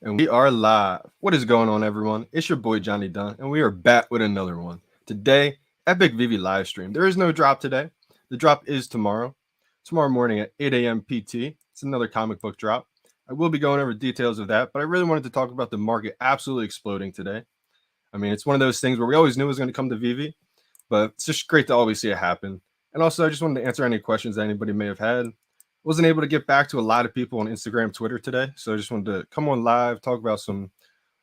And we are live. What is going on, everyone? It's your boy Johnny Dunn, and we are back with another one. Today, epic VeVe live stream. There is no drop today. The drop is tomorrow morning at 8 a.m. PT. It's another comic book drop. I will be going over details of that, but I really wanted to talk about the market absolutely exploding today. I mean, it's one of those things where we always knew it was going to come to VeVe, but it's just great to always see it happen. And also, I just wanted to answer any questions that anybody may have had. Wasn't able to get back to a lot of people on Instagram, Twitter today, so I just wanted to come on live, talk about some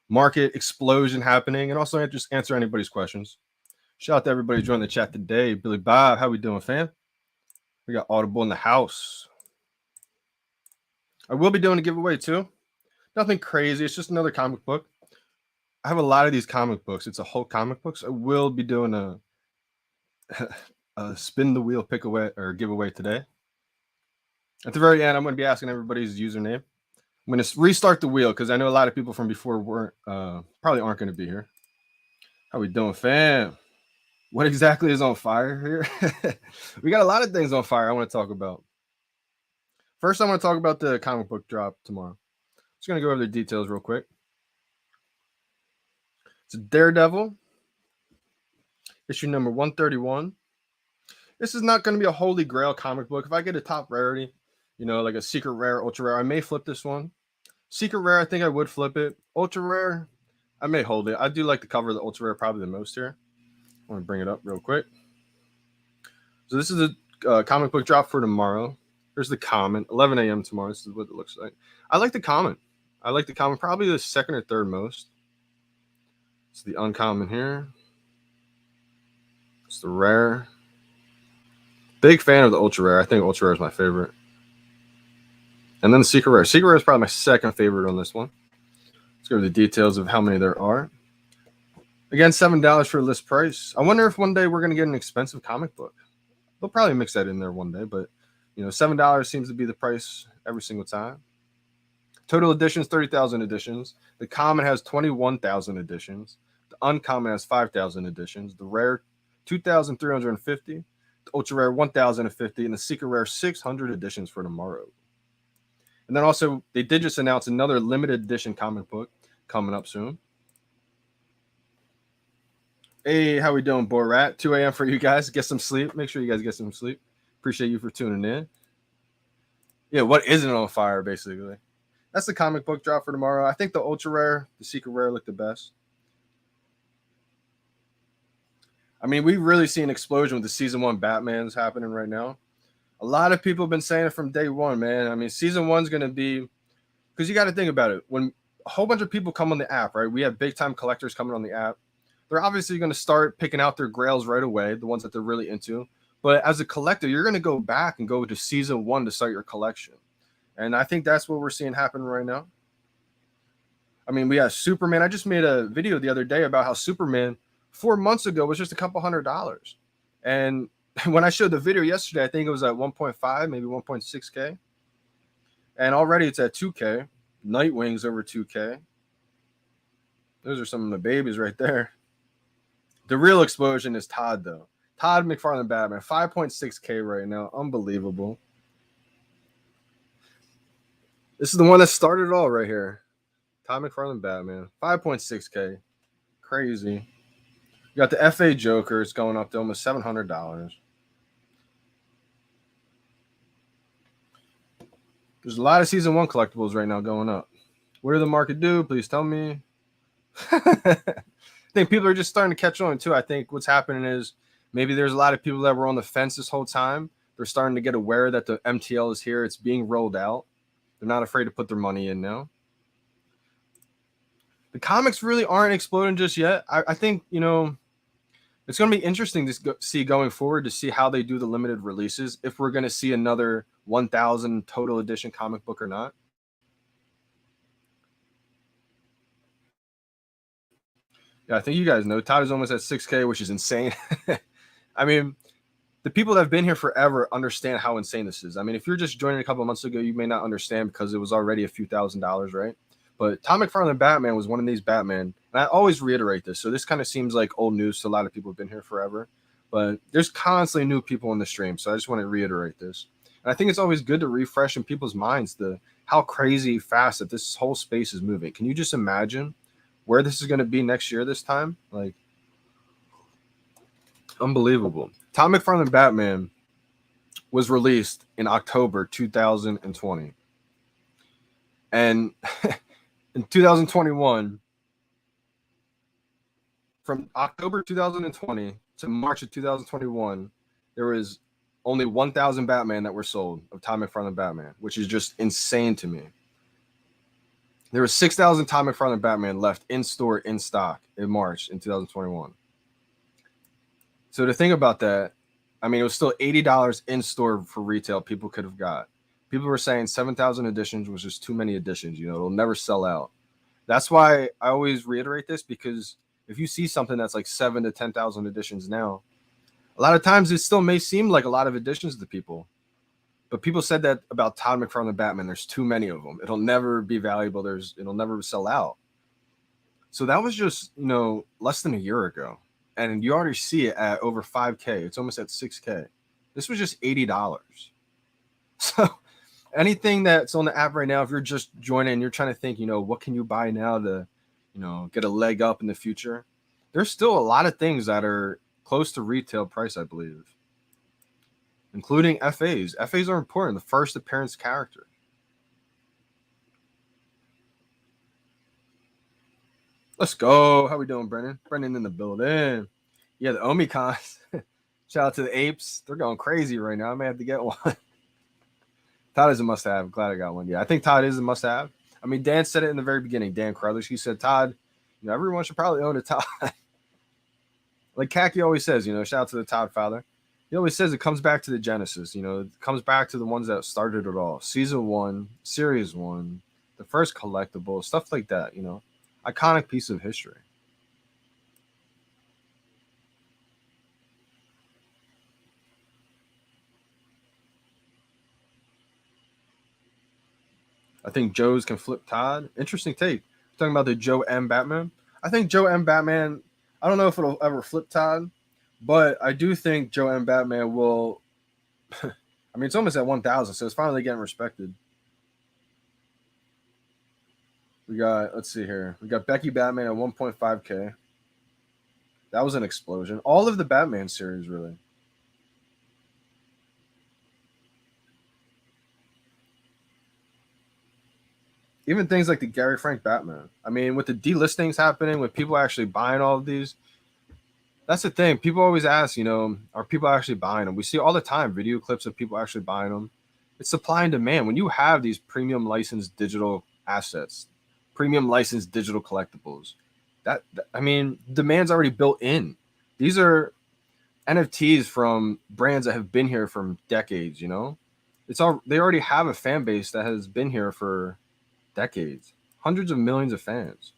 market explosion happening, and also just answer anybody's questions. Shout out to everybody joining the chat today. Billy Bob, how we doing, fam? We got Audible in the house. I will be doing a giveaway too. Nothing crazy. It's just another comic book. I have a lot of these comic books. It's a whole comic book. So I will be doing a spin the wheel pick away or giveaway today. At the very end, I'm going to be asking everybody's username. I'm going to restart the wheel because I know a lot of people from before weren't probably aren't going to be here. How we doing, fam? What exactly is on fire here? We got a lot of things on fire I want to talk about. First, I want to talk about the comic book drop tomorrow. Just going to go over the details real quick. It's a Daredevil, issue number 131. This is not going to be a holy grail comic book. If I get a top rarity, like a secret rare, ultra rare, I may flip this one. Secret rare, I think I would flip it. Ultra rare, I may hold it. I do like the cover of the ultra rare probably the most here. I want to bring it up real quick. So this is a comic book drop for tomorrow. Here's the comment, 11 a.m. tomorrow. This is what it looks like. I like the comment. Probably the second or third most. It's the uncommon here. It's the rare. Big fan of the ultra rare. I think ultra rare is my favorite. And then the secret rare. Secret rare is probably my second favorite on this one. Let's go over the details of how many there are. Again, $7 for list price. I wonder if one day we're going to get an expensive comic book. They'll probably mix that in there one day, but $7 seems to be the price every single time. Total editions, 30,000 editions. The common has 21,000 editions. The uncommon has 5,000 editions. The rare, 2,350. The ultra rare, 1,050. And the secret rare, 600 editions for tomorrow. And then also, they did just announce another limited edition comic book coming up soon. Hey, how we doing, Borat? 2 a.m. for you guys. Get some sleep. Make sure you guys get some sleep. Appreciate you for tuning in. Yeah, what isn't on fire, basically? That's the comic book drop for tomorrow. I think the ultra rare, the secret rare look the best. I mean, we've really seen an explosion with the season 1 Batman's happening right now. A lot of people have been saying it from day one, man. I mean, season 1's going to be, because you got to think about it. When a whole bunch of people come on the app, right? We have big time collectors coming on the app. They're obviously going to start picking out their grails right away, the ones that they're really into. But as a collector, you're going to go back and go to season 1 to start your collection. And I think that's what we're seeing happen right now. I mean, we have Superman. I just made a video the other day about how Superman 4 months ago was just a couple $100. And when I showed the video yesterday, I think it was at 1.5, maybe 1.6K. And already it's at 2K. Nightwing's over 2K. Those are some of the babies right there. The real explosion is Todd, though. Todd McFarlane Batman, 5.6K right now. Unbelievable. This is the one that started it all right here. Todd McFarlane Batman, 5.6K. Crazy. You got the FA Joker. It's going up to almost $700. There's a lot of season 1 collectibles right now going up. What did the market do? Please tell me. I think people are just starting to catch on too. I think what's happening is maybe there's a lot of people that were on the fence this whole time. They're starting to get aware that the MTL is here. It's being rolled out. They're not afraid to put their money in now. The comics really aren't exploding just yet. I think, it's going to be interesting to see going forward to see how they do the limited releases, if we're going to see another 1,000 total edition comic book or not. Yeah, I think you guys know Todd is almost at 6K, which is insane. I mean, the people that have been here forever understand how insane this is. I mean, if you're just joining a couple of months ago, you may not understand because it was already a few $1,000s, right? But Todd McFarlane Batman was one of these Batman. And I always reiterate this. So this kind of seems like old news to a lot of people who've been here forever. But there's constantly new people in the stream. So I just want to reiterate this. And I think it's always good to refresh in people's minds how crazy fast that this whole space is moving. Can you just imagine where this is going to be next year this time? Like, unbelievable. Todd McFarlane Batman was released in October 2020. And in 2021, from October 2020 to March of 2021, there was only 1,000 Batman that were sold of Todd McFarlane Batman, which is just insane to me. There was 6,000 Todd McFarlane Batman left in store, in stock in March in 2021. So to think about that, I mean, it was still $80 in store for retail people could have got. People were saying 7,000 editions was just too many editions. You know, it'll never sell out. That's why I always reiterate this, because if you see something that's like 7,000 to 10,000 editions now, a lot of times it still may seem like a lot of editions to people. But people said that about Todd McFarlane Batman. There's too many of them. It'll never be valuable. It'll never sell out. So that was just, you know, less than a year ago. And you already see it at over 5K. It's almost at 6K. This was just $80. So anything that's on the app right now, if you're just joining, you're trying to think, you know, what can you buy now to, you know, get a leg up in the future? There's still a lot of things that are close to retail price, I believe, including FAs. FAs are important. The first appearance character. Let's go. How we doing, Brennan? Brennan in the building. Yeah, the Omicons. Shout out to the apes. They're going crazy right now. I may have to get one. Todd is a must-have. Glad I got one. Yeah, I think Todd is a must-have. I mean, Dan said it in the very beginning. Dan Carlish, he said, Todd, you know, everyone should probably own a Todd. Like Kaki always says, you know, shout out to the Todd father. He always says it comes back to the Genesis. You know, it comes back to the ones that started it all. Season 1, Series 1, the first collectible, stuff like that, you know. Iconic piece of history. I think Joe's can flip Todd. Interesting take. Talking about the Joe M. Batman. I think Joe M. Batman, I don't know if it'll ever flip Todd, but I do think Joe M. Batman will. I mean, it's almost at 1,000, so it's finally getting respected. We got, let's see here. We got Becky Batman at 1.5K. That was an explosion. All of the Batman series, really. Even things like the Gary Frank Batman. I mean, with the delistings happening, with people actually buying all of these, that's the thing. People always ask, you know, are people actually buying them? We see all the time video clips of people actually buying them. It's supply and demand. When you have these premium licensed digital assets, premium licensed digital collectibles, that I mean, demand's already built in. These are NFTs from brands that have been here for decades, you know? They already have a fan base that has been here for decades. Hundreds of millions of fans.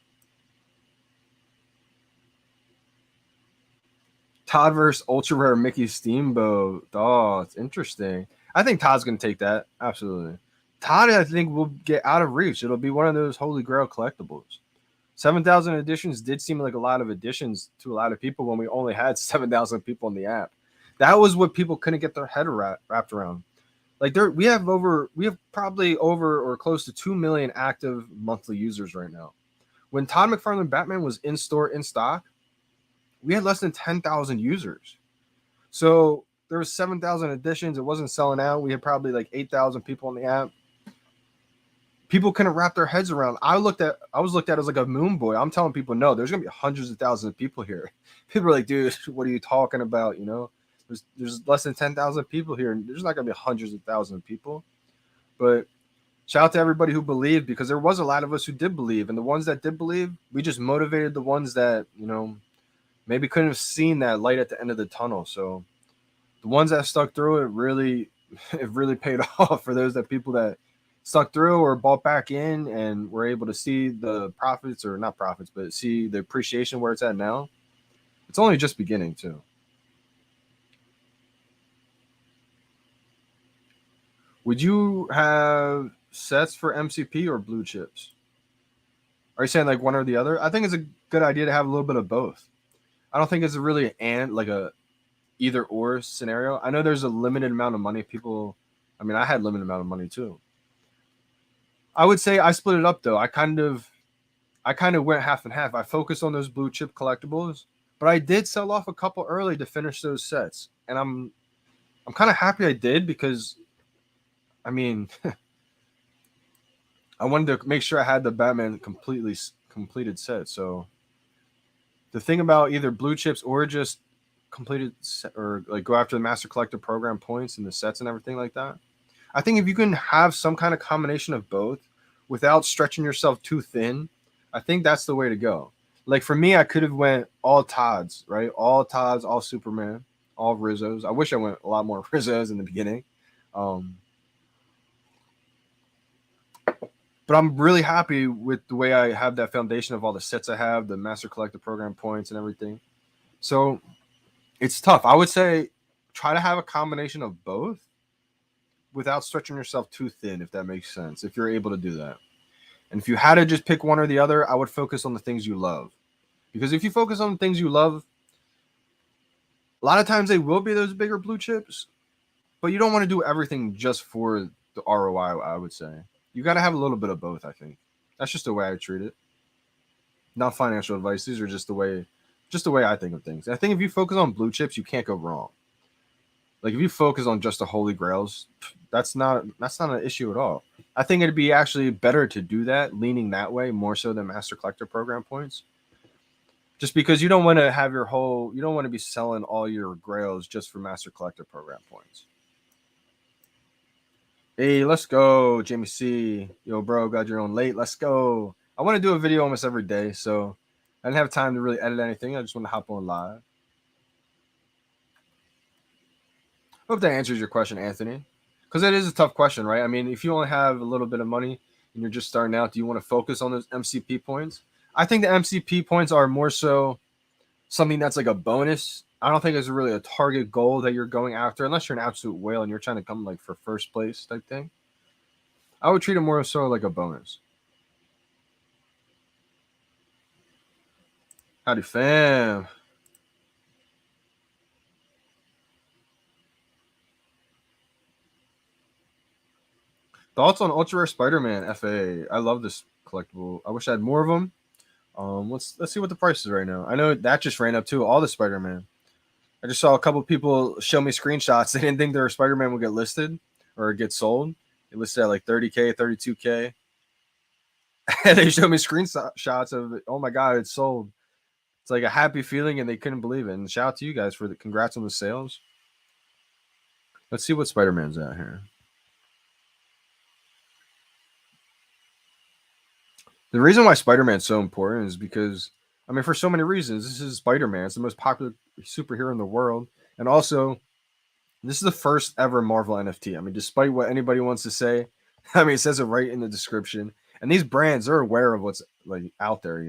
Todd versus ultra rare Mickey Steamboat. Oh, it's interesting. I think Todd's going to take that. Absolutely. Todd, I think, will get out of reach. It'll be one of those holy grail collectibles. 7,000 editions did seem like a lot of editions to a lot of people when we only had 7,000 people in the app. That was what people couldn't get their head wrapped around. Like we have probably over or close to 2 million active monthly users right now. When Todd McFarlane Batman was in store, in stock, we had less than 10,000 users. So there was 7,000 editions. It wasn't selling out. We had probably like 8,000 people on the app. People couldn't wrap their heads around. I was looked at as like a moon boy. I'm telling people, no, there's gonna be hundreds of thousands of people here. People are like, dude, what are you talking about? You know, there's less than 10,000 people here, and there's not gonna be hundreds of thousands of people. But shout out to everybody who believed, because there was a lot of us who did believe, and the ones that did believe, we just motivated the ones that, you know, maybe couldn't have seen that light at the end of the tunnel. So the ones that stuck through it really paid off for those people that stuck through or bought back in and were able to see the profits, or not profits, but see the appreciation where it's at now. It's only just beginning too. Would you have sets for MCP or blue chips? Are you saying like one or the other? I think it's a good idea to have a little bit of both. I don't think it's really like a either or scenario. I know there's a limited amount of money people. I mean, I had limited amount of money too. I would say I split it up though. I kind of went half and half. I focused on those blue chip collectibles, but I did sell off a couple early to finish those sets, and I'm kind of happy I did because I mean I wanted to make sure I had the Batman completely completed set. So the thing about either blue chips or just completed or like go after the Master Collector program points and the sets and everything like that. I think if you can have some kind of combination of both without stretching yourself too thin, I think that's the way to go. Like for me, I could have went all Todds, right? All Todds, all Superman, all Rizzos. I wish I went a lot more Rizzos in the beginning. Um, but I'm really happy with the way I have that foundation of all the sets I have, the Master Collector program points and everything. So it's tough. I would say try to have a combination of both without stretching yourself too thin, if that makes sense, if you're able to do that. And if you had to just pick one or the other, I would focus on the things you love. Because if you focus on the things you love, a lot of times they will be those bigger blue chips, but you don't want to do everything just for the ROI, I would say. You got to have a little bit of both, I think. That's just the way I treat it. Not financial advice. These are just the way I think of things. I think if you focus on blue chips, you can't go wrong. Like if you focus on just the holy grails, that's not an issue at all. I think it'd be actually better to do that, leaning that way more so than Master Collector program points. Just because you don't want to be selling all your grails just for Master Collector program points. Hey, let's go, Jamie C. Yo, bro, got your own late. Let's go. I want to do a video almost every day, so I didn't have time to really edit anything. I just want to hop on live. Hope that answers your question, Anthony. Because it is a tough question, right? I mean, if you only have a little bit of money and you're just starting out, do you want to focus on those MCP points? I think the MCP points are more so something that's like a bonus. I don't think it's really a target goal that you're going after, unless you're an absolute whale and you're trying to come like for first place type thing. I would treat it more so like a bonus. Howdy, fam. Thoughts on Ultra Rare Spider-Man FA? I love this collectible. I wish I had more of them. Let's see what the price is right now. I know that just ran up too. All the Spider-Man. I just saw a couple people show me screenshots. They didn't think their Spider-Man would get listed or get sold. It listed at like 30K, 32K. And they showed me screenshots of it. Oh my god, it's sold. It's like a happy feeling, and they couldn't believe it. And shout out to you guys for the congrats on the sales. Let's see what Spider-Man's at here. The reason why Spider-Man's so important is because, I mean, for so many reasons. This is Spider-Man. It's the most popular superhero in the world. And also, this is the first ever Marvel NFT. I mean, despite what anybody wants to say, I mean, it says it right in the description. And these brands are aware of what's like out there,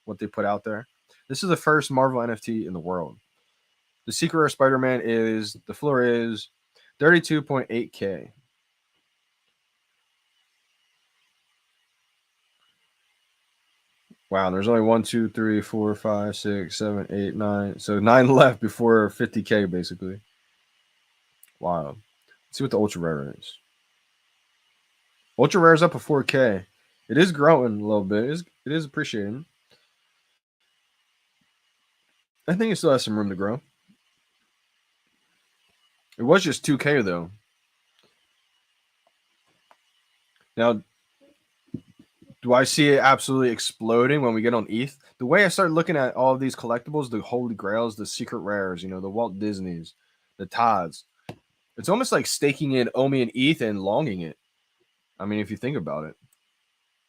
what they put out there. This is the first Marvel NFT in the world. The Secret Rare Spider-Man the floor is 32.8K. Wow, there's only 1, 2, 3, 4, 5, 6, 7, 8, 9. So 9 left before 50K, basically. Wow. Let's see what the ultra rare is. Ultra rare is up to 4K. It is growing a little bit. It is appreciating. I think it still has some room to grow. It was just 2K though. Now, do I see it absolutely exploding when we get on ETH? The way I start looking at all of these collectibles, the holy grails, the secret rares, the Walt Disneys, the Todds, it's almost like staking in Omi and ETH and longing it. I mean, if you think about it.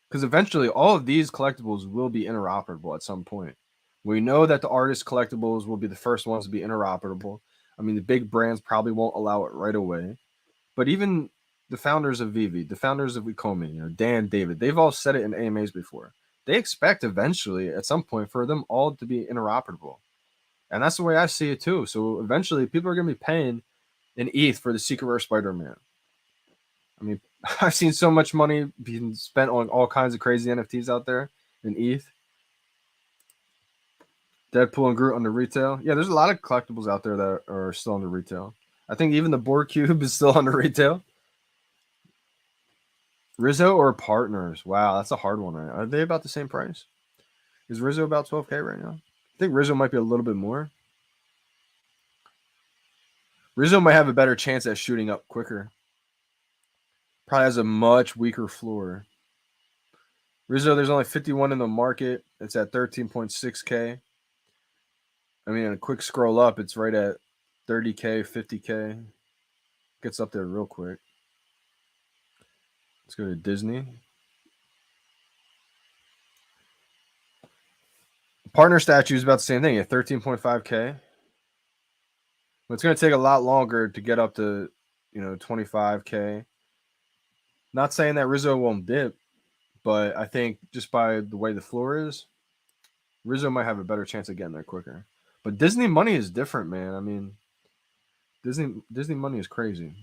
Because eventually all of these collectibles will be interoperable at some point. We know that the artist collectibles will be the first ones to be interoperable. I mean, the big brands probably won't allow it right away. But even the founders of VeVe, the founders of Ecomi, Dan, David, they've all said it in AMAs before. They expect eventually, at some point, for them all to be interoperable. And that's the way I see it too. So eventually, people are going to be paying in ETH for the Secret Rare Spider-Man. I mean, I've seen so much money being spent on all kinds of crazy NFTs out there in ETH. Deadpool and Groot on the retail. Yeah, there's a lot of collectibles out there that are still on the retail. I think even the Board Cube is still on the retail. Rizzo or partners? Wow, that's a hard one. Right? Are they about the same price? Is Rizzo about 12K right now? I think Rizzo might be a little bit more. Rizzo might have a better chance at shooting up quicker. Probably has a much weaker floor. Rizzo, there's only 51 in the market. It's at 13.6K. I mean, a quick scroll up, it's right at 30K, 50K. Gets up there real quick. Let's go to Disney. Partner statue is about the same thing at 13.5K. But it's going to take a lot longer to get up to, 25K. Not saying that Rizzo won't dip, but I think just by the way the floor is, Rizzo might have a better chance of getting there quicker. But Disney money is different, man. I mean, Disney money is crazy.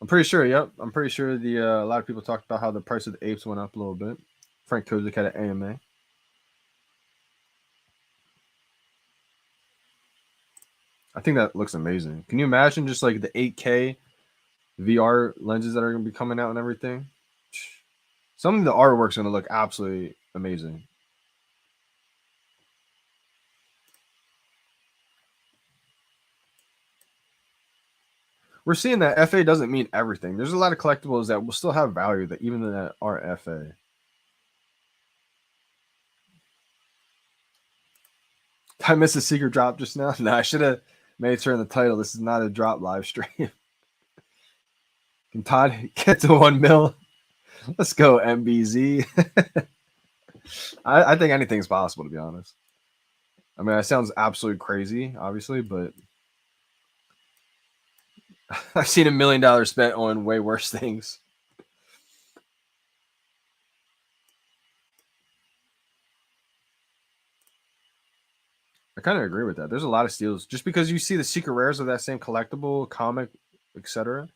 I'm pretty sure. Yep, I'm pretty sure the a lot of people talked about how the price of the apes went up a little bit. Frank Kozik had an AMA. I think that looks amazing. Can you imagine just like the 8K VR lenses that are going to be coming out and everything? Some of the artwork's going to look absolutely amazing. We're seeing that FA doesn't mean everything. There's a lot of collectibles that will still have value that even that are FA. I missed a secret drop just now. No, I should have made sure in the title. This is not a drop live stream. Can Todd get to 1 mil? Let's go, MBZ. I think anything's possible, to be honest. I mean, that sounds absolutely crazy, obviously, but I've seen $1 million spent on way worse things. I kind of agree with that. There's a lot of steals just because you see the secret rares of that same collectible, comic, etc.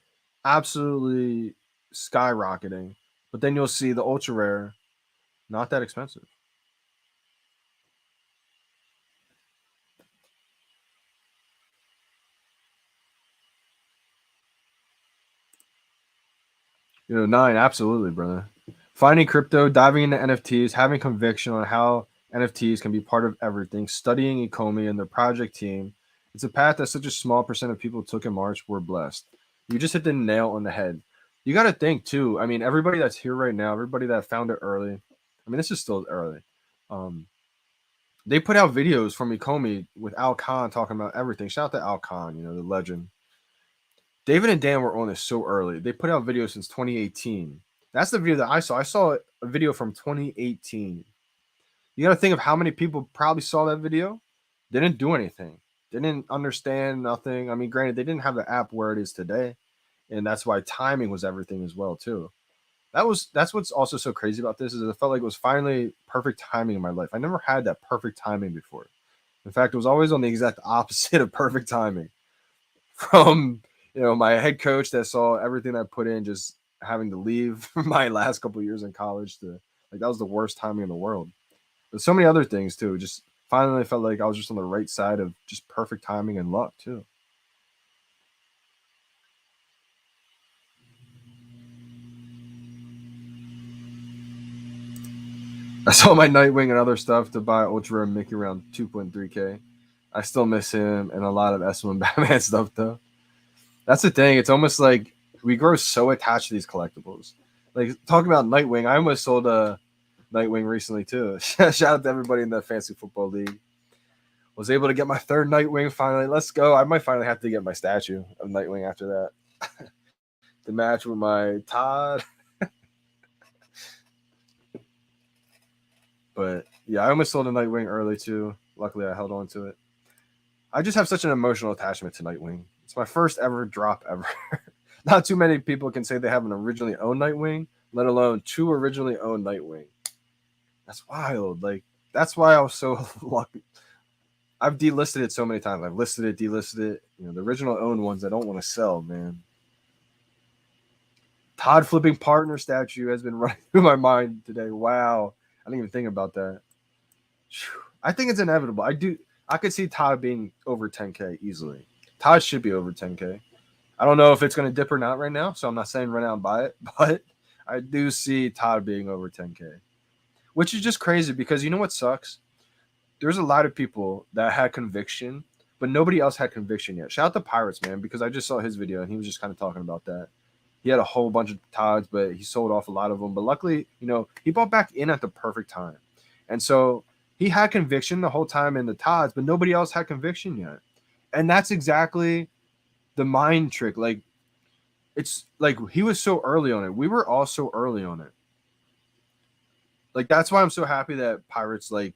Absolutely skyrocketing. But then you'll see the ultra rare, not that expensive. Nine, absolutely, brother. Finding crypto, diving into NFTs, having conviction on how NFTs can be part of everything, studying Ecomi and their project team. It's a path that such a small percent of people took in March. We're blessed. You just hit the nail on the head. You got to think too. I mean, everybody that's here right now, everybody that found it early. I mean, this is still early. They put out videos from Ecomi with Al Khan talking about everything. Shout out to Al Khan, the legend. David and Dan were on this so early. They put out videos since 2018. That's the video that I saw. I saw a video from 2018. You got to think of how many people probably saw that video, didn't do anything, didn't understand nothing. I mean, granted, they didn't have the app where it is today, and that's why timing was everything as well too. That's what's also so crazy about this is it felt like it was finally perfect timing in my life. I never had that perfect timing before. In fact, it was always on the exact opposite of perfect timing. From my head coach that saw everything I put in, just having to leave my last couple of years in college to like that was the worst timing in the world. But so many other things too. Just finally felt like I was just on the right side of just perfect timing and luck too. I sold my Nightwing and other stuff to buy Ultra and Mickey around 2.3K. I still miss him and a lot of S1 Batman stuff though. That's the thing. It's almost like we grow so attached to these collectibles. Like talking about Nightwing, I almost sold a Nightwing recently too. Shout out to everybody in the fantasy football league. Was able to get my third Nightwing finally. Let's go. I might finally have to get my statue of Nightwing after that. The match with my Todd. But yeah, I almost sold a Nightwing early too. Luckily, I held on to it. I just have such an emotional attachment to Nightwing. It's my first ever drop ever. Not too many people can say they have an originally owned Nightwing, let alone two originally owned Nightwing. That's wild. Like that's why I was so lucky. I've delisted it so many times. I've listed it, delisted it. The original owned ones I don't want to sell, man. Todd flipping partner statue has been running through my mind today. Wow. I didn't even think about that. I think it's inevitable. I could see Todd being over 10K easily. Todd should be over 10K. I don't know if it's going to dip or not right now, so I'm not saying run out and buy it, but I do see Todd being over 10K, which is just crazy because you know what sucks? There's a lot of people that had conviction, but nobody else had conviction yet. Shout out to Pirates, man, because I just saw his video and he was just kind of talking about that. He had a whole bunch of Todds, but he sold off a lot of them. But luckily, he bought back in at the perfect time. And so he had conviction the whole time in the Todds, but nobody else had conviction yet. And that's exactly the mind trick. Like, it's like he was so early on it. We were all so early on it. Like, that's why I'm so happy that Pirates, like,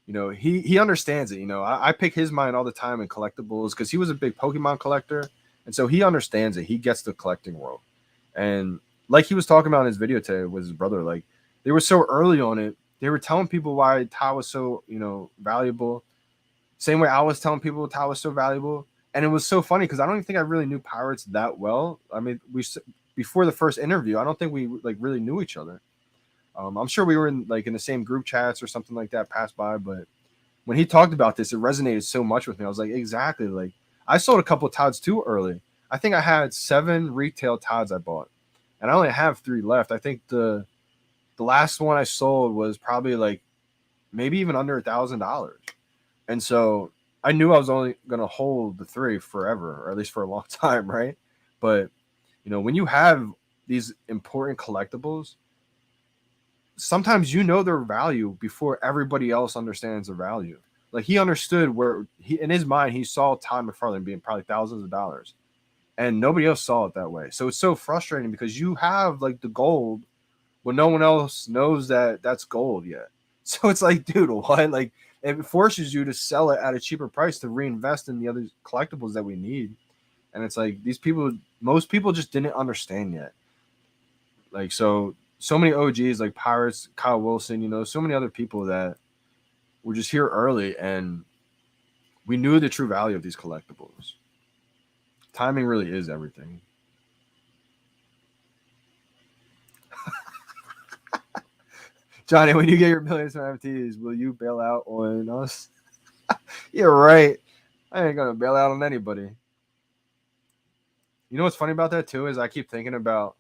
he understands it. I pick his mind all the time in collectibles because he was a big Pokemon collector. And so he understands it. He gets the collecting world. And like he was talking about in his video today with his brother, like they were so early on it. They were telling people why Tao was so, valuable. Same way I was telling people Tao was so valuable. And it was so funny because I don't even think I really knew Pirates that well. I mean, before the first interview, I don't think we like really knew each other. I'm sure we were in the same group chats or something like that passed by. But when he talked about this, it resonated so much with me. I was like, exactly. Like I sold a couple of Todds too early. I think I had 7 retail Todds I bought, and I only have 3 left. I think the last one I sold was probably like maybe even under $1,000, and so I knew I was only gonna hold the 3 forever, or at least for a long time, right? But when you have these important collectibles, sometimes their value before everybody else understands their value. Like he understood where in his mind he saw Todd McFarlane being probably thousands of dollars. And nobody else saw it that way. So it's so frustrating because you have like the gold when no one else knows that that's gold yet. So it's like, dude, what? Like it forces you to sell it at a cheaper price to reinvest in the other collectibles that we need. And it's like most people just didn't understand yet. Like so many OGs like Pirates, Kyle Wilson, so many other people that were just here early and we knew the true value of these collectibles. Timing really is everything. Johnny, when you get your millions from NFTs, will you bail out on us? You're right. I ain't gonna bail out on anybody. You know what's funny about that too is I keep thinking about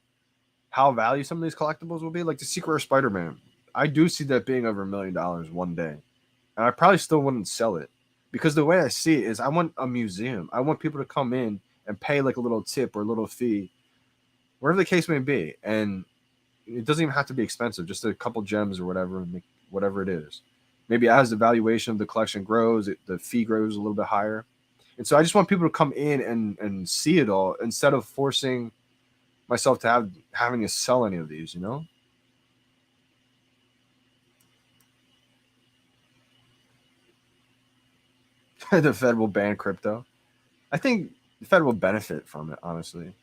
how value some of these collectibles will be. Like the Secret Rare Spider-Man. I do see that being over $1 million one day. And I probably still wouldn't sell it. Because the way I see it is I want a museum. I want people to come in and pay like a little tip or a little fee, wherever the case may be. And it doesn't even have to be expensive, just a couple gems or whatever it is. Maybe as the valuation of the collection grows, the fee grows a little bit higher. And so I just want people to come in and see it all instead of forcing myself to having to sell any of these, The Fed will ban crypto. I think the Fed will benefit from it, honestly.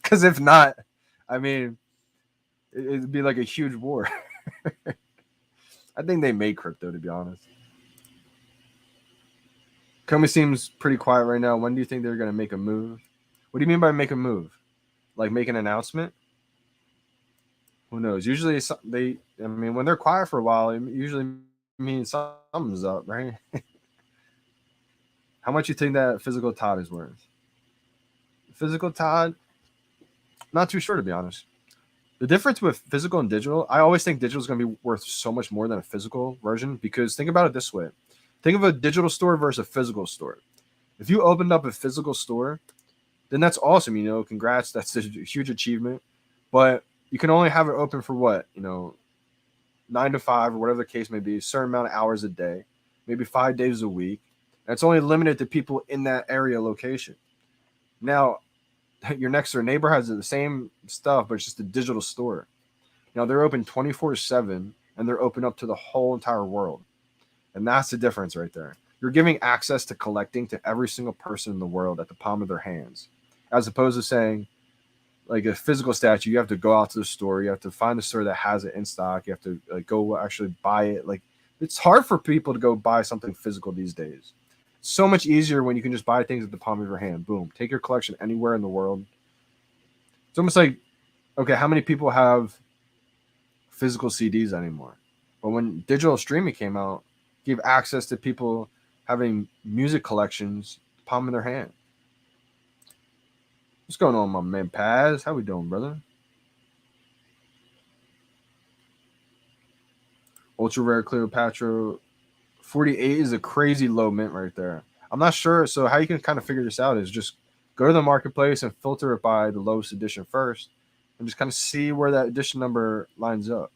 Because if not, I mean, it'd be like a huge war. I think they made crypto, to be honest. Ecomi seems pretty quiet right now. When do you think they're going to make a move? What do you mean by make a move? Like make an announcement? Who knows? Usually when they're quiet for a while, it usually means something's up, right? How much you think that physical Todd is worth? Physical Todd, not too sure, to be honest. The difference with physical and digital, I always think digital is going to be worth so much more than a physical version because think about it this way. Think of a digital store versus a physical store. If you opened up a physical store, then that's awesome. Congrats. That's a huge achievement. But you can only have it open for what? 9 to 5 or whatever the case may be, a certain amount of hours a day, maybe 5 days a week. And it's only limited to people in that area location. Now, your next door neighbor has the same stuff, but it's just a digital store. Now they're open 24/7 and they're open up to the whole entire world. And that's the difference right there. You're giving access to collecting to every single person in the world at the palm of their hands, as opposed to saying, like a physical statue, you have to go out to the store, you have to find the store that has it in stock, you have to go actually buy it. Like it's hard for people to go buy something physical these days. So much easier when you can just buy things at the palm of your hand. Boom, take your collection anywhere in the world. It's almost like, okay, how many people have physical CDs anymore? But when digital streaming came out, gave access to people having music collections palm in their hand. What's going on, my man Paz? How we doing, brother? Ultra rare Cleopatra 48 is a crazy low mint right there. I'm not sure. So how you can kind of figure this out is just go to the marketplace and filter it by the lowest edition first, and just kind of see where that edition number lines up.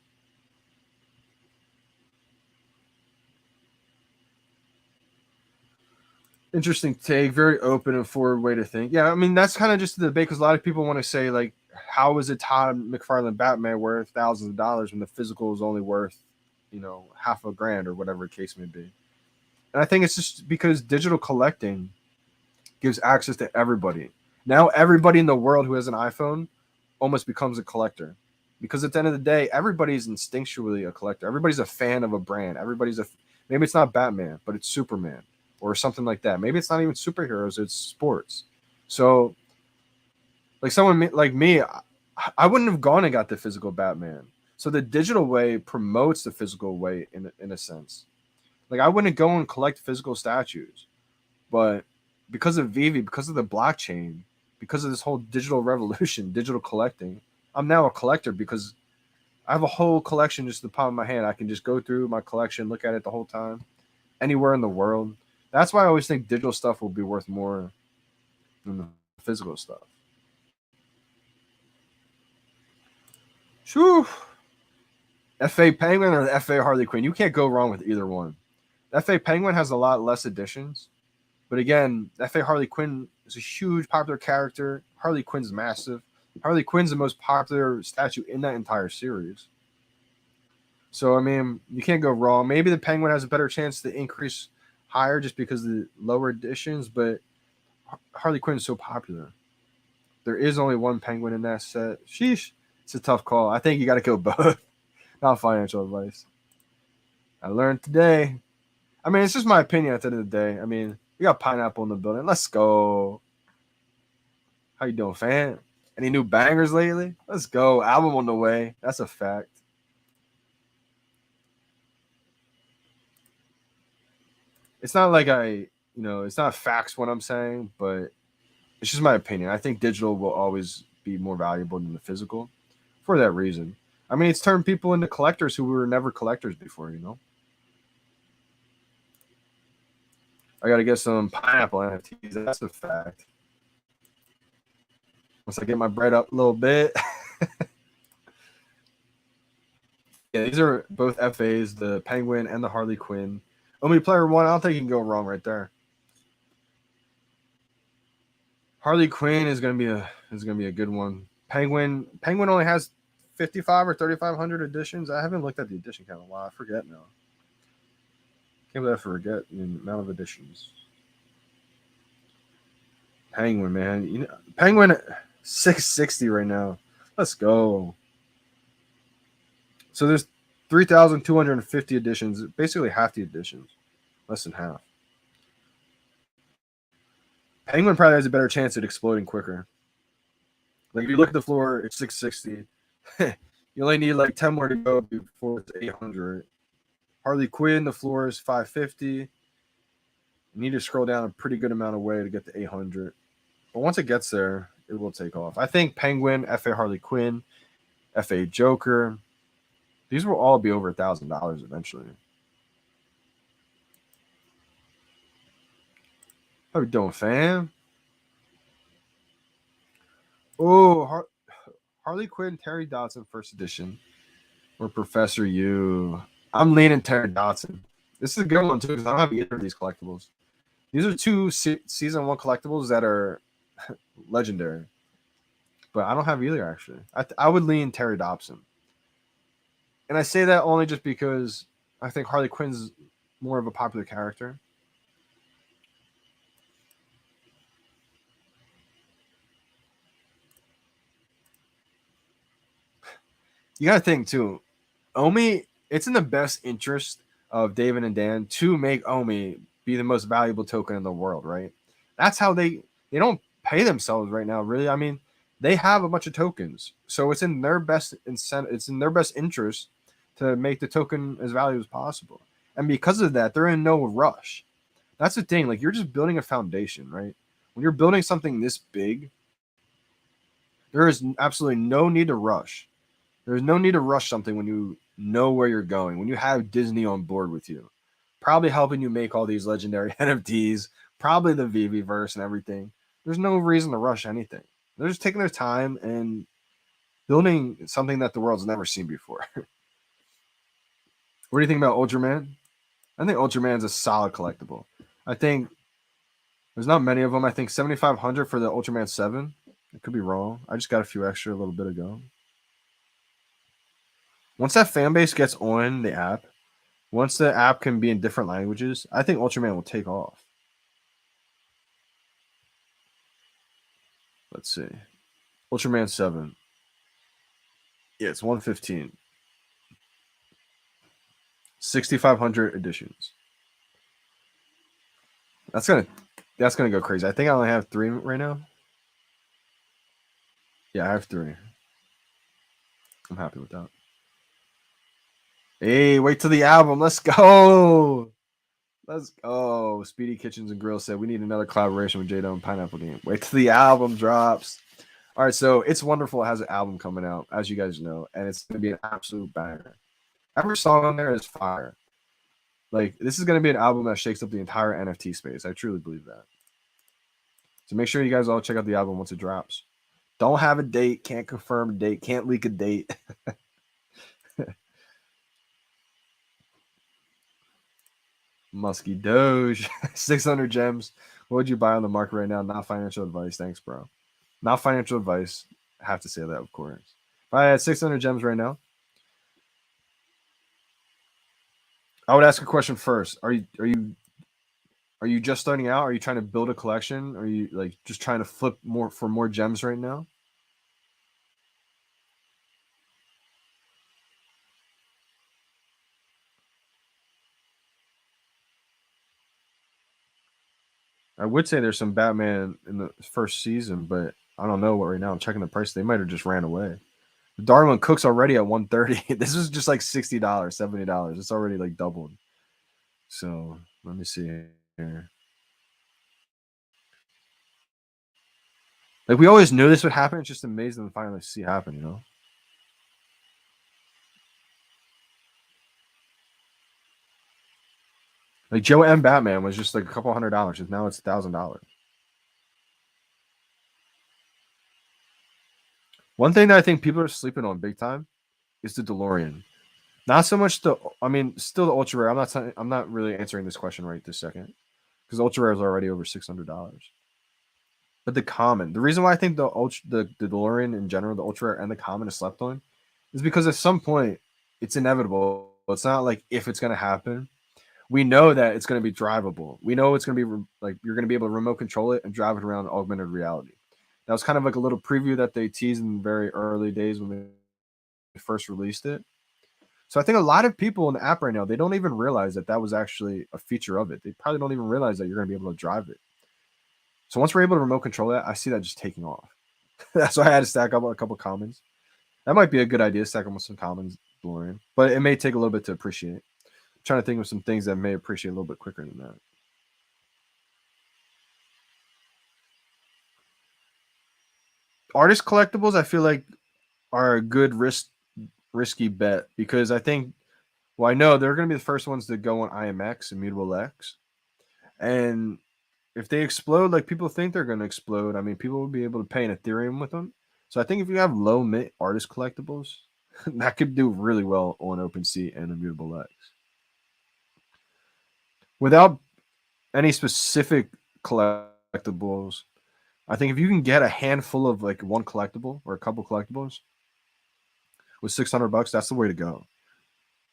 Interesting take, very open and forward way to think. Yeah, I mean that's kind of just the debate because a lot of people want to say like, how is a Todd McFarlane Batman worth thousands of dollars when the physical is only worth, half a grand or whatever the case may be. And I think it's just because digital collecting gives access to everybody. Now everybody in the world who has an iPhone almost becomes a collector. Because at the end of the day, everybody's instinctually a collector. Everybody's a fan of a brand. Maybe it's not Batman, but it's Superman or something like that. Maybe it's not even superheroes, it's sports. So like someone like me, I wouldn't have gone and got the physical Batman. So the digital way promotes the physical way in a sense. Like I wouldn't go and collect physical statues, but because of VeVe, because of the blockchain, because of this whole digital revolution, digital collecting, I'm now a collector because I have a whole collection just in the palm of my hand. I can just go through my collection, look at it the whole time, anywhere in the world. That's why I always think digital stuff will be worth more than the physical stuff. Whew. FA Penguin or the FA Harley Quinn? You can't go wrong with either one. FA Penguin has a lot less editions, but again, FA Harley Quinn is a huge popular character. Harley Quinn's massive. Harley Quinn's the most popular statue in that entire series. So I mean, you can't go wrong. Maybe the Penguin has a better chance to increase higher just because of the lower editions, but Harley Quinn is so popular. There is only one Penguin in that set. Sheesh, it's a tough call. I think you got to kill both. Not financial advice. I learned today. I mean, it's just my opinion at the end of the day. I mean, we got Pineapple in the building. Let's go. How you doing, fan? Any new bangers lately? Let's go. Album on the way. That's a fact. It's not like it's not facts what I'm saying, but it's just my opinion. I think digital will always be more valuable than the physical for that reason. I mean, it's turned people into collectors who were never collectors before. I got to get some pineapple NFTs. That's a fact. Once I get my bread up a little bit. Yeah, these are both FAs, the Penguin and the Harley Quinn. Only player one, I don't think you can go wrong right there. Harley Quinn is gonna be a good one. Penguin only has 55 or 3,500 editions. I haven't looked at the edition count in a while. I forget now. Can't believe I forget the amount of editions. Penguin, man. Penguin 660 right now. Let's go. So there's 3,250 editions, basically half the editions, less than half. Penguin probably has a better chance at exploding quicker. Like if you look at the floor, it's 660. You only need like 10 more to go before it's 800. Harley Quinn, the floor is 550. You need to scroll down a pretty good amount of way to get to 800. But once it gets there, it will take off. I think Penguin, FA Harley Quinn, FA Joker, these will all be over $1,000 eventually. How we doing, fam? Oh, Harley Quinn, Terry Dodson, first edition, or Professor U. I'm leaning Terry Dodson. This is a good one too because I don't have either of these collectibles. These are two season one collectibles that are legendary, but I don't have either actually. I would lean Terry Dodson, and I say that only just because I think Harley Quinn's more of a popular character. You got to think too, Omi. It's in the best interest of David and Dan to make Omi be the most valuable token in the world, right? That's how they don't pay themselves right now, really. I mean, they have a bunch of tokens, so it's in their best incentive. It's in their best interest to make the token as valuable as possible, and because of that, they're in no rush. That's the thing. Like you're just building a foundation, right? When you're building something this big, There is absolutely no need to rush. There's no need to rush something when you know where you're going, when you have Disney on board with you, probably helping you make all these legendary NFTs, probably the VeVe verse and everything. There's no reason to rush anything. They're just taking their time and building something that the world's never seen before. What do you think about Ultraman? I think Ultraman's a solid collectible. I think there's not many of them. I think 7,500 for the Ultraman 7. I could be wrong. I just got a few extra a little bit ago. Once that fan base gets on the app, once the app can be in different languages, I think Ultraman will take off. Let's see. Ultraman 7. Yeah, it's 115. 6,500 editions. That's gonna go crazy. I think I only have 3 right now. Yeah, I have 3. I'm happy with that. Hey, wait till the album. Let's go. Let's go. Speedy Kitchens and Grill said we need another collaboration with J-Dome and Pineapple Game. Wait till the album drops. All right, so It's Wonderful has an album coming out, as you guys know, and it's gonna be an absolute banger. Every song on there is fire. Like, this is gonna be an album that shakes up the entire NFT space. I truly believe that. So make sure you guys all check out the album once it drops. Don't have a date, can't confirm a date, can't leak a date. Musky Doge, 600 gems. What would you buy on the market right now? Not financial advice. Thanks, bro. Not financial advice. I have to say that, of course. If I had 600 gems right now, I would ask a question first. Are you just starting out? Are you trying to build a collection? Are you like just trying to flip more for more gems right now? I would say there's some Batman in the first season, but I don't know what right now. I'm checking the price. They might have just ran away. Darwin Cook's already at 130. This is just like $60, $70. It's already like doubled. So let me see here. Like we always knew this would happen. It's just amazing to finally see it happen, you know? Like Joe M. Batman was just like a couple $100s, and now it's $1,000. One thing that I think people are sleeping on big time is the DeLorean. Not so much still the ultra rare. I'm not really answering this question right this second because ultra rare is already over $600. But the common, the reason why I think the DeLorean in general, the ultra rare and the common is slept on, is because at some point it's inevitable. It's not like if it's going to happen. We know that it's going to be drivable. We know it's going to be like you're going to be able to remote control it and drive it around augmented reality. That was kind of like a little preview that they teased in the very early days when they first released it. So I think a lot of people in the app right now, they don't even realize that that was actually a feature of it. They probably don't even realize that you're going to be able to drive it. So once we're able to remote control that, I see that just taking off. That's why I had to stack up a couple commons. That might be a good idea, stack them with some commons, DeLorean. But it may take a little bit to appreciate. I'm trying to think of some things that may appreciate a little bit quicker than that. Artist collectibles, I feel like, are a good risky bet because I think, well, I know they're going to be the first ones to go on IMX, Immutable X. And if they explode like people think they're going to explode, I mean, people will be able to pay in Ethereum with them. So I think if you have low mint artist collectibles, that could do really well on OpenSea and Immutable X. Without any specific collectibles, I think if you can get a handful of like one collectible or a couple collectibles with $600, that's the way to go.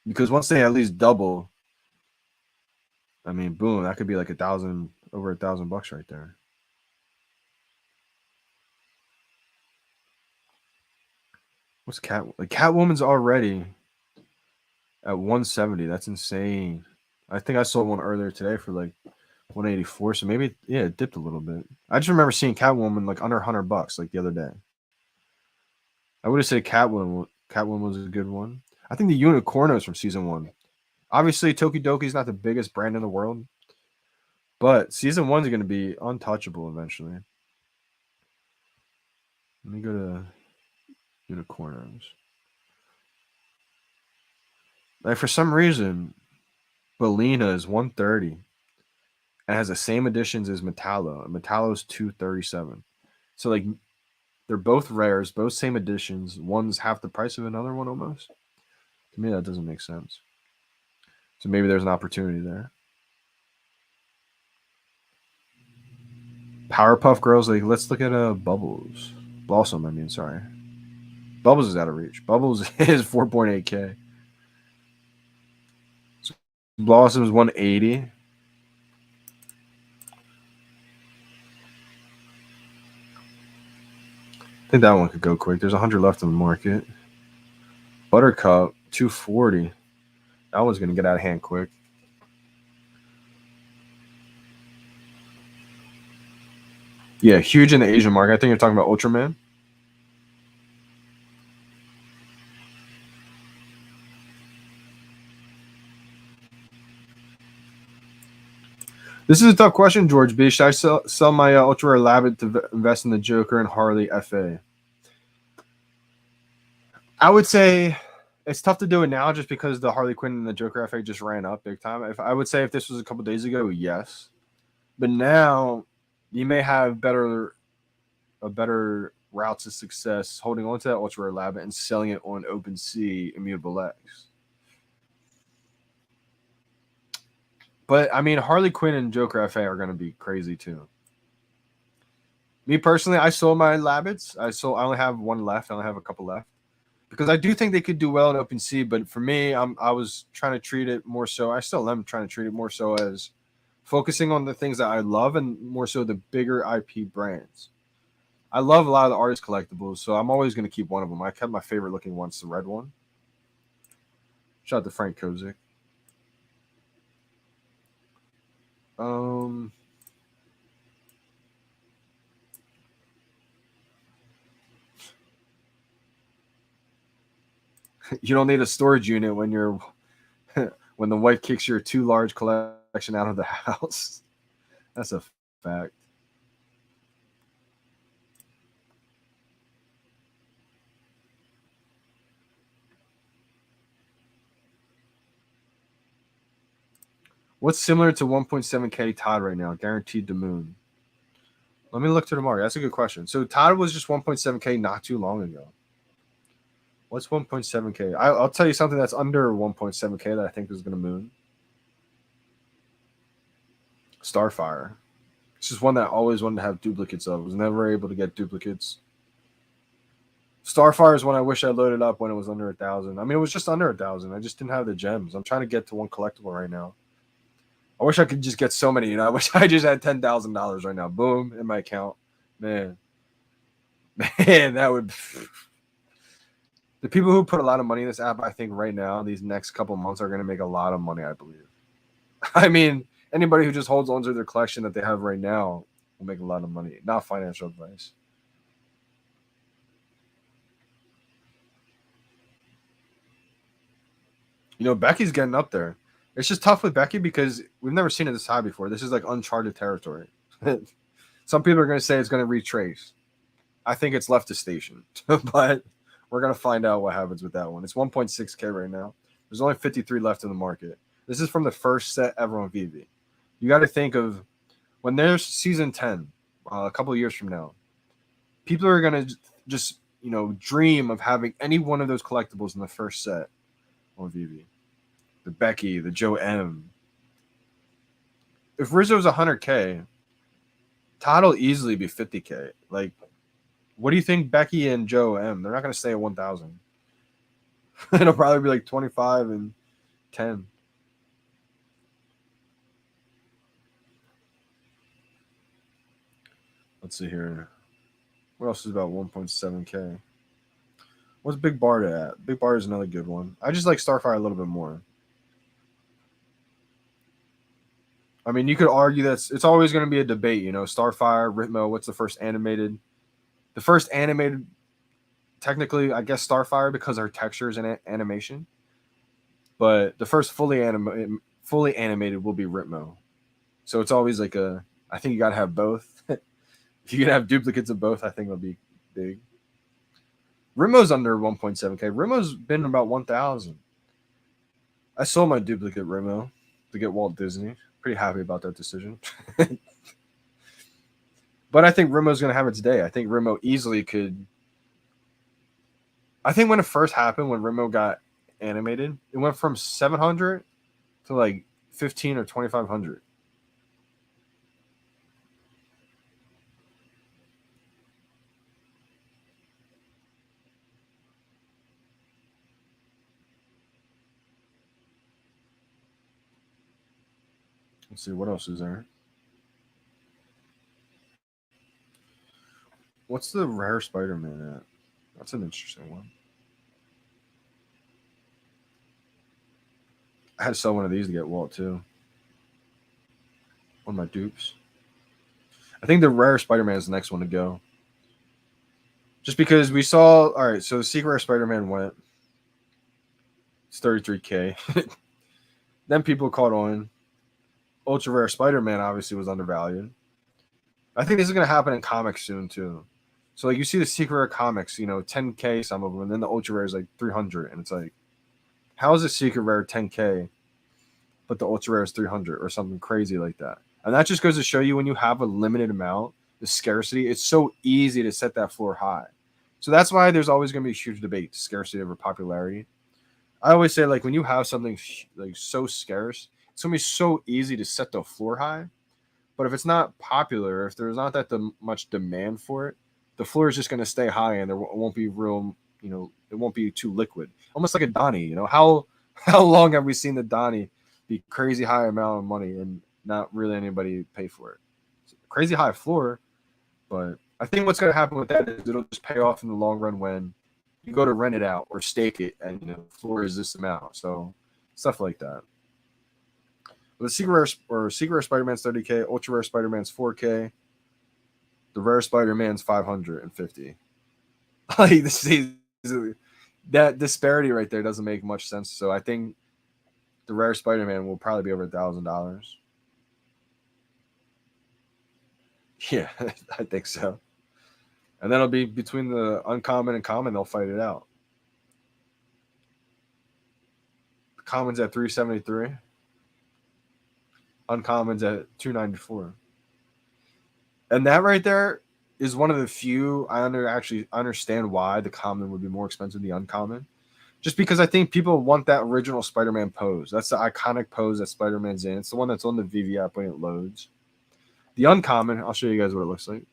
Because once they at least double, I mean, boom, that could be like over $1,000 right there. What's Catwoman's already at 170. That's insane. I think I sold one earlier today for like 184. So maybe it dipped a little bit. I just remember seeing Catwoman like under $100 like the other day. I would have said Catwoman was a good one. I think the Unicornos from season 1. Obviously, Tokidoki is not the biggest brand in the world, but season 1 is going to be untouchable eventually. Let me go to unicorns. Like for some reason, Belina is 130 and has the same additions as Metallo. And Metallo is 237. So like they're both rares, both same additions. One's half the price of another one almost. To me, that doesn't make sense. So maybe there's an opportunity there. Powerpuff Girls, like let's look at Bubbles. Blossom, I mean, sorry. Bubbles is out of reach. Bubbles is 4.8K. So Blossom is 180. I think that one could go quick. There's 100 left in the market. Buttercup, 240. That one's going to get out of hand quick. Yeah, huge in the Asian market. I think you're talking about Ultraman. This is a tough question, George B. Should I sell my Ultra Rare Labbit to invest in the Joker and Harley FA? I would say it's tough to do it now just because the Harley Quinn and the Joker FA just ran up big time. If I would say if this was a couple days ago, yes. But now you may have a better route to success holding on to that Ultra Rare Labbit and selling it on OpenSea Immutable X. But I mean, Harley Quinn and Joker FA are going to be crazy too. Me personally, I sold my Labbits. I only have one left. I only have a couple left because I do think they could do well in OpenSea. But for me, I was trying to treat it more so. I still am trying to treat it more so as focusing on the things that I love and more so the bigger IP brands. I love a lot of the artist collectibles, so I'm always going to keep one of them. I kept my favorite looking one, the red one. Shout out to Frank Kozik. You don't need a storage unit when you're when the wife kicks your too large collection out of the house. That's a fact. What's similar to 1.7K Todd right now? Guaranteed to moon. Let me look to the market. That's a good question. So Todd was just 1.7K not too long ago. What's 1.7K? I'll tell you something that's under 1.7K that I think is going to moon. Starfire. This is one that I always wanted to have duplicates of. Was never able to get duplicates. Starfire is one I wish I loaded up when it was under 1,000. I mean, it was just under 1,000. I just didn't have the gems. I'm trying to get to one collectible right now. I wish I could just get so many. I wish I just had $10,000 right now. Boom, in my account. Man, that would. The people who put a lot of money in this app, I think right now, these next couple months are going to make a lot of money, I believe. I mean, anybody who just holds on to their collection that they have right now will make a lot of money. Not financial advice. Becky's getting up there. It's just tough with Becky because we've never seen it this high before. This is like uncharted territory. Some people are going to say it's going to retrace. I think it's left the station, but we're going to find out what happens with that one. It's 1.6K right now. There's only 53 left in the market. This is from the first set ever on VeVe. You got to think of when there's season 10, a couple of years from now, people are going to just, dream of having any one of those collectibles in the first set on VeVe. The Becky, the Joe M. If Rizzo's 100K, Todd will easily be 50K. Like, what do you think Becky and Joe M? They're not going to stay at 1,000. It'll probably be like 25 and 10. Let's see here. What else is about 1.7K? What's Big Barda at? Big Barda is another good one. I just like Starfire a little bit more. I mean, you could argue that it's always going to be a debate, Starfire, Ritmo, what's the first animated? The first animated, technically, I guess Starfire because our textures and animation. But the first fully animated will be Ritmo. So it's always like I think you got to have both. If you can have duplicates of both, I think it'll be big. Rimo's under 1.7K. Rimo's been about 1,000. I sold my duplicate Rimo to get Walt Disney. Pretty happy about that decision. But I think Rimo's going to have its day. I think Rimo easily could. I think when it first happened, when Rimo got animated, it went from 700 to like 15 or 2,500. Let's see, what else is there? What's the rare Spider-Man at? That's an interesting one. I had to sell one of these to get Walt too. One of my dupes. I think the rare Spider-Man is the next one to go. Just because we saw, all right, so the secret rare Spider-Man went. It's 33K. Then people caught on. Ultra rare Spider-Man obviously was undervalued. I think this is going to happen in comics soon too. So like you see the secret rare comics, 10K some of them, and then the ultra rare is like 300, and it's like, how is a secret rare 10K, but the ultra rare is 300 or something crazy like that? And that just goes to show you when you have a limited amount, the scarcity, it's so easy to set that floor high. So that's why there's always going to be a huge debate, scarcity over popularity. I always say, like, when you have something like so scarce, it's going to be so easy to set the floor high. But if it's not popular, if there's not that much demand for it, the floor is just going to stay high, and there won't be real, it won't be too liquid. Almost like a Donnie, how long have we seen the Donnie be crazy high amount of money and not really anybody pay for it? It's crazy high floor, but I think what's going to happen with that is it'll just pay off in the long run when you go to rent it out or stake it, and floor is this amount. So stuff like that. The secret rare Spider-Man's 30K, ultra rare Spider-Man's 4K, the rare Spider-Man's 550. Like that disparity right there doesn't make much sense. So I think the rare Spider-Man will probably be over $1,000. Yeah, I think so. And then it'll be between the uncommon and common. They'll fight it out. The common's at 373. Uncommon's at 294. And that right there is one of the few I actually understand why the common would be more expensive than the uncommon. Just because I think people want that original Spider-Man pose. That's the iconic pose that Spider-Man's in. It's the one that's on the VeVe app when it loads. The uncommon, I'll show you guys what it looks like.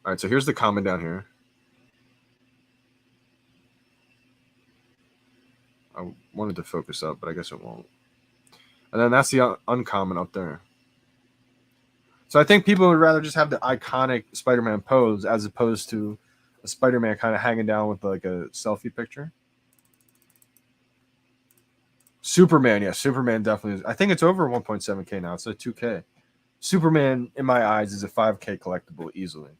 All right, so here's the common down here. I wanted to focus up, but I guess it won't. And then that's the uncommon up there. So I think people would rather just have the iconic Spider-Man pose as opposed to a Spider-Man kind of hanging down with like a selfie picture. Superman, yeah, Superman definitely is. I think it's over 1.7K now. It's at 2K. Superman, in my eyes, is a 5K collectible easily.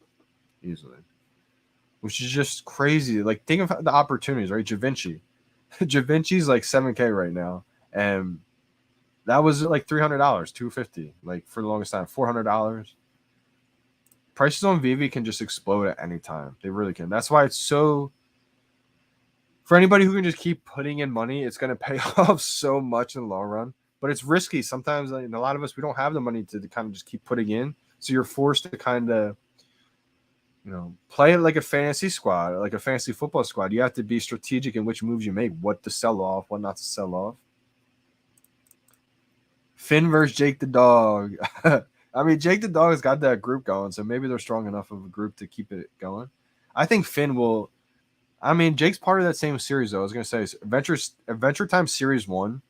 Which is just crazy. Like, think of the opportunities, right? Da Vinci's like 7K right now, and that was like $300, $250, like for the longest time, $400. Prices on VeVe can just explode at any time. They really can. That's why it's so. For anybody who can just keep putting in money, it's going to pay off so much in the long run. But it's risky. Sometimes, a lot of us, we don't have the money to kind of just keep putting in. So you're forced to kind of, play it like a fantasy squad, like a fantasy football squad. You have to be strategic in which moves you make, what to sell off, what not to sell off. Finn versus Jake the Dog. I mean, Jake the Dog has got that group going, so maybe they're strong enough of a group to keep it going. I think Finn will. I mean, Jake's part of that same series, though. I was going to say, Adventure Time Series 1,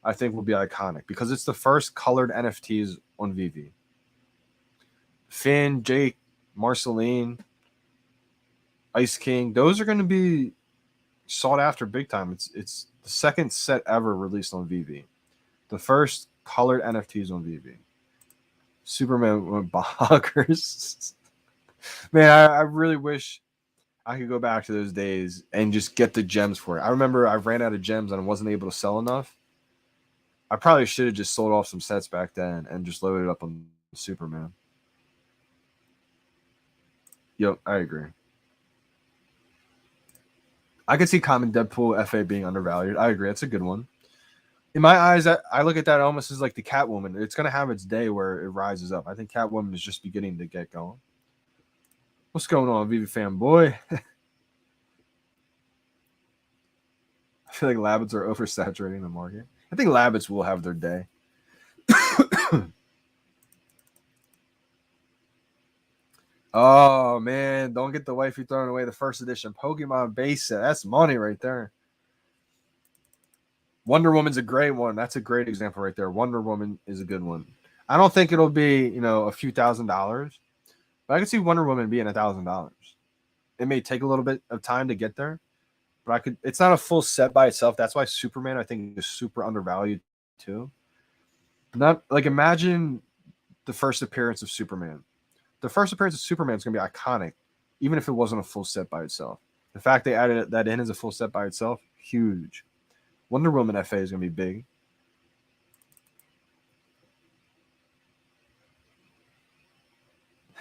I think, will be iconic because it's the first colored NFTs on VeVe. Finn, Jake, Marceline, Ice King, those are going to be sought after big time. It's the second set ever released on VeVe. The first colored NFTs on VeVe. Superman went bonkers. Man, I really wish I could go back to those days and just get the gems for it. I remember I ran out of gems and I wasn't able to sell enough. I probably should have just sold off some sets back then and just loaded up on Superman. Yep, I agree. I could see Common Deadpool FA being undervalued. I agree. That's a good one. In my eyes, I look at that almost as like the Catwoman. It's going to have its day where it rises up. I think Catwoman is just beginning to get going. What's going on, VeVe fanboy? I feel like Labbits are oversaturating the market. I think Labbits will have their day. Oh man, don't get the wifey throwing away the first edition Pokemon base set. That's money right there. Wonder Woman's a great one. That's a great example right there. Wonder Woman is a good one. I don't think it'll be, a few $1,000s, but I can see Wonder Woman being $1,000. It may take a little bit of time to get there, but it's not a full set by itself. That's why Superman, I think, is super undervalued too. Not like, imagine the first appearance of Superman. The first appearance of Superman is going to be iconic, even if it wasn't a full set by itself. The fact they added that in as a full set by itself, huge. Wonder Woman FA is going to be big.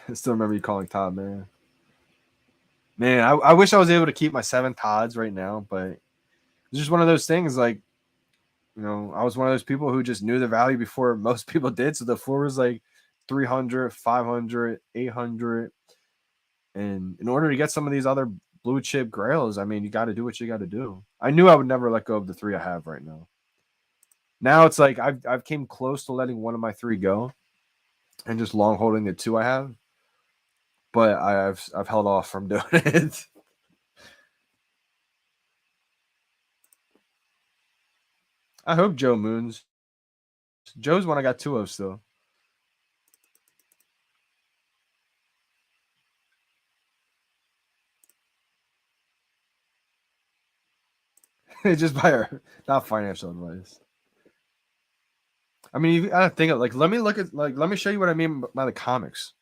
I still remember you calling Todd, man. Man, I wish I was able to keep my 7 Todds right now, but it's just one of those things. Like, I was one of those people who just knew the value before most people did. So the floor was like 300, 500, 800. And in order to get some of these other blue chip grails, I mean, you got to do what you got to do. I knew I would never let go of the 3 I have right now. Now it's like I've came close to letting one of my 3 go and just long holding the 2 I have. But I've held off from doing it. I hope Joe Moons. Joe's one I got 2 of still. Just by our, not financial advice. I mean, you gotta think of, like, let me show you what I mean by the comics.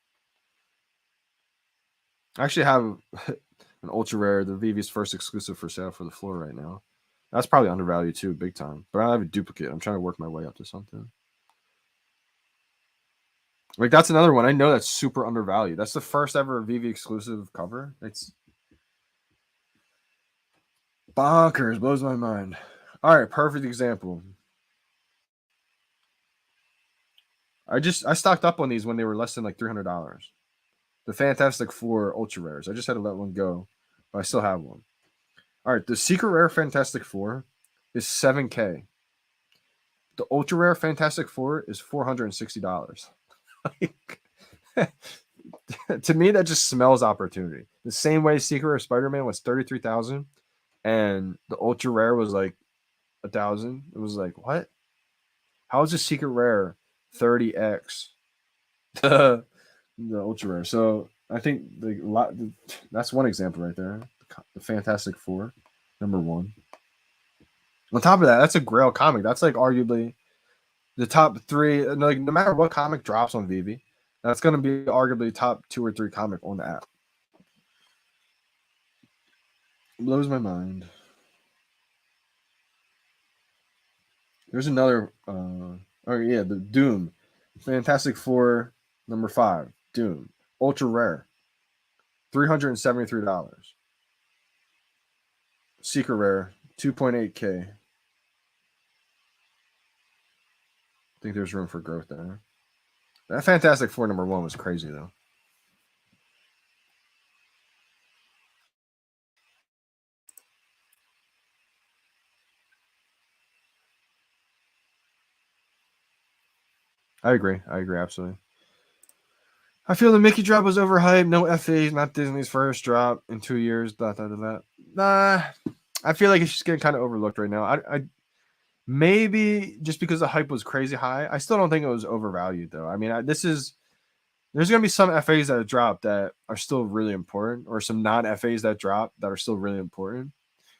I actually have an ultra rare, the VeVe's first exclusive for sale for the floor right now. That's probably undervalued too, big time. But I have a duplicate. I'm trying to work my way up to something. Like, that's another one. I know that's super undervalued. That's the first ever VeVe exclusive cover. It's bonkers. Blows my mind. All right, perfect example. I stocked up on these when they were less than like $300. The Fantastic Four ultra rares. I just had to let one go, but I still have one. All right, the secret rare Fantastic Four is $7K. The ultra rare Fantastic Four is $460. Like, to me, that just smells opportunity. The same way Secret Rare Spider-Man was $33,000, and the ultra rare was like $1,000. It was like, what? How is a secret rare 30x the ultra rare? So I think that's one example right there. The Fantastic Four, #1. On top of that, that's a Grail comic. That's like arguably the top 3. Like, no matter what comic drops on VeVe, that's going to be arguably top 2 or 3 comic on the app. It blows my mind. There's another. The Doom, Fantastic Four #5, Doom, ultra rare, $373. Secret rare, 2.8K. I think there's room for growth there. That Fantastic Four #1 was crazy though. I agree absolutely. I feel the Mickey drop was overhyped. No FAs, not Disney's first drop in 2 years. Nah, I feel like it's just getting kind of overlooked right now. I maybe just because the hype was crazy high. I still don't think it was overvalued though. I mean, there's going to be some FAs that drop that are still really important, or some non-FAs that drop that are still really important.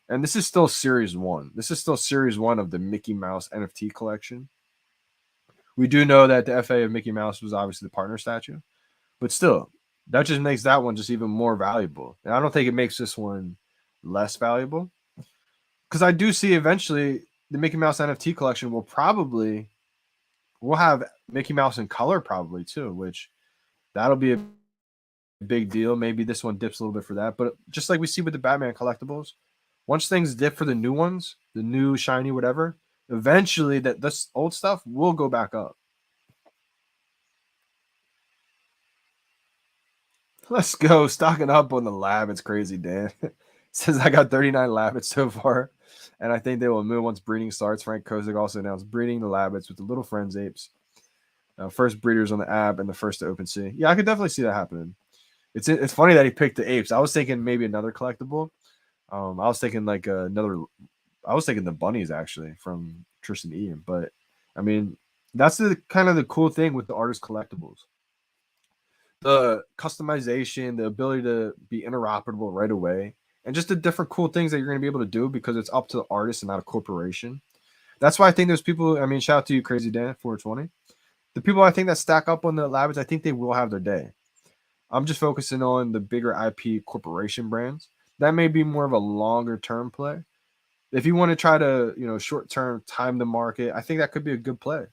And this is still Series 1. This is still Series 1 of the Mickey Mouse NFT collection. We do know that the FA of Mickey Mouse was obviously the partner statue, but still, that just makes that one just even more valuable. And I don't think it makes this one less valuable, because I do see eventually the Mickey Mouse NFT collection will probably We'll have Mickey Mouse in color probably too, which that'll be a big deal. Maybe this one dips a little bit for that, but just like we see with the Batman collectibles, once things dip for the new ones, the new shiny whatever, eventually that this old stuff will go back up. Let's go. Stocking up on the lab. It's crazy, Dan. Says I got 39 labbits so far, and I think they will move once breeding starts. Frank Kozik also announced breeding the labbits with the Little Friends apes. First breeders on the app and the first to open sea. Yeah, I could definitely see that happening. It's funny that he picked the apes. I was thinking maybe another collectible. I was thinking like another. I was thinking the bunnies actually from Tristan Ian, but I mean that's the kind of the cool thing with the artist collectibles. The customization, the ability to be interoperable right away, and just the different cool things that you're going to be able to do because it's up to the artist and not a corporation. That's why I think there's people. I mean, shout out to you, Crazy Dan, 420. The people I think that stack up on the labbits, I think they will have their day. I'm just focusing on the bigger IP corporation brands. That may be more of a longer term play. If you want to try to, short term time the market, I think that could be a good play.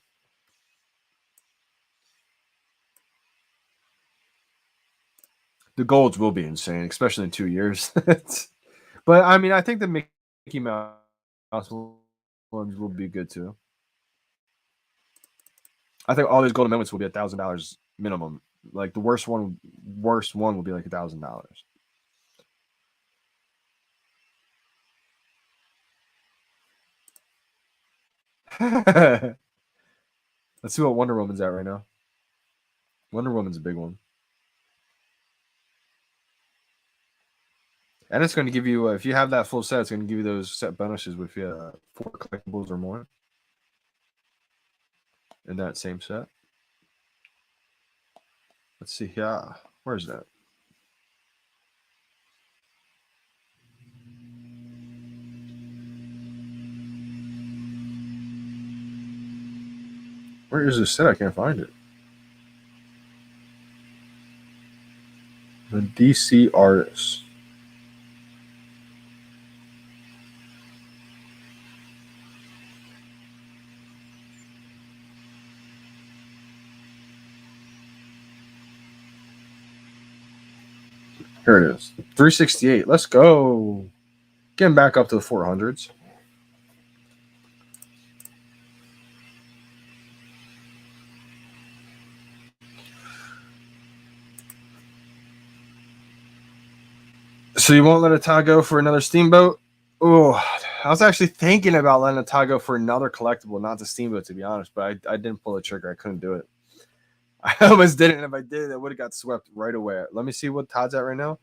The golds will be insane, especially in 2 years. But I mean, I think the Mickey Mouse ones will be good too. I think all these golden moments will be $1,000 minimum. Like the worst one will be like $1,000. Let's see what Wonder Woman's at right now. Wonder Woman's a big one. And it's going to give you, if you have that full set, it's going to give you those set bonuses with 4 collectibles or more in that same set. Let's see. Yeah. Where's that? Where is this set? I can't find it. The DC artist. Here it is. 368. Let's go. Getting back up to the 400s. So you won't let a tie go for another steamboat? Oh, I was actually thinking about letting a tie go for another collectible, not the steamboat, to be honest. But I didn't pull the trigger. I couldn't do it. I almost did it, and if I did, I would have got swept right away. Let me see what Todd's at right now.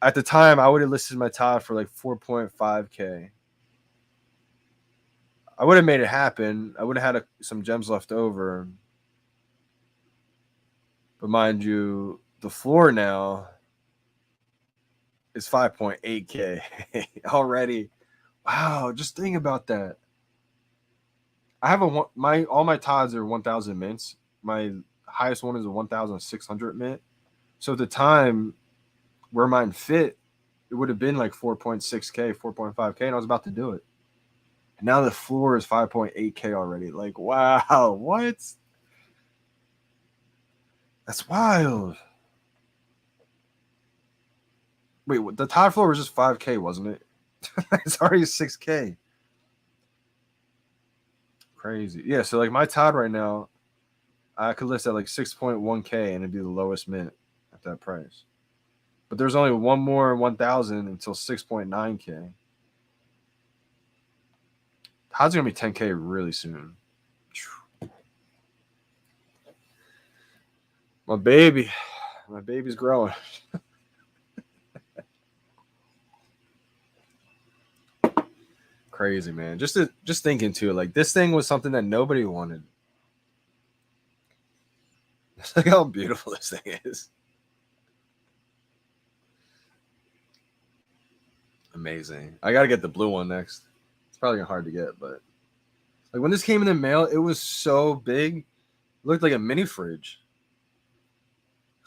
At the time, I would have listed my Todd for like 4.5K. I would have made it happen. I would have had some gems left over. But mind you, the floor now is 5.8K already. Wow, just think about that. I have all my Todds are 1,000 mints. My highest one is a 1,600 mint. So at the time where mine fit, it would have been like 4.6K, 4.5K, and I was about to do it. And now the floor is 5.8K already. Like, wow, what? That's wild. Wait, the Todd floor was just 5K, wasn't it? It's already 6K. Crazy. Yeah, so like my Todd right now, I could list at like 6.1K and it'd be the lowest mint at that price. But there's only one more 1,000 until 6.9K. Todd's gonna be 10K really soon. My baby's growing. Crazy, man. Just thinking too, like this thing was something that nobody wanted. Look how beautiful this thing is. Amazing. I gotta get the blue one next. It's probably hard to get, but like when this came in the mail, it was so big. It looked like a mini fridge.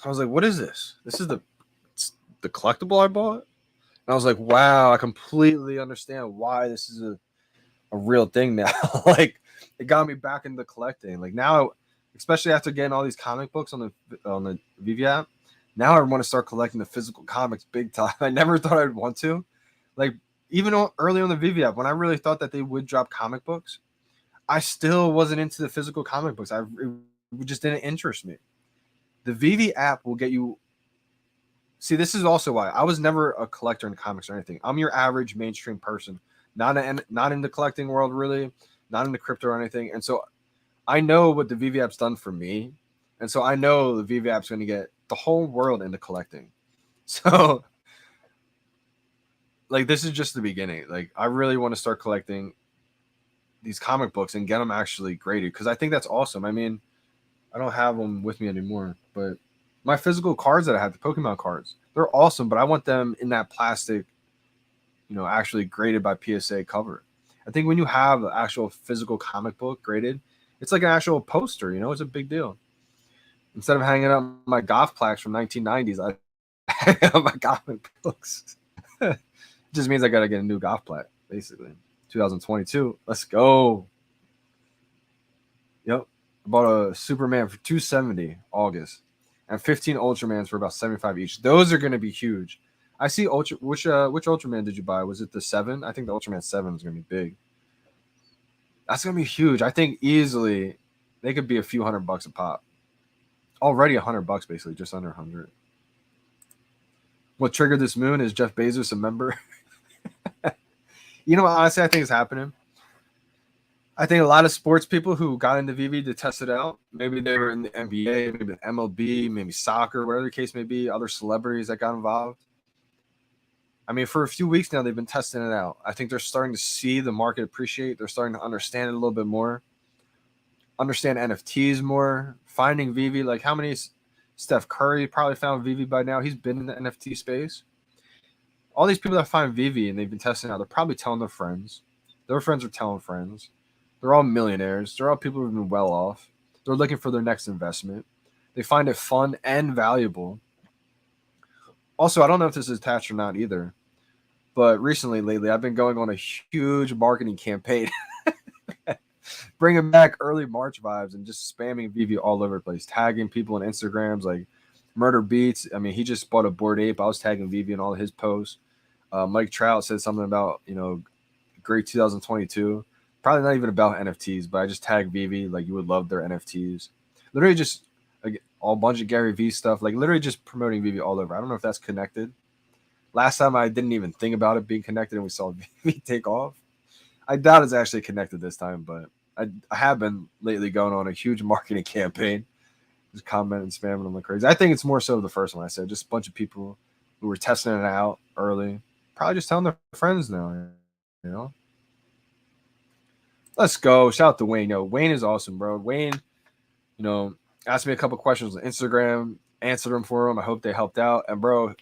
I was like, what is this? This is the collectible I bought? And I was like, wow, I completely understand why this is a real thing now. Like it got me back into collecting. Like now, especially after getting all these comic books on the VeVe app, now I want to start collecting the physical comics big time. I never thought I'd want to. Like even early on the VeVe app, when I really thought that they would drop comic books, I still wasn't into the physical comic books. It just didn't interest me. The VeVe app will get you. See, this is also why I was never a collector in comics or anything. I'm your average mainstream person, not in the collecting world really, not in the crypto or anything. And so I know what the VeVe app's done for me, and so I know the VeVe app's going to get the whole world into collecting. So, like, this is just the beginning. Like, I really want to start collecting these comic books and get them actually graded because I think that's awesome. I mean, I don't have them with me anymore, but my physical cards that I have, the Pokemon cards, they're awesome, but I want them in that plastic, actually graded by PSA cover. I think when you have an actual physical comic book graded, it's like an actual poster, it's a big deal. Instead of hanging up my golf plaques from 1990s, I hang up my comic books. It just means I got to get a new golf plaque, basically. 2022. Let's go. Yep. I bought a Superman for $270 August and 15 Ultramans for about $75 each. Those are going to be huge. I see which Ultraman did you buy? Was it the 7? I think the Ultraman 7 is going to be big. That's going to be huge. I think easily they could be a few $100 a pop. Already $100 basically, just under 100. What triggered this moon is Jeff Bezos a member. Honestly, I think it's happening. I think a lot of sports people who got into VeVe to test it out, maybe they were in the NBA, maybe the MLB, maybe soccer, whatever the case may be, other celebrities that got involved. I mean, for a few weeks now, they've been testing it out. I think they're starting to see the market appreciate. They're starting to understand it a little bit more, understand NFTs more, finding VeVe. Like how many Steph Curry probably found VeVe by now. He's been in the NFT space. All these people that find VeVe and they've been testing it out, they're probably telling their friends. Their friends are telling friends. They're all millionaires. They're all people who've been well off. They're looking for their next investment. They find it fun and valuable. Also, I don't know if this is attached or not either, but lately, I've been going on a huge marketing campaign, bringing back early March vibes and just spamming VeVe all over the place, tagging people on Instagrams like Murder Beats. I mean, he just bought a Bored Ape. I was tagging VeVe in all of his posts. Mike Trout said something about, great 2022. Probably not even about NFTs, but I just tagged VeVe like you would love their NFTs. Literally just all bunch of Gary Vee stuff, like literally just promoting VeVe all over. I don't know if that's connected. Last time I didn't even think about it being connected and we saw VeVe take off. I doubt it's actually connected this time, but I have been lately going on a huge marketing campaign. Just commenting, spamming them like crazy. I think it's more so the first one I said. Just a bunch of people who were testing it out early. Probably just telling their friends now, Let's go. Shout out to Wayne. Wayne is awesome, bro. Wayne, asked me a couple questions on Instagram, answered them for him. I hope they helped out. And, bro,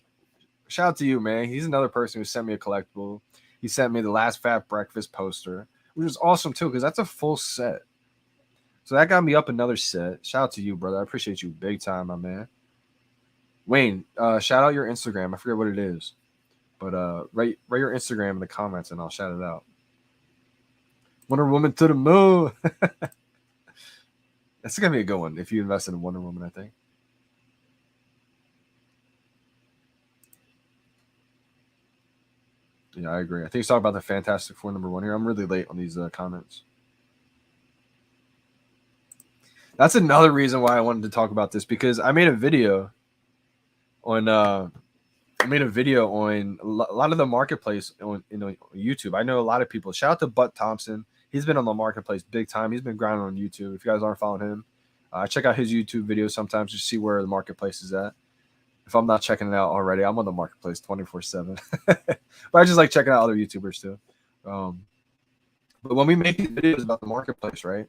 shout out to you, man. He's another person who sent me a collectible. He sent me the Last Fat Breakfast poster, which is awesome, too, because that's a full set. So that got me up another set. Shout out to you, brother. I appreciate you big time, my man. Wayne, shout out your Instagram. I forget what it is. But write your Instagram in the comments, and I'll shout it out. Wonder Woman to the moon. That's going to be a good one if you invest in Wonder Woman, I think. Yeah, I agree. I think he's talking about the Fantastic Four #1 here. I'm really late on these comments. That's another reason why I wanted to talk about this, because I made a video on a lot of the marketplace on YouTube. I know a lot of people. Shout out to Butt Thompson. He's been on the marketplace big time. He's been grinding on YouTube. If you guys aren't following him, check out his YouTube videos sometimes to see where the marketplace is at. If I'm not checking it out already, I'm on the marketplace 24/7. But I just like checking out other YouTubers too. But when we make these videos about the marketplace, right?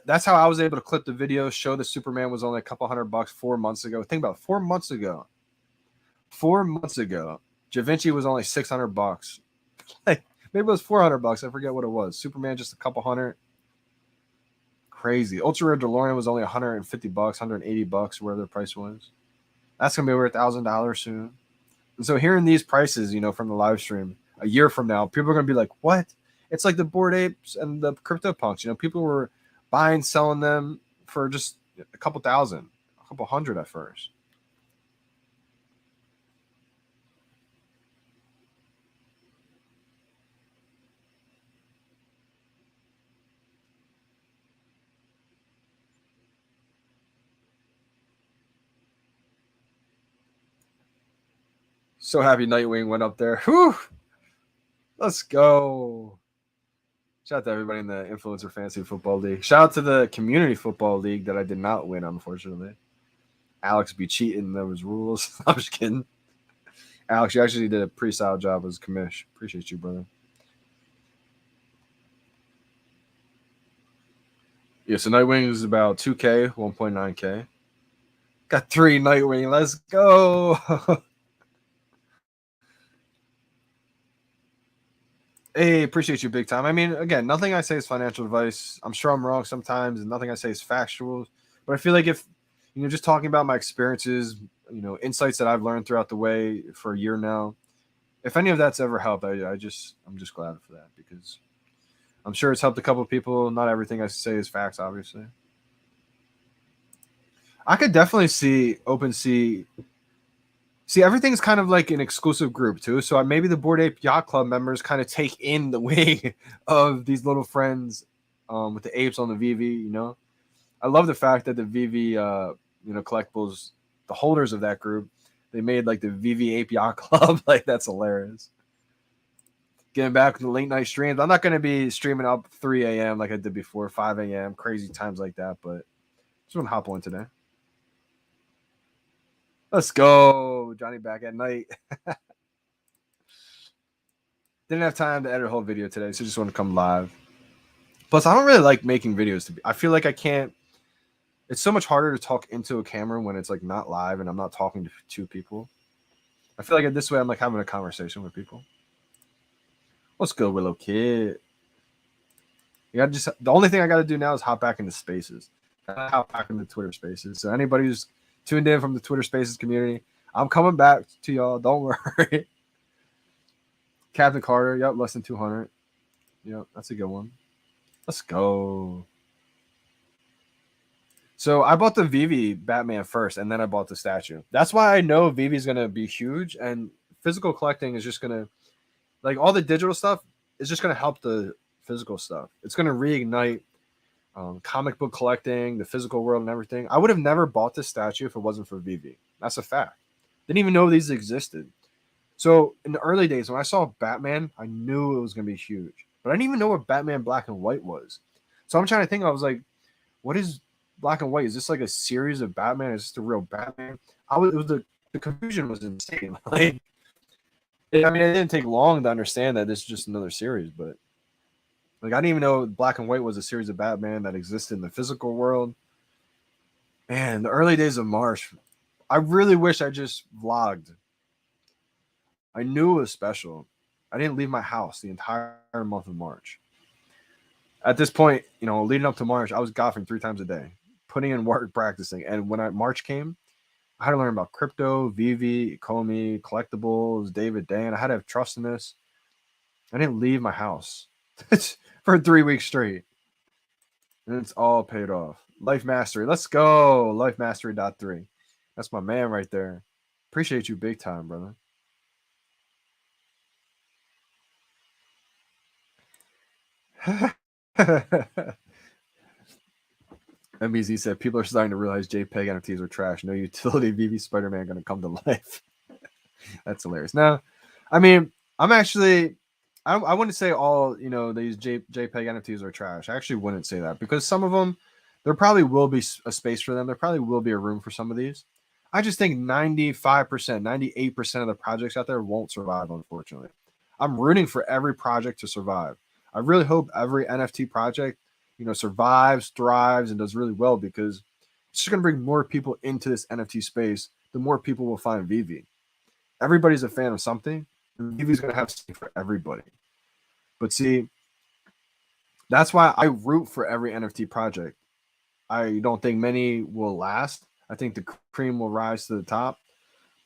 That's how I was able to clip the video, show the Superman was only a couple $100 4 months ago. Think about it, 4 months ago. 4 months ago, Da Vinci was only $600. Like maybe it was $400. I forget what it was. Superman just a couple hundred. Crazy. Ultra Rare DeLorean was only $150, $180, wherever the price was. That's gonna be over $1,000 soon. And so hearing these prices, from the live stream a year from now, people are gonna be like, "What?" It's like the Bored Apes and the CryptoPunks. People were buying, selling them for just a couple thousand, a couple hundred at first. So happy Nightwing went up there. Whew! Let's go. Shout out to everybody in the Influencer Fantasy Football League. Shout out to the Community Football League that I did not win, unfortunately. Alex be cheating those rules. I'm just kidding. Alex, you actually did a pretty solid job as commish. Appreciate you, brother. Yeah, so Nightwing is about 2K, 1.9K. Got 3 Nightwing. Let's go. Hey, appreciate you big time. I mean, again, nothing I say is financial advice. I'm sure I'm wrong sometimes, and nothing I say is factual. But I feel like if just talking about my experiences, insights that I've learned throughout the way for a year now, if any of that's ever helped, I'm just glad for that, because I'm sure it's helped a couple of people. Not everything I say is facts, obviously. I could definitely see OpenSea. See, everything's kind of like an exclusive group too. So maybe the Bored Ape Yacht Club members kind of take in the wing of these little friends with the apes on the VeVe. I love the fact that the VeVe, collectibles, the holders of that group, they made like the VeVe Ape Yacht Club. Like, that's hilarious. Getting back to the late night streams. I'm not going to be streaming up 3 a.m. like I did before, 5 a.m., crazy times like that. But just want to hop on today. Let's go. Johnny back at night. Didn't have time to edit a whole video today, so just want to come live. Plus, I don't really like making videos. I feel like I can't. It's so much harder to talk into a camera when it's like not live and I'm not talking to 2 people. I feel like this way I'm like having a conversation with people. What's good, Willow Kid? The only thing I got to do now is hop back into Spaces. Hop back into Twitter Spaces. So anybody who's tuned in from the Twitter Spaces community, I'm coming back to y'all. Don't worry. Captain Carter, yep, less than 200. Yep, that's a good one. Let's go. So I bought the VeVe Batman first, and then I bought the statue. That's why I know VeVe is going to be huge, and physical collecting is just going to, like, all the digital stuff is just going to help the physical stuff. It's going to reignite comic book collecting, the physical world, and everything. I would have never bought this statue if it wasn't for VeVe. That's a fact. Didn't even know these existed. So in the early days, when I saw Batman, I knew it was going to be huge. But I didn't even know what Batman Black and White was. So I'm trying to think. I was like, what is Black and White? Is this like a series of Batman? Is this the real Batman? The confusion was insane. Like, it didn't take long to understand that this is just another series, but like, I didn't even know Black and White was a series of Batman that existed in the physical world. Man, the early days of March, I really wish I just vlogged. I knew it was special. I didn't leave my house the entire month of March. At this point, leading up to March, I was golfing 3 times a day, putting in work, practicing. And when March came, I had to learn about crypto, VeVe, Ecomi, collectibles, David Dan. I had to have trust in this. I didn't leave my house for 3 weeks straight. And it's all paid off. Life Mastery. Let's go. Life Mastery.3. That's my man right there. Appreciate you big time, brother. MBZ said people are starting to realize JPEG NFTs are trash. No utility. VeVe Spider-Man going to come to life. That's hilarious. Now, I'm actually, I wouldn't say all these JPEG NFTs are trash. I actually wouldn't say that, because some of them, there probably will be a space for them. There probably will be a room for some of these. I just think 95%, 98% of the projects out there won't survive, unfortunately. I'm rooting for every project to survive. I really hope every NFT project, survives, thrives, and does really well, because it's just going to bring more people into this NFT space. The more people will find VeVe. Everybody's a fan of something. VeVe's going to have something for everybody. But see, that's why I root for every NFT project. I don't think many will last. I think the cream will rise to the top.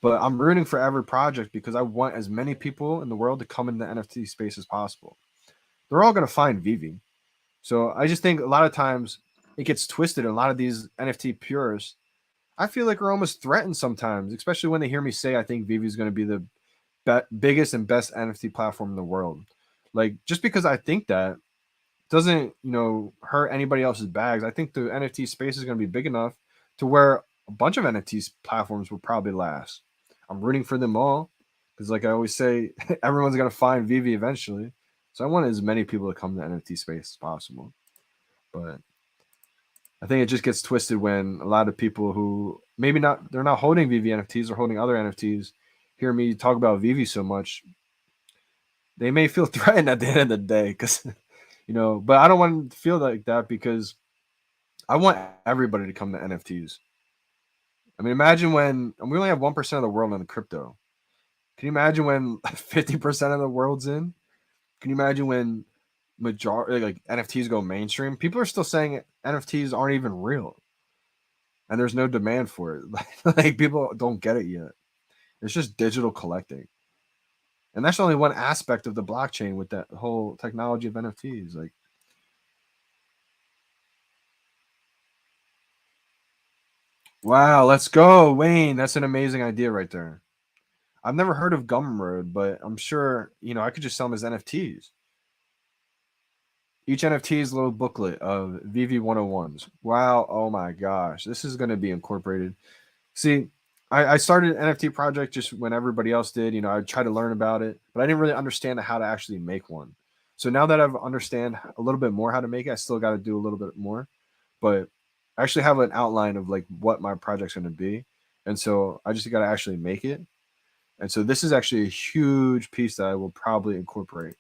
But I'm rooting for every project because I want as many people in the world to come in the NFT space as possible. they're all going to find VeVe. So I just think a lot of times it gets twisted. And a lot of these NFT purists, I feel like are almost threatened sometimes, especially when they hear me say I think VeVe is going to be the biggest and best NFT platform in the world. Like just because I think that doesn't hurt anybody else's bags. I think the NFT space is going to be big enough to where a bunch of NFT platforms will probably last. I'm rooting for them all because, like I always say, everyone's going to find VeVe eventually. So I want as many people to come to the NFT space as possible. But I think it just gets twisted when a lot of people who maybe they're not holding VeVe NFTs or holding other NFTs hear me talk about VeVe so much. They may feel threatened at the end of the day because, but I don't want to feel like that because I want everybody to come to NFTs. I mean, imagine when we only have 1% of the world in the crypto. Can you imagine when 50% of the world's in? Can you imagine when majority like NFTs go mainstream? People are still saying NFTs aren't even real, and there's no demand for it. Like people don't get it yet. It's just digital collecting, and that's only one aspect of the blockchain with that whole technology of NFTs. Like, wow, let's go, Wayne. That's an amazing idea right there. I've never heard of Gumroad, but I'm sure I could just sell them as NFTs. Each NFT's little booklet of VeVe 101s. Wow, oh my gosh, this is going to be incorporated. See, I started an NFT project just when everybody else did. I tried to learn about it, but I didn't really understand how to actually make one. So now that I've understand a little bit more how to make it, I still got to do a little bit more. But I actually have an outline of like what my project's going to be, and so I just got to actually make it. And so this is actually a huge piece that I will probably incorporate.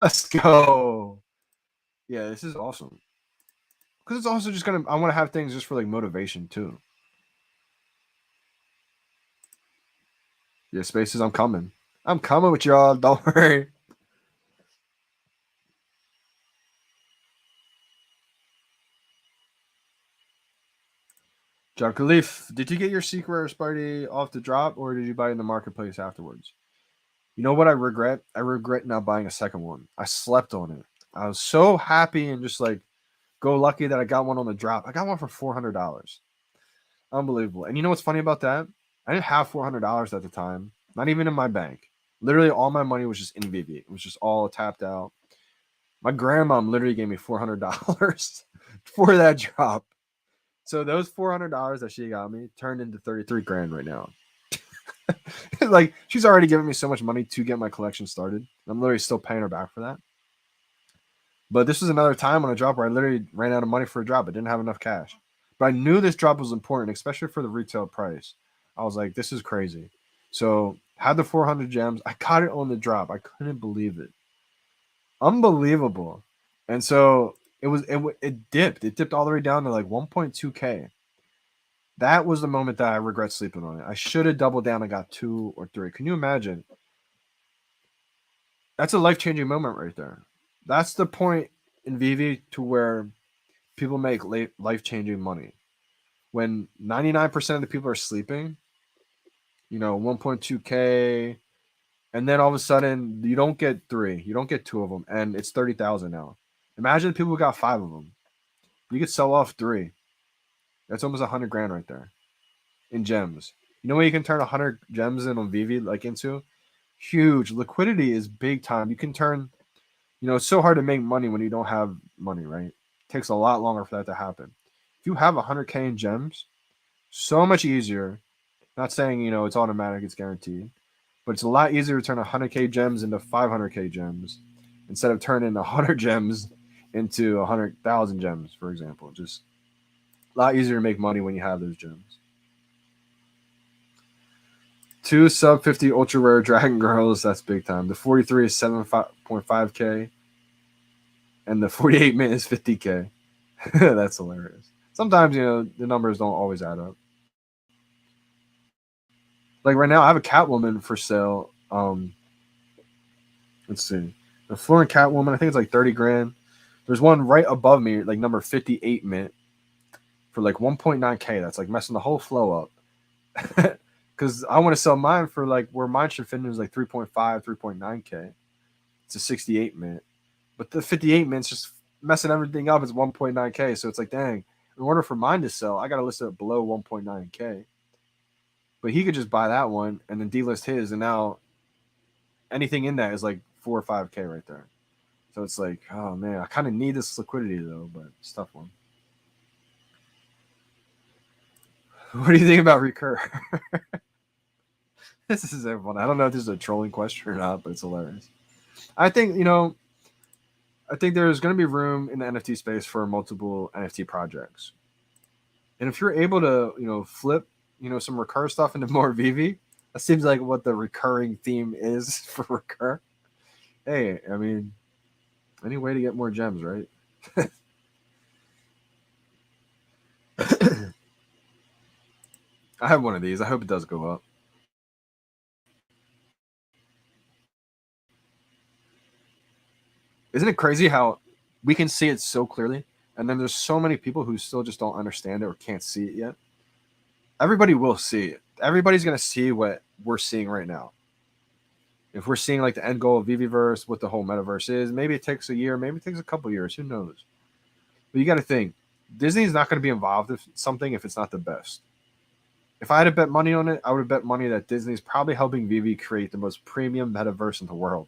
Let's go. Yeah, this is awesome. Because it's also just I want to have things just for like motivation too. Yeah, spaces, I'm coming. I'm coming with y'all. Don't worry. John Khalif, did you get your secret Sparty off the drop or did you buy it in the marketplace afterwards? You know what I regret? I regret not buying a second one. I slept on it. I was so happy and just like go lucky that I got one on the drop. I got one for $400. Unbelievable. And you know what's funny about that? I didn't have $400 at the time, not even in my bank. Literally, all my money was just in VeVe. It was just all tapped out. My grandma literally gave me $400 for that drop. So those $400 that she got me turned into 33 grand right now. Like she's already given me so much money to get my collection started. I'm literally still paying her back for that. But this was another time on a drop where I literally ran out of money for a drop. I didn't have enough cash. But I knew this drop was important, especially for the retail price. I was like, this is crazy. So had the 400 gems. I got it on the drop. I couldn't believe it. Unbelievable. And so it dipped. It dipped all the way down to like 1.2K. That was the moment that I regret sleeping on it. I should have doubled down and got 2 or 3. Can you imagine? That's a life-changing moment right there. That's the point in VeVe to where people make life-changing money. When 99% of the people are sleeping, 1.2K, and then all of a sudden you don't get 3, you don't get 2 of them, and it's 30,000 now. Imagine people who got 5 of them. You could sell off 3. That's almost 100 grand right there in gems. You know what you can turn 100 gems in on VeVe like into? Huge. Liquidity is big time. You can turn, it's so hard to make money when you don't have money, right? It takes a lot longer for that to happen. If you have 100K in gems, so much easier. Not saying, it's automatic, it's guaranteed, but it's a lot easier to turn 100K gems into 500K gems instead of turning 100 gems into 100,000 gems, for example. Just a lot easier to make money when you have those gems. 2 sub 50 ultra rare dragon girls, that's big time. The 43 is 7.5K, and the 48 mint is 50K. That's hilarious. Sometimes, the numbers don't always add up. Like right now, I have a Catwoman for sale. Let's see. The Florin Catwoman, I think it's like 30 grand. There's one right above me, like number 58 mint for like 1.9K. That's like messing the whole flow up. Because I want to sell mine for like where mine should fit in is like 3.5, 3.9K. It's a 68 mint. But the 58 mint's just messing everything up. It's 1.9K. So it's like, dang, in order for mine to sell, I got to list it below 1.9K. But he could just buy that one and then delist his, and now anything in that is like 4 or 5K right there. So it's like, oh man, I kind of need this liquidity though, but it's a tough one. What do you think about recur? This is everyone. I don't know if this is a trolling question or not, but it's hilarious. I think, I think there's going to be room in the NFT space for multiple NFT projects. And if you're able to, flip, some recur stuff into more VeVe, that seems like what the recurring theme is for recur. Hey, I mean, any way to get more gems, right? I have one of these. I hope it does go up. Isn't it crazy how we can see it so clearly, and then there's so many people who still just don't understand it or can't see it yet? Everybody will see it. Everybody's going to see what we're seeing right now. If we're seeing like the end goal of VeVeverse, what the whole metaverse is, maybe it takes a year, maybe it takes a couple years. Who knows? But you got to think, Disney's not going to be involved with something if it's not the best. If I had to bet money on it, I would have bet money that Disney's probably helping VeVe create the most premium metaverse in the world.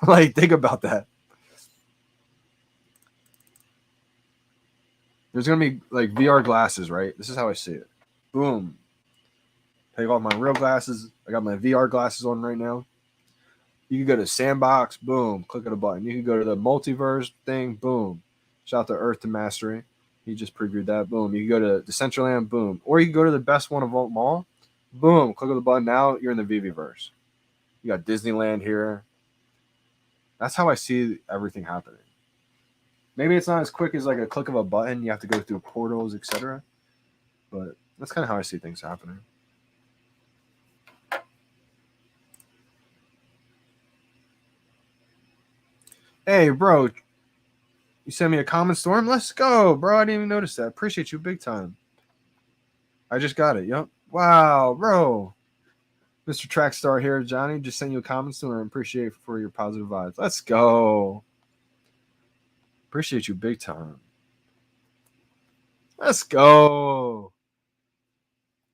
Like, think about that. There's going to be like VR glasses, right? This is how I see it. Boom. Take off my real glasses. I got my VR glasses on right now. You can go to Sandbox, boom, click on a button. You can go to the multiverse thing, boom. Shout out to Earth to Mastery. He just previewed that, boom. You can go to Decentraland, boom. Or you can go to the best one of them all, boom, click on the button. Now you're in the VeVeverse. You got Disneyland here. That's how I see everything happening. Maybe it's not as quick as like a click of a button. You have to go through portals, etc. But that's kind of how I see things happening. Hey, bro, you sent me a comment storm? Let's go, bro. I didn't even notice that. Appreciate you big time. I just got it. Yep. Wow, bro. Mr. Trackstar here, Johnny. Just sent you a comment storm. Appreciate for your positive vibes. Let's go. Appreciate you big time. Let's go.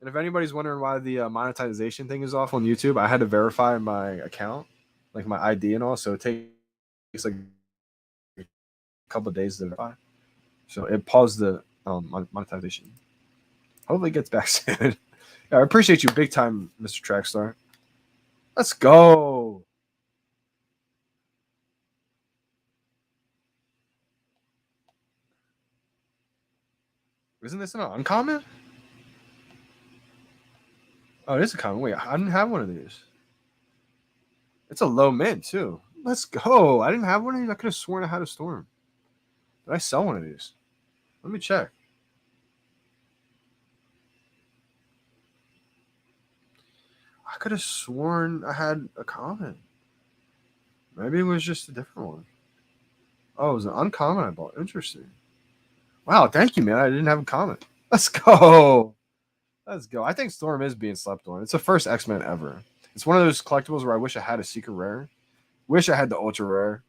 And if anybody's wondering why the monetization thing is off on YouTube, I had to verify my account, like my ID and all. So it takes like a couple of days to verify. So it paused the monetization. Hopefully it gets back soon. Yeah, I appreciate you big time, Mr. Trackstar. Let's go. Isn't this an uncommon? Oh, it is a common. Wait, I didn't have one of these. It's a low mint, too. Let's go. I didn't have one of these. I could have sworn I had a storm. Did I sell one of these? Let me check. I could have sworn I had a comment. Maybe it was just a different one. Oh, it was an uncommon I bought. Interesting. Wow, thank you, man. I didn't have a comment. Let's go. Let's go. I think Storm is being slept on. It's the first X-Men ever. It's one of those collectibles where I wish I had a secret rare. Wish I had the ultra rare.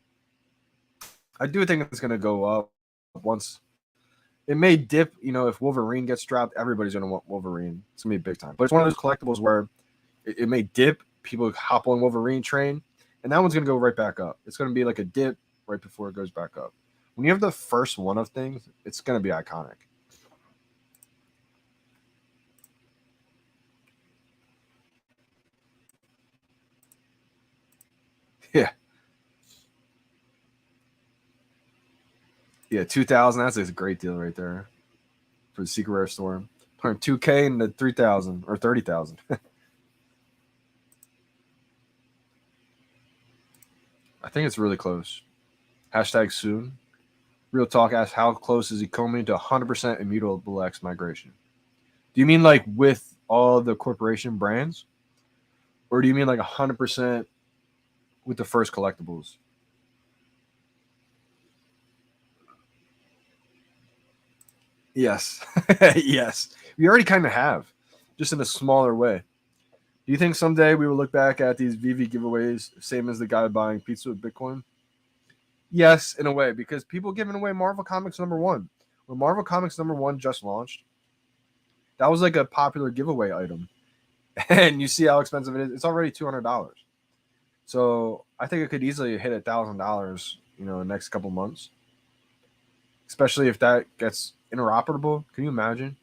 I do think it's going to go up once. It may dip, if Wolverine gets dropped, everybody's going to want Wolverine. It's going to be big time. But it's one of those collectibles where it may dip. People hop on Wolverine train. And that one's going to go right back up. It's going to be like a dip right before it goes back up. When you have the first one of things, it's going to be iconic. Yeah. Yeah, 2,000. That's a great deal right there for the secret rare storm. Turn 2K into 3,000 or 30,000. I think it's really close. Hashtag soon. Real Talk asks, how close is Ecomi to 100% immutable X migration? Do you mean like with all the corporation brands? Or do you mean like 100% with the first collectibles? Yes. Yes. We already kind of have, just in a smaller way. Do you think someday we will look back at these VeVe giveaways, same as the guy buying pizza with Bitcoin? Yes, in a way, because people giving away Marvel Comics #1. When Marvel Comics #1 just launched, that was like a popular giveaway item. And you see how expensive it is. It's already $200. So I think it could easily hit $1,000, in the next couple months. Especially if that gets interoperable. Can you imagine?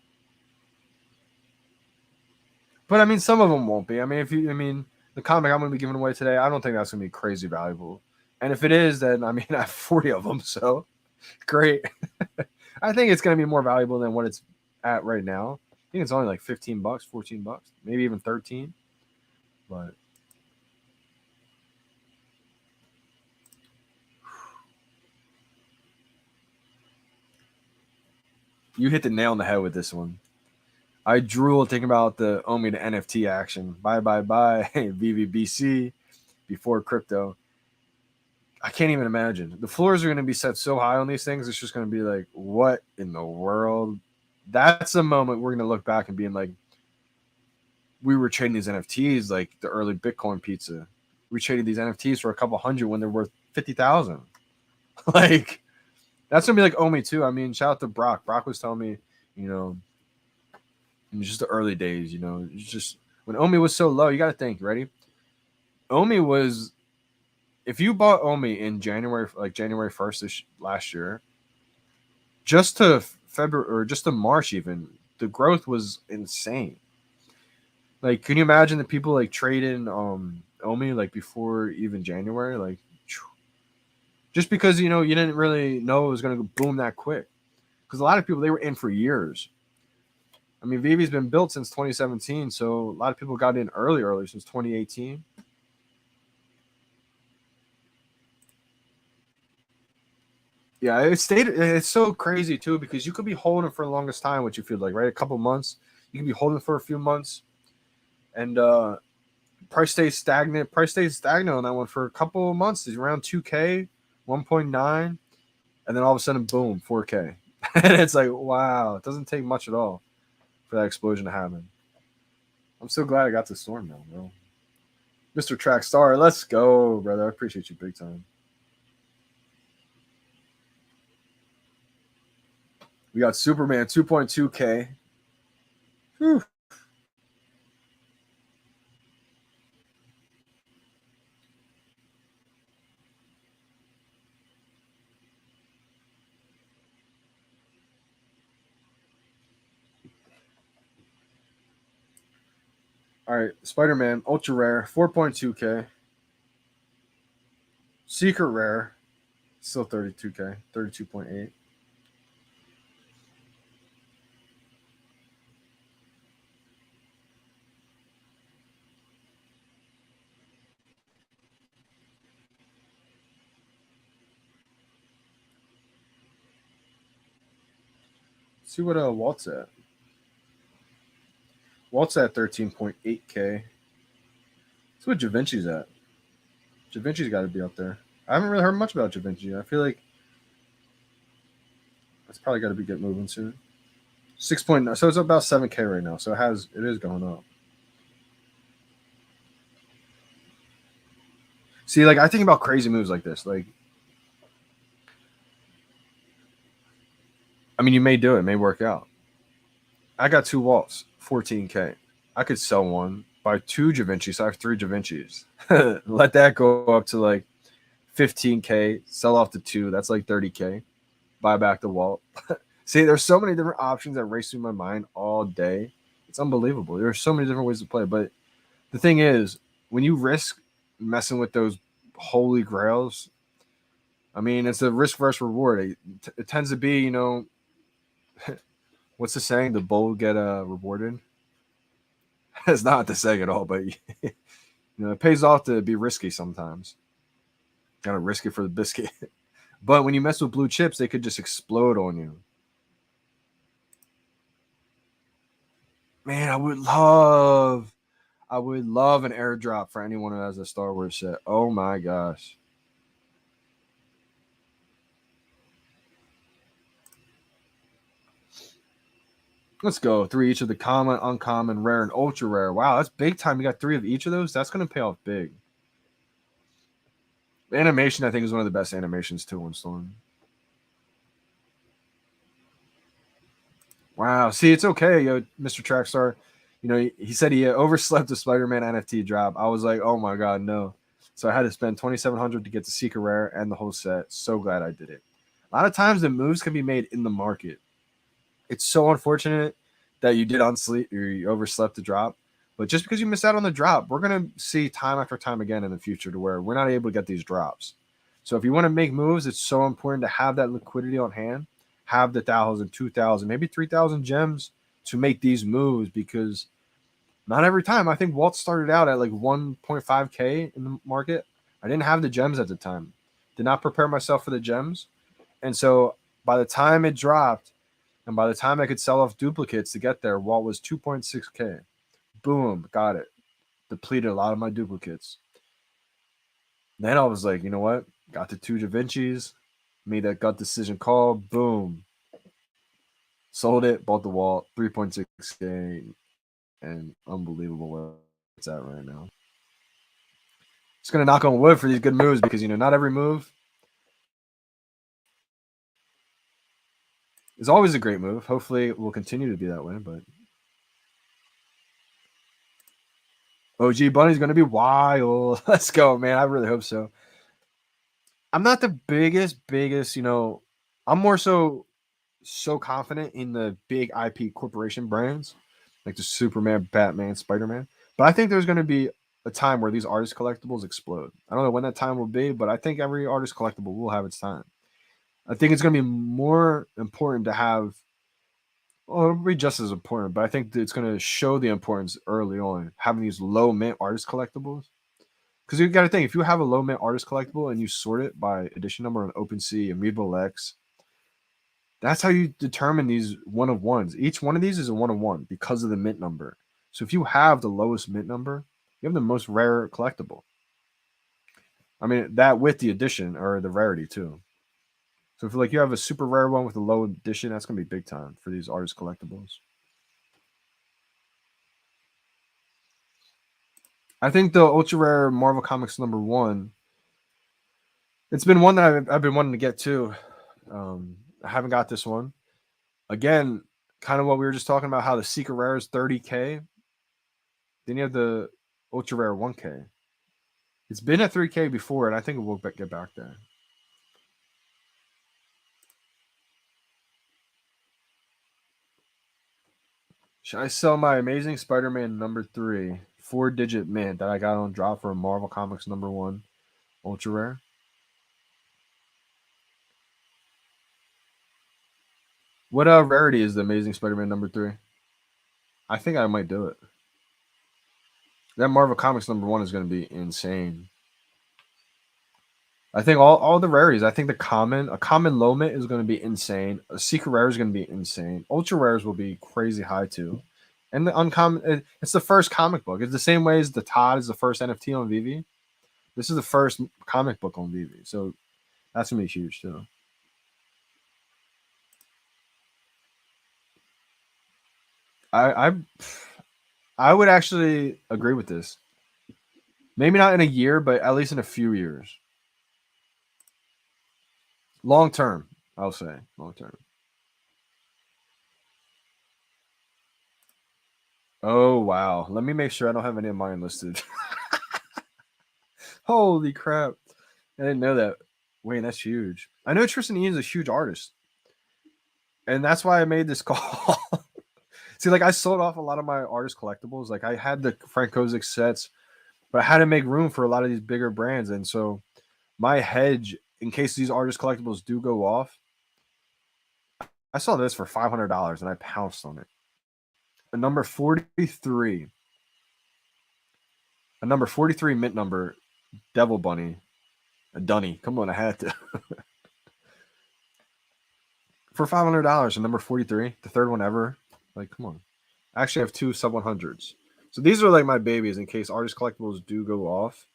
But I mean, some of them won't be. The comic I'm going to be giving away today, I don't think that's going to be crazy valuable. And if it is, then I have 40 of them. So great. I think it's going to be more valuable than what it's at right now. I think it's only like $15, $14, maybe even 13. But you hit the nail on the head with this one. I drool thinking about the Omi to NFT action. Bye, VeVe before crypto. I can't even imagine. The floors are going to be set so high on these things. It's just going to be like, what in the world? That's a moment we're going to look back and being like, we were trading these NFTs like the early Bitcoin pizza. We traded these NFTs for a couple hundred when they're worth 50,000. Like, that's going to be like Omi too. Shout out to Brock. Brock was telling me, in just the early days, it's just when Omi was so low, you got to think, ready? Omi was, if you bought Omi in January 1st last year, just to February or just to March, even the growth was insane. Like, can you imagine the people like trading Omi like before even January? Like, just because you didn't really know it was going to boom that quick, because a lot of people, they were in for years. VeVe's been built since 2017, so a lot of people got in early since 2018. Yeah, it's so crazy too, because you could be holding for the longest time, what you feel like, right? A couple months. You can be holding for a few months, and price stays stagnant. Price stays stagnant on that one for a couple of months. It's around 2K, 1.9, and then all of a sudden, boom, 4K. And it's like, wow, it doesn't take much at all for that explosion to happen. I'm so glad I got to Storm now, bro. Mr. Trackstar, let's go, brother. I appreciate you big time. We got Superman 2.2K. Whew. All right, Spider-Man Ultra Rare 4.2K. Secret Rare still 32K, 32.8. See what Walt's at. Walt's at 13.8K. See what Javinci's at. Javinci's got to be up there. I haven't really heard much about Javinci. I feel like it's probably got to be getting moving soon. 6.9. So it's about 7K right now. So it is going up. See, like, I think about crazy moves like this. Like, you may do it. It may work out. I got 2 Waltz, 14K. I could sell one, buy 2 Javinci, so I have 3 Javincis. Let that go up to like 15K, sell off the 2. That's like 30K. Buy back the Walt. See, there's so many different options that race through my mind all day. It's unbelievable. There are so many different ways to play. But the thing is, when you risk messing with those holy grails, it's a risk versus reward. It tends to be, what's the saying? The bold get rewarded. It's not the saying at all, but it pays off to be risky sometimes. Gotta risk it for the biscuit. But when you mess with blue chips, they could just explode on you. Man, I would love an airdrop for anyone who has a Star Wars set. Oh my gosh. Let's go. 3 each of the common, uncommon, rare, and ultra rare. Wow, that's big time. You got 3 of each of those. That's going to pay off big. The animation, I think, is one of the best animations too on Storm. Wow. See, it's okay, yo, Mr. Trackstar. You know, he said he overslept the Spider-Man NFT drop. I was like, oh my god, no. So I had to spend 2,700 to get the Secret Rare and the whole set. So glad I did it. A lot of times the moves can be made in the market. It's so unfortunate that you did unsleep or you overslept the drop. But just because you missed out on the drop, we're gonna see time after time again in the future to where we're not able to get these drops. So if you want to make moves, it's so important to have that liquidity on hand, have the 1,000, 2,000, maybe 3,000 gems to make these moves because not every time. I think Walt started out at like 1.5K in the market. I didn't have the gems at the time. Did not prepare myself for the gems. And so by the time it dropped, and by the time I could sell off duplicates to get there, Walt was 2.6K. Boom, got it. Depleted a lot of my duplicates. Then I was like, you know what? Got the 2 Da Vinci's, made that gut decision call. Boom. Sold it, bought the Walt, 3.6K, and unbelievable where it's at right now. Just going to knock on wood for these good moves because, you know, not every move is always a great move. Hopefully it will continue to be that way, but OG Bunny's going to be wild. Let's go, man. I really hope so. I'm not the biggest, you know, I'm more so confident in the big IP corporation brands like the Superman, Batman, Spider-Man. But I think there's going to be a time where these artist collectibles explode. I don't know when that time will be, but I think every artist collectible will have its time. I think it's going to be more important to have, well, it'll be just as important, but I think it's going to show the importance early on, having these low mint artist collectibles. Because you got to think, if you have a low mint artist collectible and you sort it by edition number on OpenSea, Amiibo Lex, that's how you determine these one of ones. Each one of these is a one of one because of the mint number. So if you have the lowest mint number, you have the most rare collectible. I mean, that with the edition or the rarity too. So if like you have a super rare one with a low edition, that's gonna be big time for these artist collectibles. I think the ultra rare Marvel Comics #1. It's been one that I've been wanting to get too. I haven't got this one. Again, kind of what we were just talking about, how the secret rare is 30K. Then you have the ultra rare 1K. It's been at 3K before, and I think it will get back there. Should I sell my Amazing Spider-Man #3 4-digit mint that I got on drop for Marvel Comics #1 ultra rare? What rarity is the Amazing Spider-Man #3? I think I might do it. That Marvel Comics #1 is going to be insane. I think all the rarities. I think a common low mint is going to be insane. A secret rare is going to be insane. Ultra rares will be crazy high too. And the uncommon, it's the first comic book. It's the same way as the Todd is the first NFT on VeVe. This is the first comic book on VeVe, so that's gonna be huge too. I I would actually agree with this. Maybe not in a year, but at least in a few years. Long term, I'll say long term. Oh wow! Let me make sure I don't have any of mine listed. Holy crap! I didn't know that. Wait, that's huge. I know Tristan Ian's a huge artist, and that's why I made this call. See, like I sold off a lot of my artist collectibles. Like I had the Frank Kozik sets, but I had to make room for a lot of these bigger brands, and so my hedge in case these artist collectibles do go off. I saw this for $500 and I pounced on it. A number 43, a number 43 mint number, Devil Bunny, a Dunny. Come on, I had to. For $500, a number 43, the third one ever. Like, come on. I actually have 2 sub 100s. So these are like my babies in case artist collectibles do go off.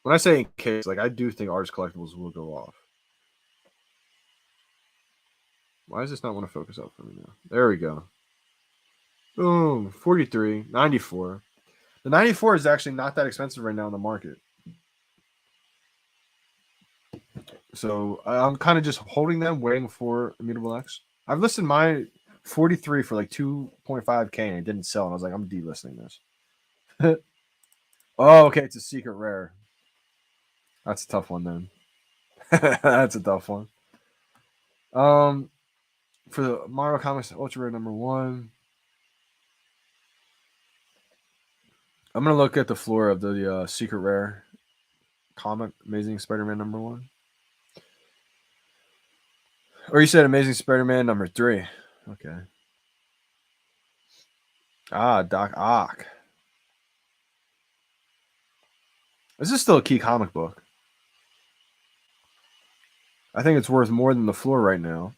When I say in case, like I do think artist collectibles will go off. Why does this not want to focus up for me now? There we go. Boom, 43, 94. The 94 is actually not that expensive right now in the market. So I'm kind of just holding them, waiting for Immutable X. I've listed my 43 for like 2.5K and it didn't sell. And I was like, I'm delisting this. Oh, okay. It's a secret rare. That's a tough one then. That's a tough one. For the Marvel Comics Ultra Rare #1, I'm gonna look at the floor of the secret rare comic, Amazing Spider-Man #1. Or you said Amazing Spider-Man #3. Okay. Ah, Doc Ock. This is still a key comic book. I think it's worth more than the floor right now.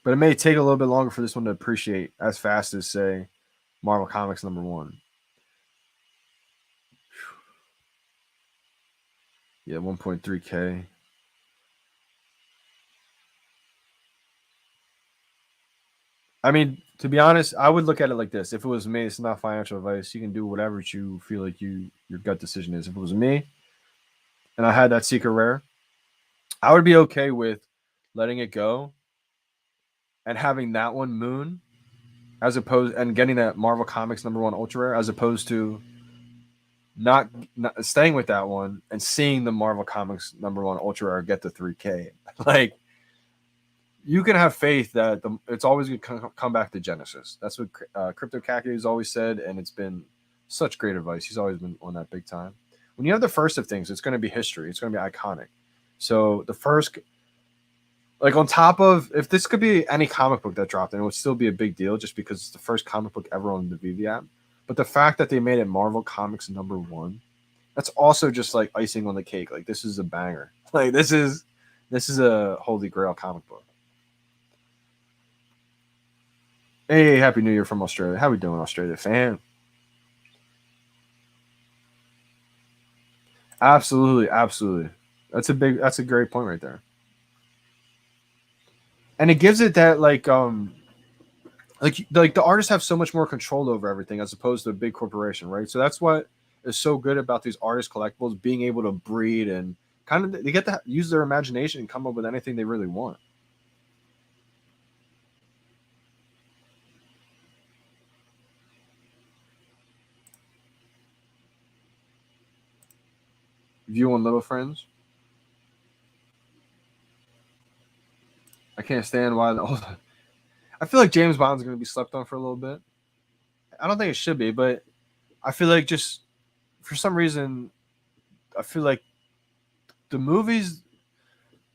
But it may take a little bit longer for this one to appreciate as fast as, say, Marvel Comics #1. Yeah, 1.3K. I mean, to be honest, I would look at it like this. If it was me, it's not financial advice. You can do whatever you feel like your gut decision is. If it was me and I had that secret rare, I would be okay with letting it go and having that one Moon as opposed and getting that Marvel Comics #1 Ultra Rare as opposed to not staying with that one and seeing the Marvel Comics #1 Ultra Rare get the 3K. Like you can have faith that it's always going to come back to Genesis. That's what Crypto Kaki has always said, and it's been such great advice. He's always been on that big time. When you have the first of things, it's going to be history. It's going to be iconic. So the first, like on top of, if this could be any comic book that dropped, and it would still be a big deal just because it's the first comic book ever on the VeVe app. But the fact that they made it Marvel Comics #1, that's also just like icing on the cake. Like this is a banger. Like this is a holy grail comic book. Hey, happy New Year from Australia. How we doing, Australia fan? Absolutely, absolutely. That's a great point right there. And it gives it that like the artists have so much more control over everything as opposed to a big corporation, right? So that's what is so good about these artist collectibles being able to breed and kind of they get to use their imagination and come up with anything they really want. View on Little Friends. I can't stand why. I feel like James Bond's going to be slept on for a little bit. I don't think it should be, but I feel like just for some reason, I feel like the movies.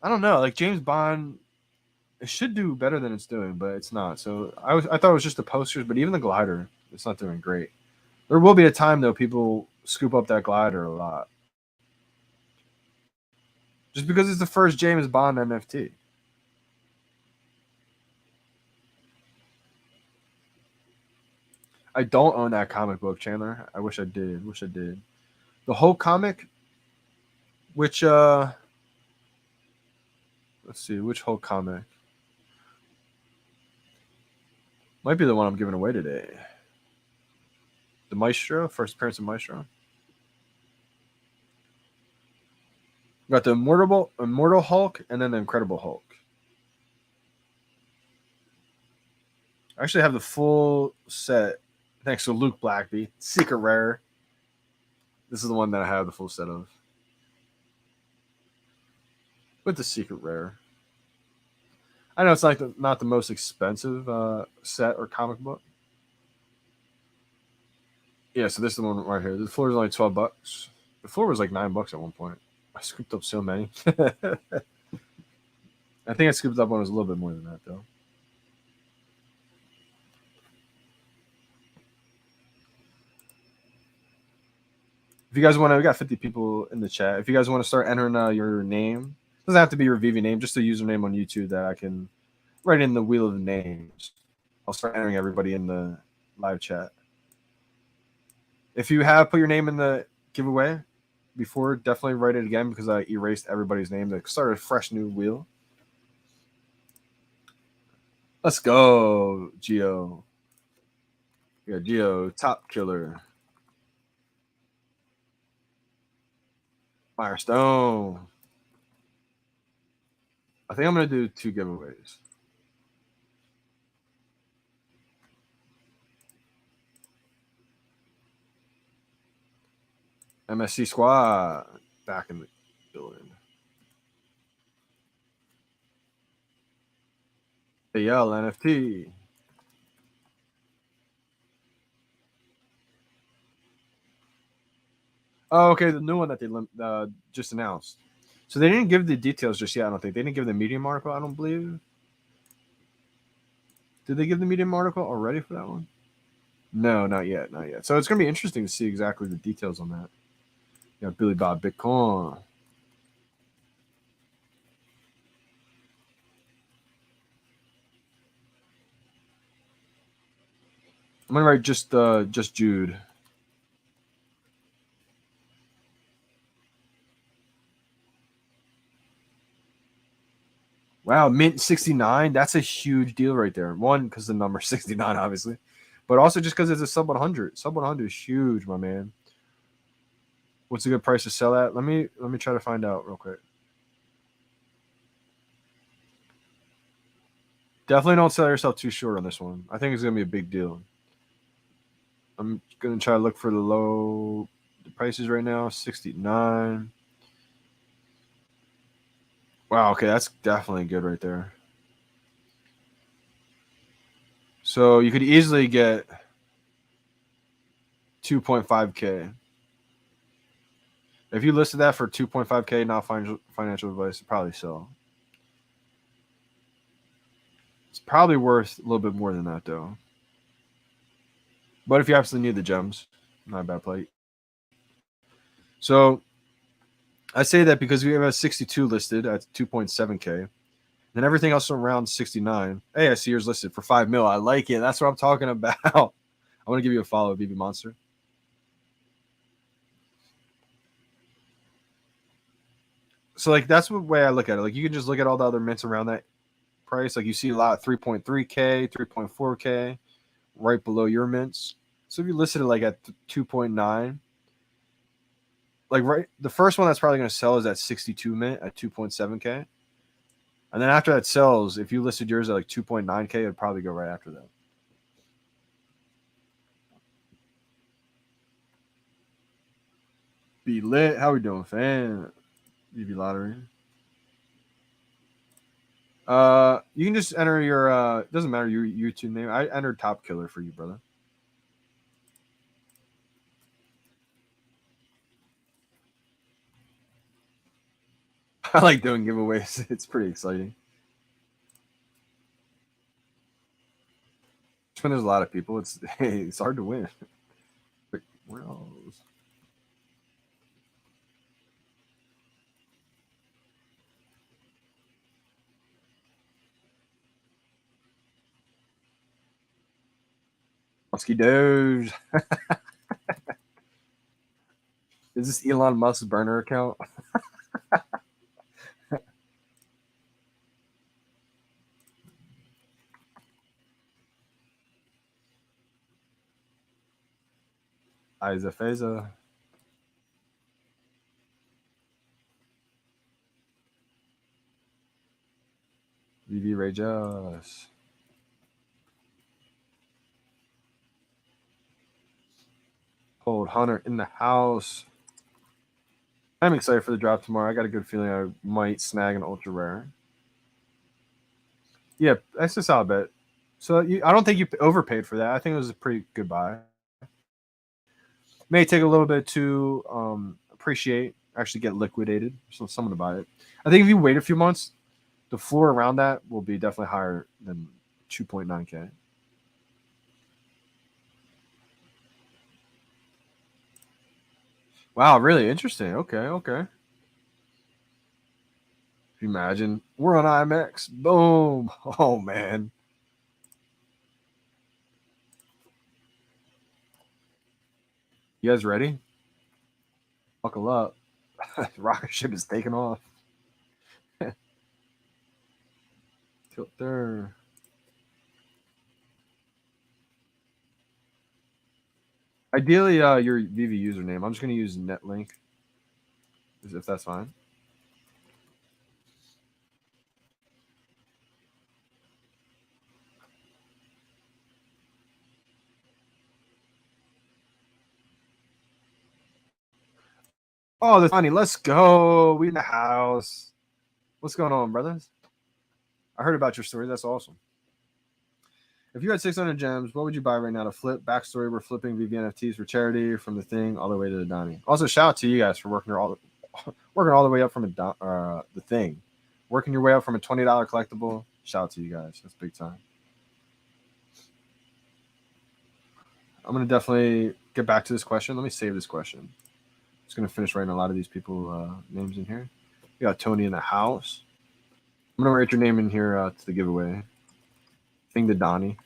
I don't know. Like James Bond, it should do better than it's doing, but it's not. So I thought it was just the posters, but even the glider, it's not doing great. There will be a time though people scoop up that glider a lot, just because it's the first James Bond NFT. I don't own that comic book, Chandler. I wish I did. Wish I did. The whole comic, which let's see, which whole comic might be the one I'm giving away today. The Maestro, first appearance of Maestro. We got the Immortal Hulk and then the Incredible Hulk. I actually have the full set thanks to Luke Blackby. Secret rare. This is the one that I have the full set of. With the secret rare. I know it's like not the most expensive set or comic book. Yeah, so this is the one right here. The floor is only $12. The floor was like $9 at one point. I scooped up so many. I think I scooped up one was a little bit more than that though. If you guys want to, we got 50 people in the chat. If you guys want to start entering your name, it doesn't have to be your VeVe name, just a username on YouTube that I can write in the wheel of names. I'll start entering everybody in the live chat. If you have put your name in the giveaway before, definitely write it again because I erased everybody's name to start a fresh new wheel. Let's go, Geo. Yeah, Geo, top killer. Firestone. I think I'm gonna do 2 giveaways. MSC squad back in the building. AL NFT. Oh, okay, the new one that they just announced. So they didn't give the details just yet. I don't think they didn't give the Medium article. I don't believe. Did they give the Medium article already for that one? No, not yet, not yet. So it's gonna be interesting to see exactly the details on that. Yeah, Billy Bob Bitcoin. I'm gonna write just Jude. Wow, mint 69. That's a huge deal right there. One, because the number 69, obviously, but also just because it's a sub 100. Sub 100 is huge, my man. What's a good price to sell at? Let me try to find out real quick. Definitely don't sell yourself too short on this one. I think it's gonna be a big deal. I'm gonna try to look for the prices right now. 69. Wow, okay, that's definitely good right there. So you could easily get 2.5K. If you listed that for 2.5K, not financial advice, it'd probably sell. It's probably worth a little bit more than that though. But if you absolutely need the gems, not a bad play. So I say that because we have a 62 listed at 2.7K. Then everything else around 69. Hey, I see yours listed for 5 mil. I like it. That's what I'm talking about. I want to give you a follow, VeVe Monster. So like that's the way I look at it. Like you can just look at all the other mints around that price. Like you see a lot 3.3K, 3.4K, right below your mints. So if you listed it like at 2.9, like right, the first one that's probably going to sell is at 62 mint at 2.7K. And then after that sells, if you listed yours at like 2.9K, it'd probably go right after that. Be lit. How we doing, fan? VeVe Lottery. You can just enter your doesn't matter your YouTube name. I entered Top Killer for you, brother. I like doing giveaways. It's pretty exciting. When there's a lot of people, it's it's hard to win. But where else? Musky Doge. Is this Elon Musk's burner account? Isa Feza. VV Rajas. Hold Hunter in the house. I'm excited for the drop tomorrow. I got a good feeling I might snag an ultra rare. Yeah, that's a solid bet. So I don't think you overpaid for that. I think it was a pretty good buy. May take a little bit to appreciate, actually get liquidated. So someone to buy it. I think if you wait a few months, the floor around that will be definitely higher than 2.9K. Wow, really interesting. Okay, okay. Imagine we're on IMX. Boom. Oh man. You guys ready? Buckle up. Rocket ship is taking off. Tilt there. Ideally, your VeVe username. I'm just gonna use netlink, if that's fine. Oh, the funny. Let's go. We in the house. What's going on, brothers? I heard about your story. That's awesome. If you had 600 gems, what would you buy right now to flip? Backstory: we're flipping VeVe NFTs for charity from the thing all the way to the Donnie. Also, shout out to you guys for working all the way up from the thing, working your way up from a $20 collectible. Shout out to you guys. That's big time. I'm gonna definitely get back to this question. Let me save this question. Just gonna finish writing a lot of these people names in here. We got Tony in the house. I'm gonna write your name in here to the giveaway. Thing to Donnie.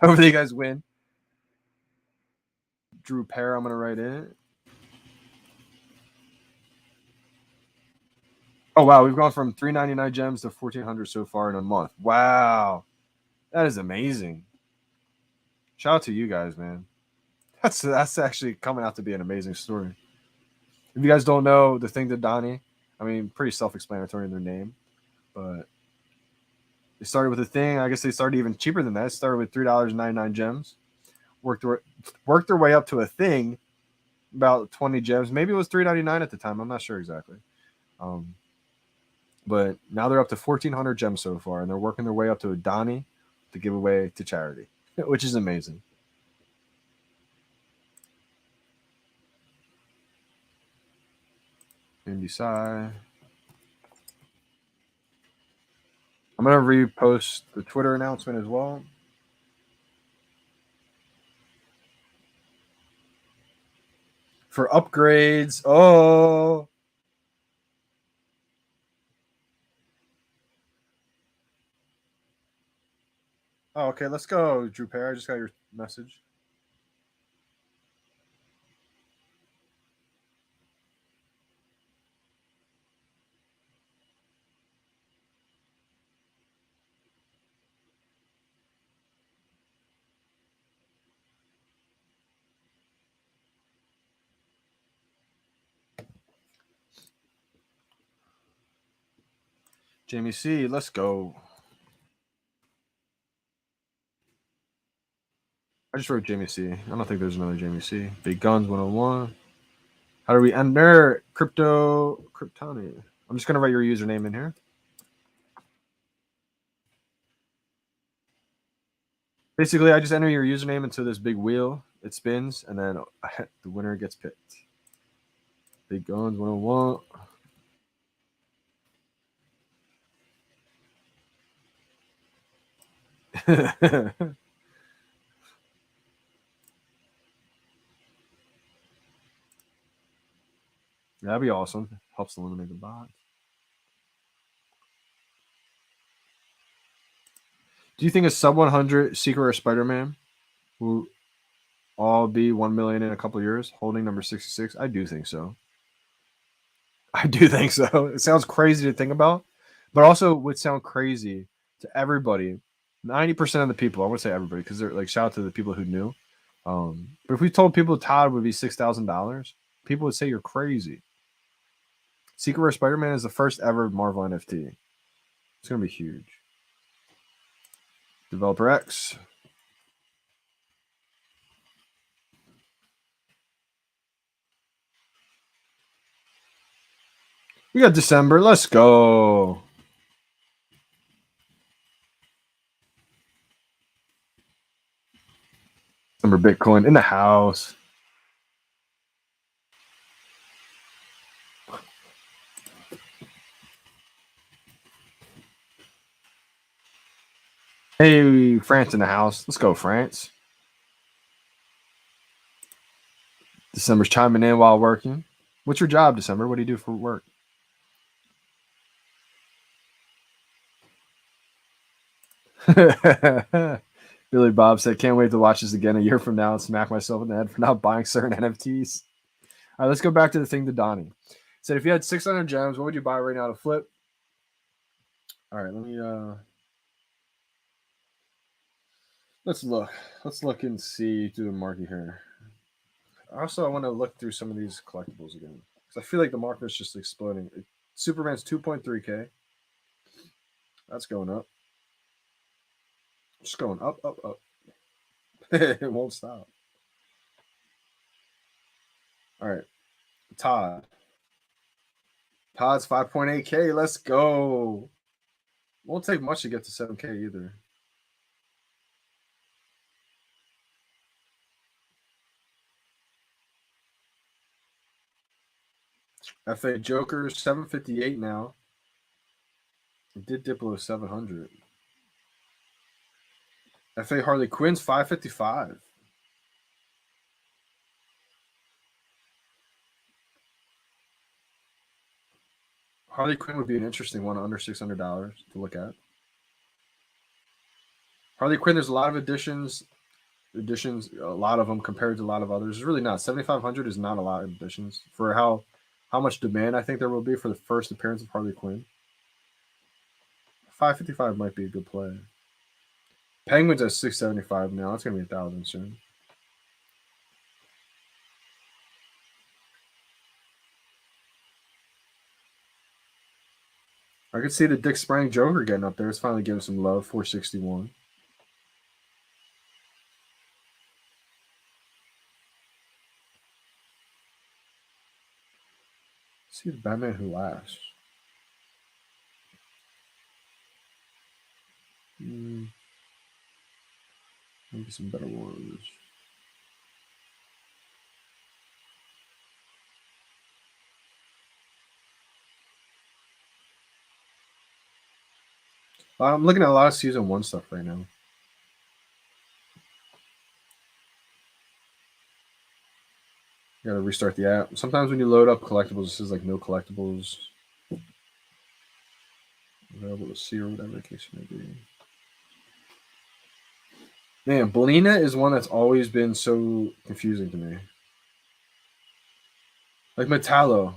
Hopefully you guys win. Drew Pear, I'm gonna write in. Oh wow, we've gone from 399 gems to 1400 so far in a month. Wow, that is amazing. Shout out to you guys, man. That's actually coming out to be an amazing story. If you guys don't know the thing to Donnie, I mean, pretty self-explanatory in their name, but they started with a thing. I guess they started even cheaper than that. It started with $3.99 gems. Worked their way up to a thing, about 20 gems. Maybe it was $3.99 at the time. I'm not sure exactly. But now they're up to 1,400 gems so far, and they're working their way up to a Donnie to give away to charity, which is amazing. And decide. I'm gonna repost the Twitter announcement as well. For upgrades. Oh. Oh, okay, let's go, Drew Pear. I just got your message. Jamie C, let's go. I just wrote Jamie C. I don't think there's another Jamie C. Big Guns 101. How do we enter Kryptoni? I'm just gonna write your username in here. Basically, I just enter your username into this big wheel. It spins, and then the winner gets picked. Big Guns 101. That'd be awesome. Helps eliminate the bot. Do you think a sub 100 Secret or Spider Man will all be 1 million in a couple years, holding number 66? I do think so. I do think so. It sounds crazy to think about, but also would sound crazy to everybody. 90% of the people, I won't say everybody, because they're like, shout out to the people who knew. But if we told people Todd would be $6,000, people would say you're crazy. Secret Rare Spider Man is the first ever Marvel NFT. It's gonna be huge. Developer X. We got December. Let's go. December Bitcoin in the house. Hey, France in the house. Let's go, France. December's chiming in while working. What's your job, December? What do you do for work? Billy Bob said, "Can't wait to watch this again a year from now and smack myself in the head for not buying certain NFTs." All right, let's go back to the thing to Donnie. Said, if you had 600 gems, what would you buy right now to flip? All right, let's look. Let's look and see through the market here. Also, I want to look through some of these collectibles again because I feel like the market's just exploding. Superman's 2.3K. That's going up. Just going up, up, up. It won't stop. All right. Todd. Todd's 5.8K. Let's go. Won't take much to get to 7K either. FA Joker 758 now. It did dip below 700. FA Harley Quinn's 555. Harley Quinn would be an interesting one under $600 to look at. Harley Quinn, there's a lot of additions, a lot of them compared to a lot of others. It's really not. 7,500 is not a lot of additions for how much demand I think there will be for the first appearance of Harley Quinn. 555 might be a good play. Penguins at 675 now. It's gonna be 1,000 soon. I could see the Dick Sprang Joker getting up there. It's finally giving some love. 461. See the Batman Who Laughs. Maybe some better ones. I'm looking at a lot of season 1 stuff right now. You gotta restart the app. Sometimes when you load up collectibles, it says like no collectibles available to see or whatever the case may be. Man, Belina is one that's always been so confusing to me. Like Metallo,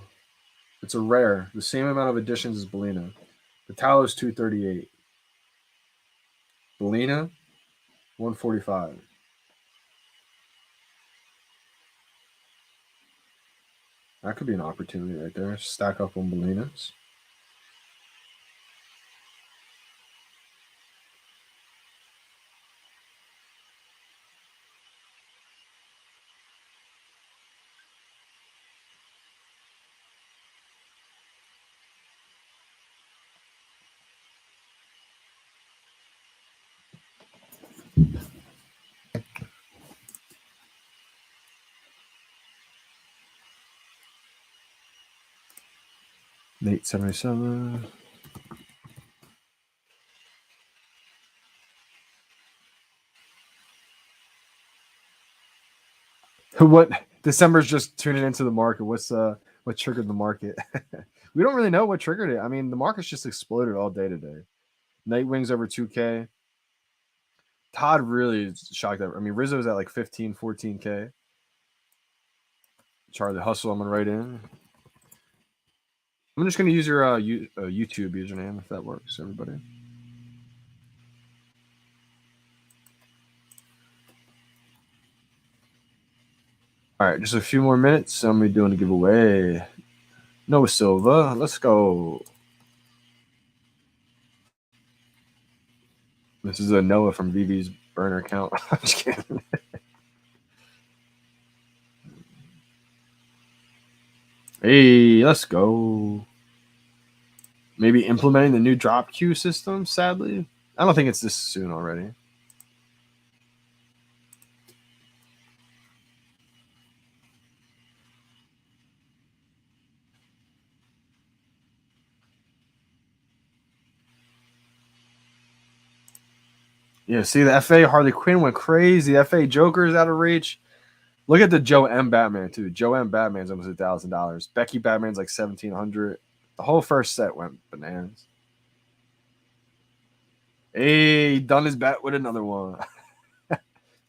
it's a rare, the same amount of additions as Belina. Metallo is 238. Belina, 145. That could be an opportunity right there. Stack up on Belinas. Nate 77. What December's just tuning into the market? What triggered the market? We don't really know what triggered it. I mean, the market's just exploded all day today. Nightwing's over 2K. Todd really shocked that. I mean, Rizzo's at like 15, 14K. Charlie Hustle, I'm gonna write in. I'm just gonna use your YouTube username if that works, everybody. All right, just a few more minutes. I'm gonna be doing a giveaway. Noah Silva, let's go. This is a Noah from VeVe's burner account. I'm just kidding. Hey, let's go. Maybe implementing the new drop queue system, sadly. I don't think it's this soon already. Yeah, see, the FA Harley Quinn went crazy. The FA Joker's out of reach. Look at the Joe M Batman, too. Joe M Batman's almost $1,000. Becky Batman's like $1,700. The whole first set went bananas. Hey, Dunn is back with another one.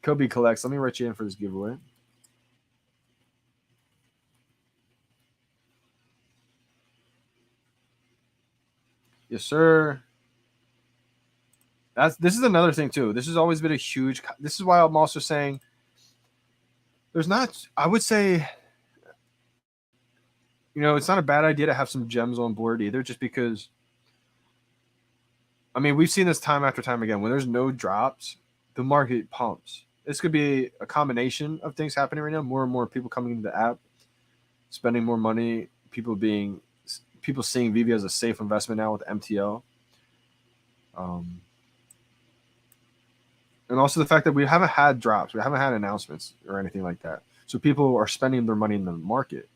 Kobe collects. Let me write you in for this giveaway. Yes, sir. This is another thing too. This has always been a huge. This is why I'm also saying there's not. I would say, it's not a bad idea to have some gems on board either, just because. I mean, we've seen this time after time again. When there's no drops, the market pumps. This could be a combination of things happening right now. More and more people coming into the app. spending more money, people seeing VeVe as a safe investment now with MTL. And also the fact that we haven't had drops, we haven't had announcements or anything like that. So people are spending their money in the market.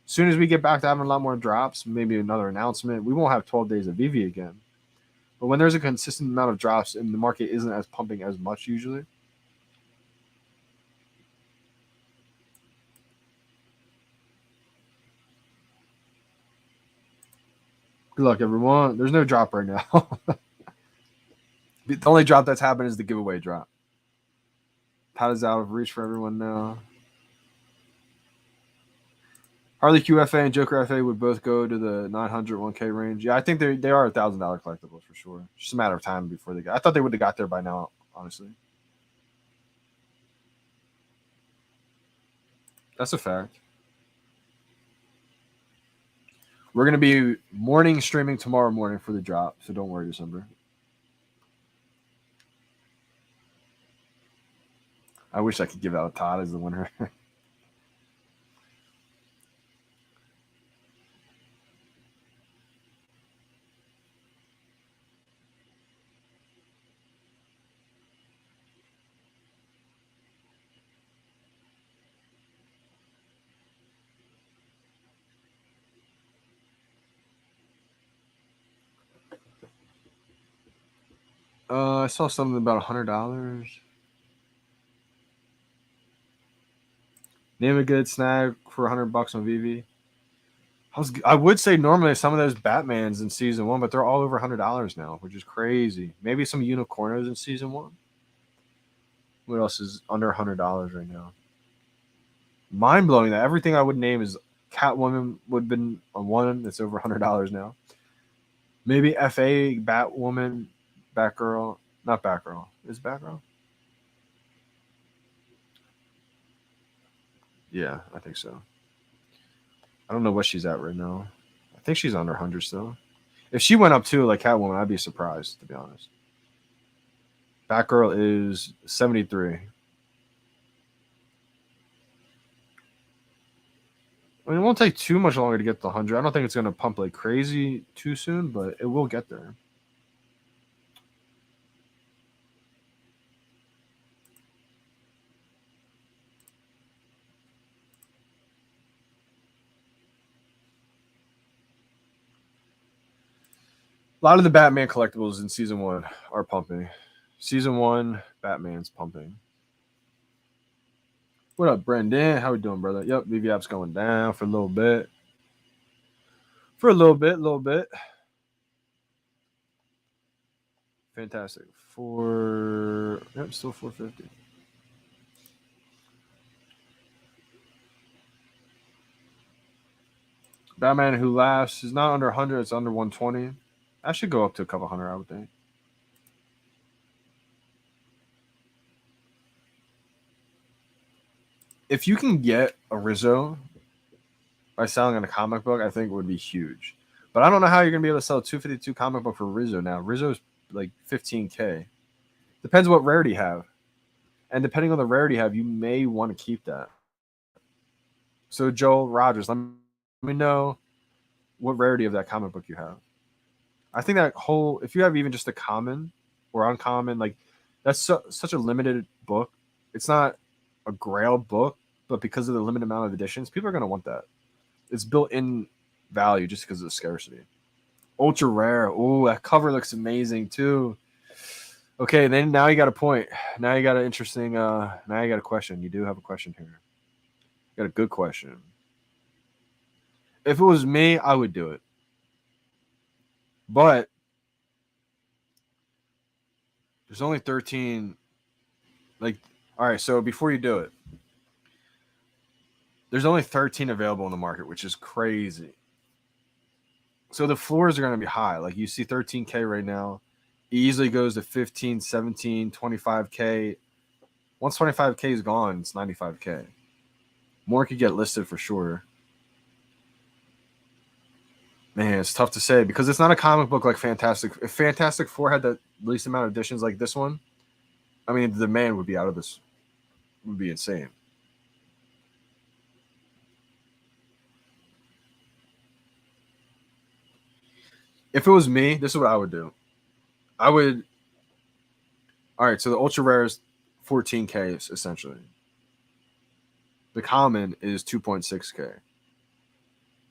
As soon as we get back to having a lot more drops, maybe another announcement, we won't have 12 days of VeVe again. But when there's a consistent amount of drops and the market isn't as pumping as much usually, good luck, everyone. There's no drop right now. The only drop that's happened is the giveaway drop. Pat is out of reach for everyone now. Harley QFA and Joker FA would both go to the 900 1K range. Yeah, I think they are $1,000 collectibles for sure. It's just a matter of time before they got. I thought they would have got there by now, honestly. That's a fact. We're gonna be morning streaming tomorrow morning for the drop, so don't worry, December. I wish I could give out Todd as the winner. I saw something about $100. Name a good snag for $100 on VeVe. I would say normally some of those Batmans in season 1, but they're all over $100 now, which is crazy. Maybe some Unicornos in season 1. What else is under $100 right now? Mind blowing that everything I would name is Catwoman would have been on one. It's over $100 now. Maybe FA, Batwoman, Batgirl. Not Batgirl. Is Batgirl? Yeah, I think so. I don't know what she's at right now. I think she's under 100 still. If she went up too, like Catwoman, I'd be surprised, to be honest. Batgirl is 73. I mean, it won't take too much longer to get to 100. I don't think it's going to pump like crazy too soon, but it will get there. A lot of the Batman collectibles in season 1 are pumping. Season 1, Batman's pumping. What up, Brendan? How we doing, brother? Yep, VeVe app's going down for a little bit. For a little bit. Fantastic. Still 450. Batman Who Laughs is not under 100. It's under 120. I should go up to a couple hundred, I would think. If you can get a Rizzo by selling in a comic book, I think it would be huge. But I don't know how you're going to be able to sell a 252 comic book for Rizzo now. Rizzo's like 15K. Depends what rarity you have. And depending on the rarity you have, you may want to keep that. So, Joel Rogers, let me know what rarity of that comic book you have. I think that whole, if you have even just a common or uncommon, like that's such a limited book. It's not a grail book, but because of the limited amount of editions, people are going to want that. It's built in value just because of the scarcity. Ultra rare. Oh, that cover looks amazing too. Okay, then now you got a point. Now you got an interesting, now you got a question. You do have a question here. You got a good question. If it was me, I would do it. But there's only 13. Like, all right, so before you do it, there's only 13 available in the market, which is crazy. So the floors are going to be high. Like you see 13K right now. It easily goes to 15, 17, 25K. Once 25K is gone, it's 95K. More could get listed for sure. Man, it's tough to say because it's not a comic book like Fantastic. If Fantastic Four had the least amount of editions like this one, I mean, the demand would be out of this. Would be insane. If it was me, this is what I would do. I would. All right, so the ultra rare is 14K essentially. The common is 2.6K.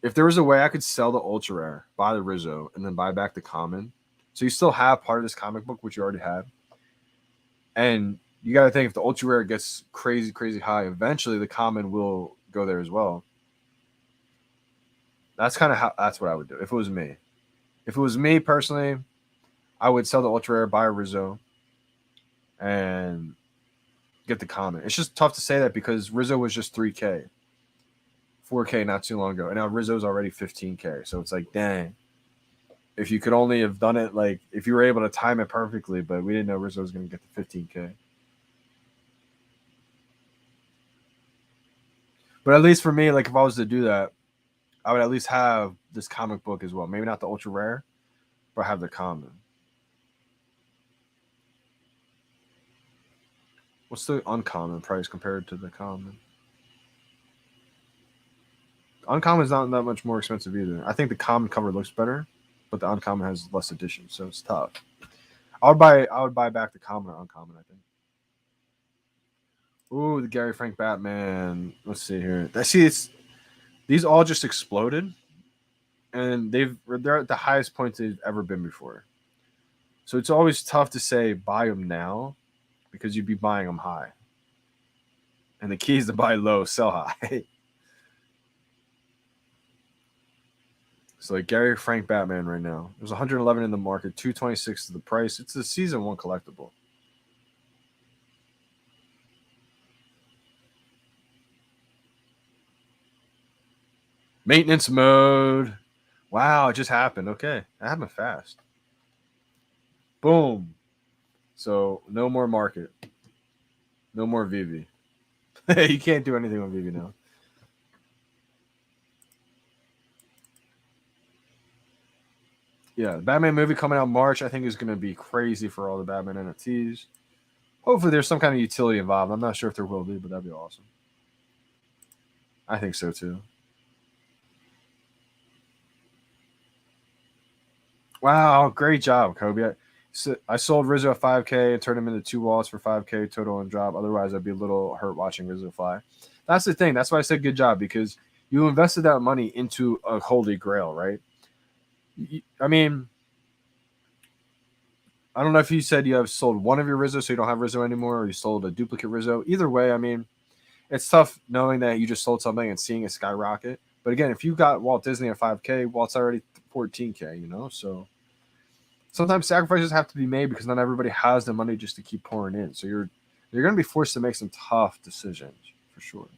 If there was a way I could sell the ultra rare, buy the Rizzo, and then buy back the common, so you still have part of this comic book, which you already had, and you got to think if the ultra rare gets crazy, crazy high, eventually the common will go there as well. That's kind of how. That's what I would do if it was me. If it was me personally, I would sell the ultra rare, buy a Rizzo, and get the common. It's just tough to say that because Rizzo was just 3K, 4K not too long ago, and now Rizzo's already 15K. So it's like, dang. If you could only have done it, like if you were able to time it perfectly, but we didn't know Rizzo was going to get to 15K. But at least for me, like if I was to do that, I would at least have this comic book as well. Maybe not the ultra rare, but have the common. What's the uncommon price compared to the common? Uncommon is not that much more expensive either. I think the common cover looks better, but the uncommon has less editions, so it's tough. I would buy back the common or uncommon, I think. Ooh, the Gary Frank Batman. Let's see here. I see these all just exploded, and they're at the highest point they've ever been before. So it's always tough to say buy them now because you'd be buying them high. And the key is to buy low, sell high. So like Gary Frank Batman right now. There's 111 in the market, 226 is the price. It's a season 1 collectible. Maintenance mode. Wow, it just happened. Okay. That happened fast. Boom. So no more market. No more VeVe. You can't do anything on VeVe now. Yeah, the Batman movie coming out March, I think is going to be crazy for all the Batman NFTs. Hopefully there's some kind of utility involved. I'm not sure if there will be, but that'd be awesome. I think so too. Wow, great job, Kobe. I sold Rizzo at 5K and turned him into 2 wallets for 5K total and drop. Otherwise, I'd be a little hurt watching Rizzo fly. That's the thing. That's why I said good job, because you invested that money into a holy grail, right? I mean, I don't know if you said you have sold one of your Rizzo, so you don't have Rizzo anymore, or you sold a duplicate Rizzo. Either way, I mean, it's tough knowing that you just sold something and seeing it skyrocket. But again, if you got Walt Disney at 5K, Walt's already 14K, so sometimes sacrifices have to be made because not everybody has the money just to keep pouring in. So you're going to be forced to make some tough decisions for sure.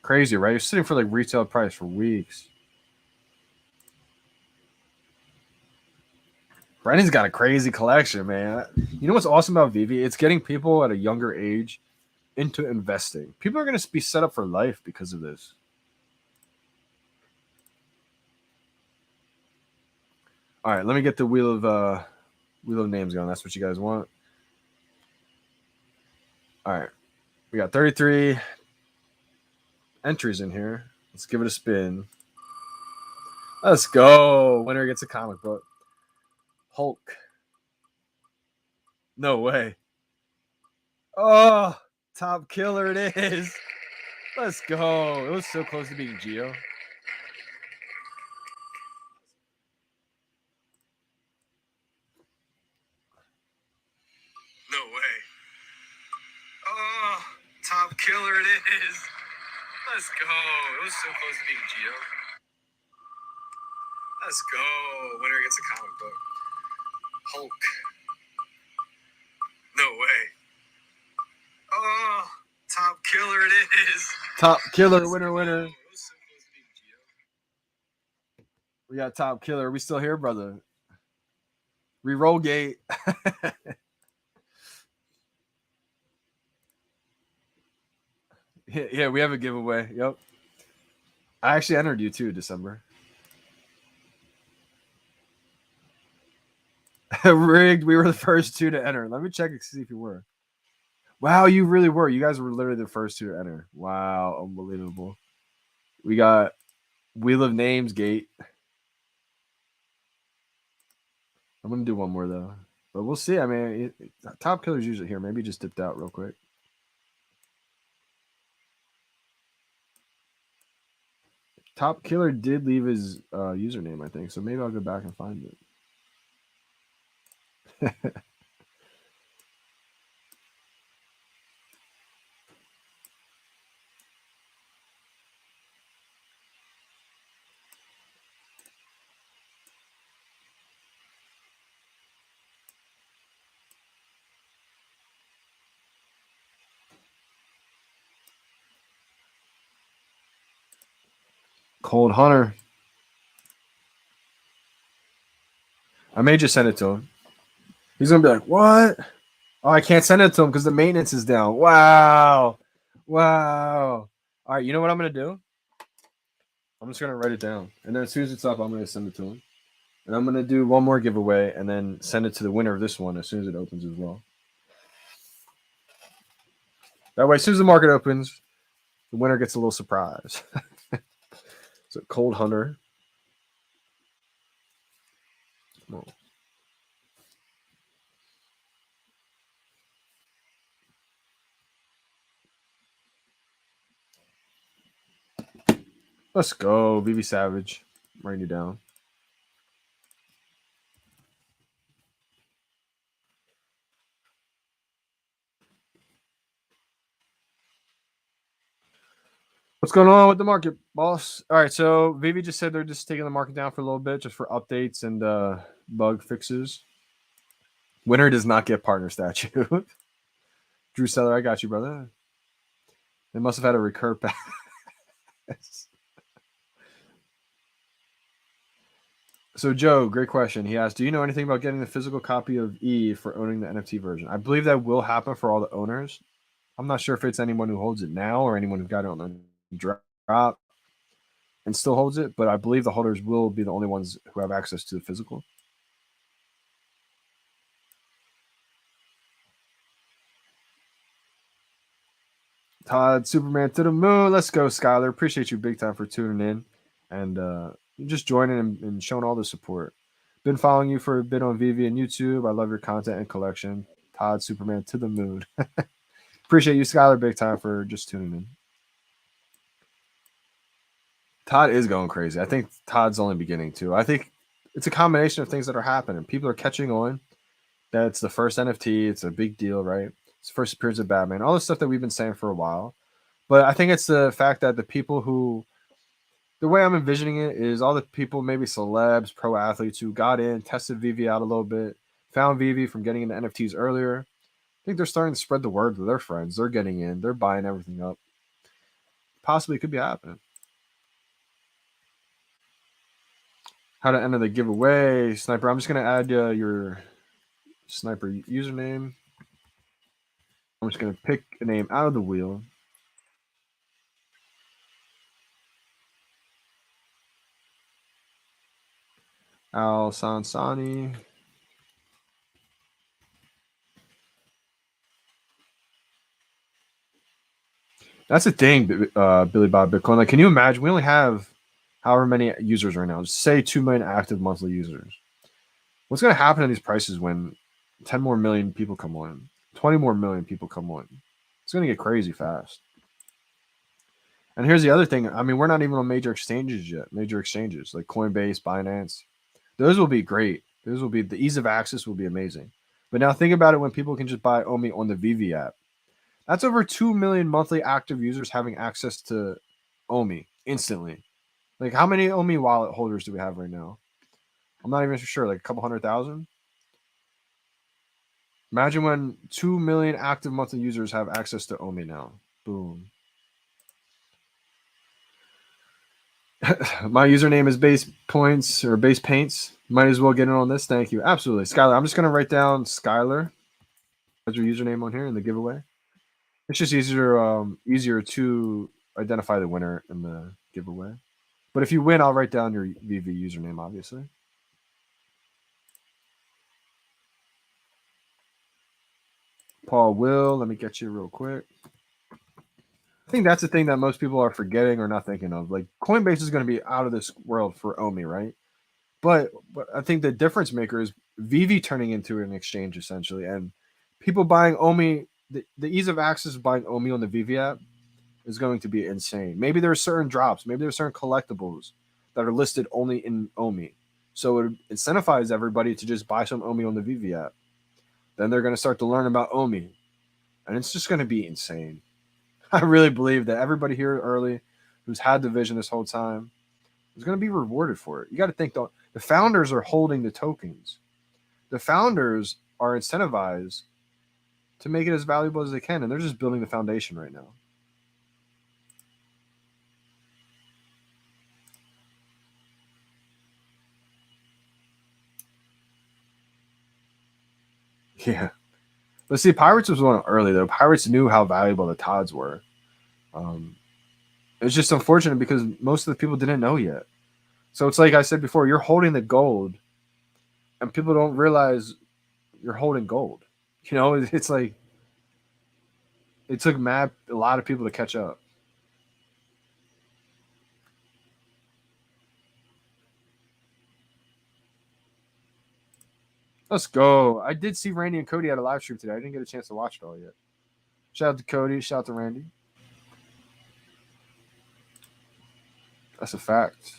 Crazy, right? You're sitting for like retail price for weeks. Brennan's got a crazy collection, man. You know what's awesome about VeVe? It's getting people at a younger age into investing. People are going to be set up for life because of this. All right, let me get the wheel of names going. That's what you guys want. All right, we got 33 entries in here. Let's give it a spin. Let's go. Winner gets a comic book. Hulk. No way. Oh, top killer it is. Let's go. It was so close to being Geo. No way. Oh, top killer it is. Let's go. It was so close to being Geo. Let's go. Winner gets a comic book. Hulk. No way. Oh, top killer it is. Top killer, winner. We got top killer. Are we still here, brother? Reroll gate. Yeah, we have a giveaway. Yep. I actually entered you too, December. Rigged. We were the first two to enter. Let me check and see if you were. Wow, you really were. You guys were literally the first two to enter. Wow, unbelievable. We got Wheel of Names Gate. I'm gonna do one more though, but we'll see. I mean, Top Killer's usually here. Maybe just dipped out real quick. Top Killer did leave his username, I think. So maybe I'll go back and find it. Cold Hunter. I may just send it to him. He's gonna be like, "What? Oh, I can't send it to him because the maintenance is down." Wow, wow. All right, you know what I'm gonna do? I'm just gonna write it down, and then as soon as it's up, I'm gonna send it to him. And I'm gonna do one more giveaway, and then send it to the winner of this one as soon as it opens as well. That way, as soon as the market opens, the winner gets a little surprise. So, Cold Hunter. Oh. Let's go, VeVe Savage. I'm writing you down. What's going on with the market, boss? All right, so VeVe just said they're just taking the market down for a little bit, just for updates and bug fixes. Winner does not get partner statue. Drew Seller, I got you, brother. They must have had a recur pass. So Joe, great question. He asked, "Do you know anything about getting the physical copy of E for owning the NFT version?" I believe that will happen for all the owners. I'm not sure if it's anyone who holds it now or anyone who got it on the drop and still holds it, but I believe the holders will be the only ones who have access to the physical. Todd, Superman to the moon. Let's go, Skylar. Appreciate you big time for tuning in and just joining and showing all the support. Been following you for a bit on VeVe and YouTube. I love your content and collection. Todd, Superman to the moon. Appreciate you, Skylar, big time for just tuning in. Todd is going crazy. I think Todd's only beginning too. I think it's a combination of things that are happening. People are catching on that it's the first NFT. It's a big deal, right? It's the first appearance of Batman. All the stuff that we've been saying for a while. But I think it's the fact that the people who, the way I'm envisioning it is all the people, maybe celebs, pro athletes who got in, tested VeVe out a little bit, found VeVe from getting into NFTs earlier. I think they're starting to spread the word to their friends. They're getting in. They're buying everything up. Possibly could be happening. How to enter the giveaway, Sniper. I'm just gonna add your Sniper username. I'm just gonna pick a name out of the wheel. Al Sansani. That's the thing, Billy Bob Bitcoin. Like, can you imagine? We only have however many users right now. Say 2 million active monthly users. What's going to happen to these prices when 10 more million people come on, 20 more million people come on? It's going to get crazy fast. And here's the other thing. I mean, we're not even on major exchanges yet. Major exchanges like Coinbase, Binance. Those will be great. Those will be, the ease of access will be amazing. But now think about it when people can just buy Omi on the VeVe app. That's over 2 million monthly active users having access to Omi instantly. Like, how many Omi wallet holders do we have right now? I'm not even sure. Like a couple 100,000. Imagine when 2 million active monthly users have access to Omi now. Boom. My username is base points or base paints. Might as well get in on this. Thank you. Absolutely. Skylar. I'm just going to write down Skylar as your username on here in the giveaway. It's just easier to identify the winner in the giveaway. But if you win, I'll write down your VeVe username, obviously. Paul Will, let me get you real quick. I think that's the thing that most people are forgetting or not thinking of. Like Coinbase is going to be out of this world for Omi, right? But I think the difference maker is VeVe turning into an exchange essentially, and people buying Omi. The ease of access of buying Omi on the VeVe app is going to be insane. Maybe there are certain drops, maybe there are certain collectibles that are listed only in Omi, so it incentivizes everybody to just buy some Omi on the VeVe app. Then they're going to start to learn about Omi, and it's just going to be insane. I really believe that everybody here early who's had the vision this whole time is going to be rewarded for it. You got to think though, the founders are holding the tokens. The founders are incentivized to make it as valuable as they can, and they're just building the foundation right now. Yeah. Let's see. Pirates was one early though. Pirates knew how valuable the Tods were. It was just unfortunate because most of the people didn't know yet. So it's like I said before, you're holding the gold, and people don't realize you're holding gold. You know, it's like it took a lot of people to catch up. Let's go. I did see Randy and Cody at a live stream today. I didn't get a chance to watch it all yet. Shout out to Cody. Shout out to Randy. That's a fact.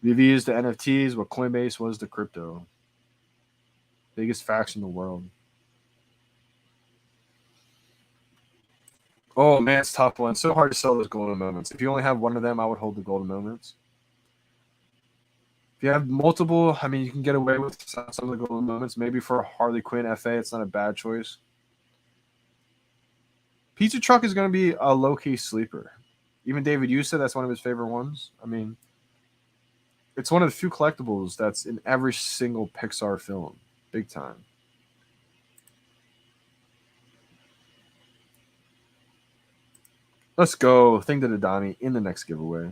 VeVe is the NFTs, what Coinbase was the crypto. Biggest facts in the world. Oh man, it's a tough one. It's so hard to sell those golden moments. If you only have one of them, I would hold the golden moments. If you have multiple, I mean, you can get away with some of the golden moments. Maybe for a Harley Quinn FA, it's not a bad choice. Pizza Truck is going to be a low-key sleeper. Even David Yu said that's one of his favorite ones. I mean, it's one of the few collectibles that's in every single Pixar film. Big time. Let's go. Thing to the Donnie in the next giveaway.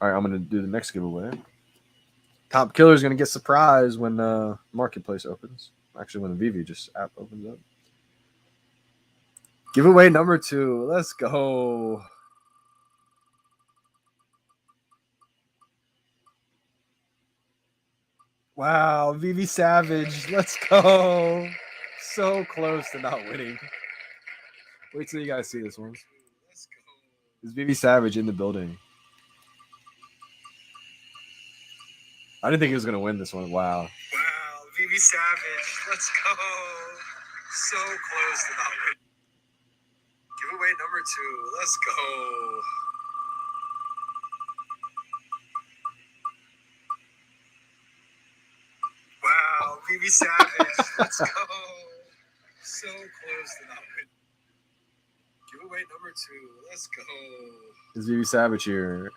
All right, I'm going to do the next giveaway. Top Killer is going to get surprised when Marketplace opens. Actually, when the VeVe just app opens up. Giveaway number 2. Let's go. Wow, VeVe Savage. Let's go. So close to not winning. Wait till you guys see this one. Is VeVe Savage in the building? I didn't think he was going to win this one. Wow. Wow, VeVe Savage. Let's go. So close to not winning. Giveaway number 2. Let's go. Wow, VeVe Savage. Let's go. So close to not winning. Giveaway number 2. Let's go. Is VeVe Savage here?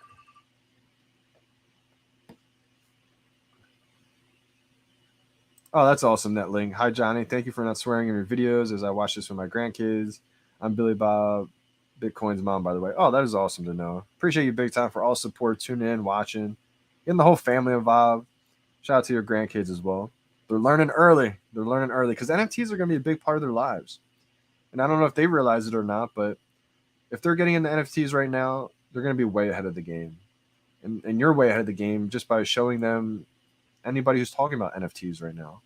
Oh, that's awesome, Netling. Hi, Johnny. Thank you for not swearing in your videos as I watch this with my grandkids. I'm Billy Bob, Bitcoin's mom, by the way. Oh, that is awesome to know. Appreciate you big time for all support, tuning in, watching, getting the whole family involved. Shout out to your grandkids as well. They're learning early. They're learning early because NFTs are going to be a big part of their lives. And I don't know if they realize it or not, but if they're getting into NFTs right now, they're going to be way ahead of the game. And you're way ahead of the game just by showing them anybody who's talking about NFTs right now.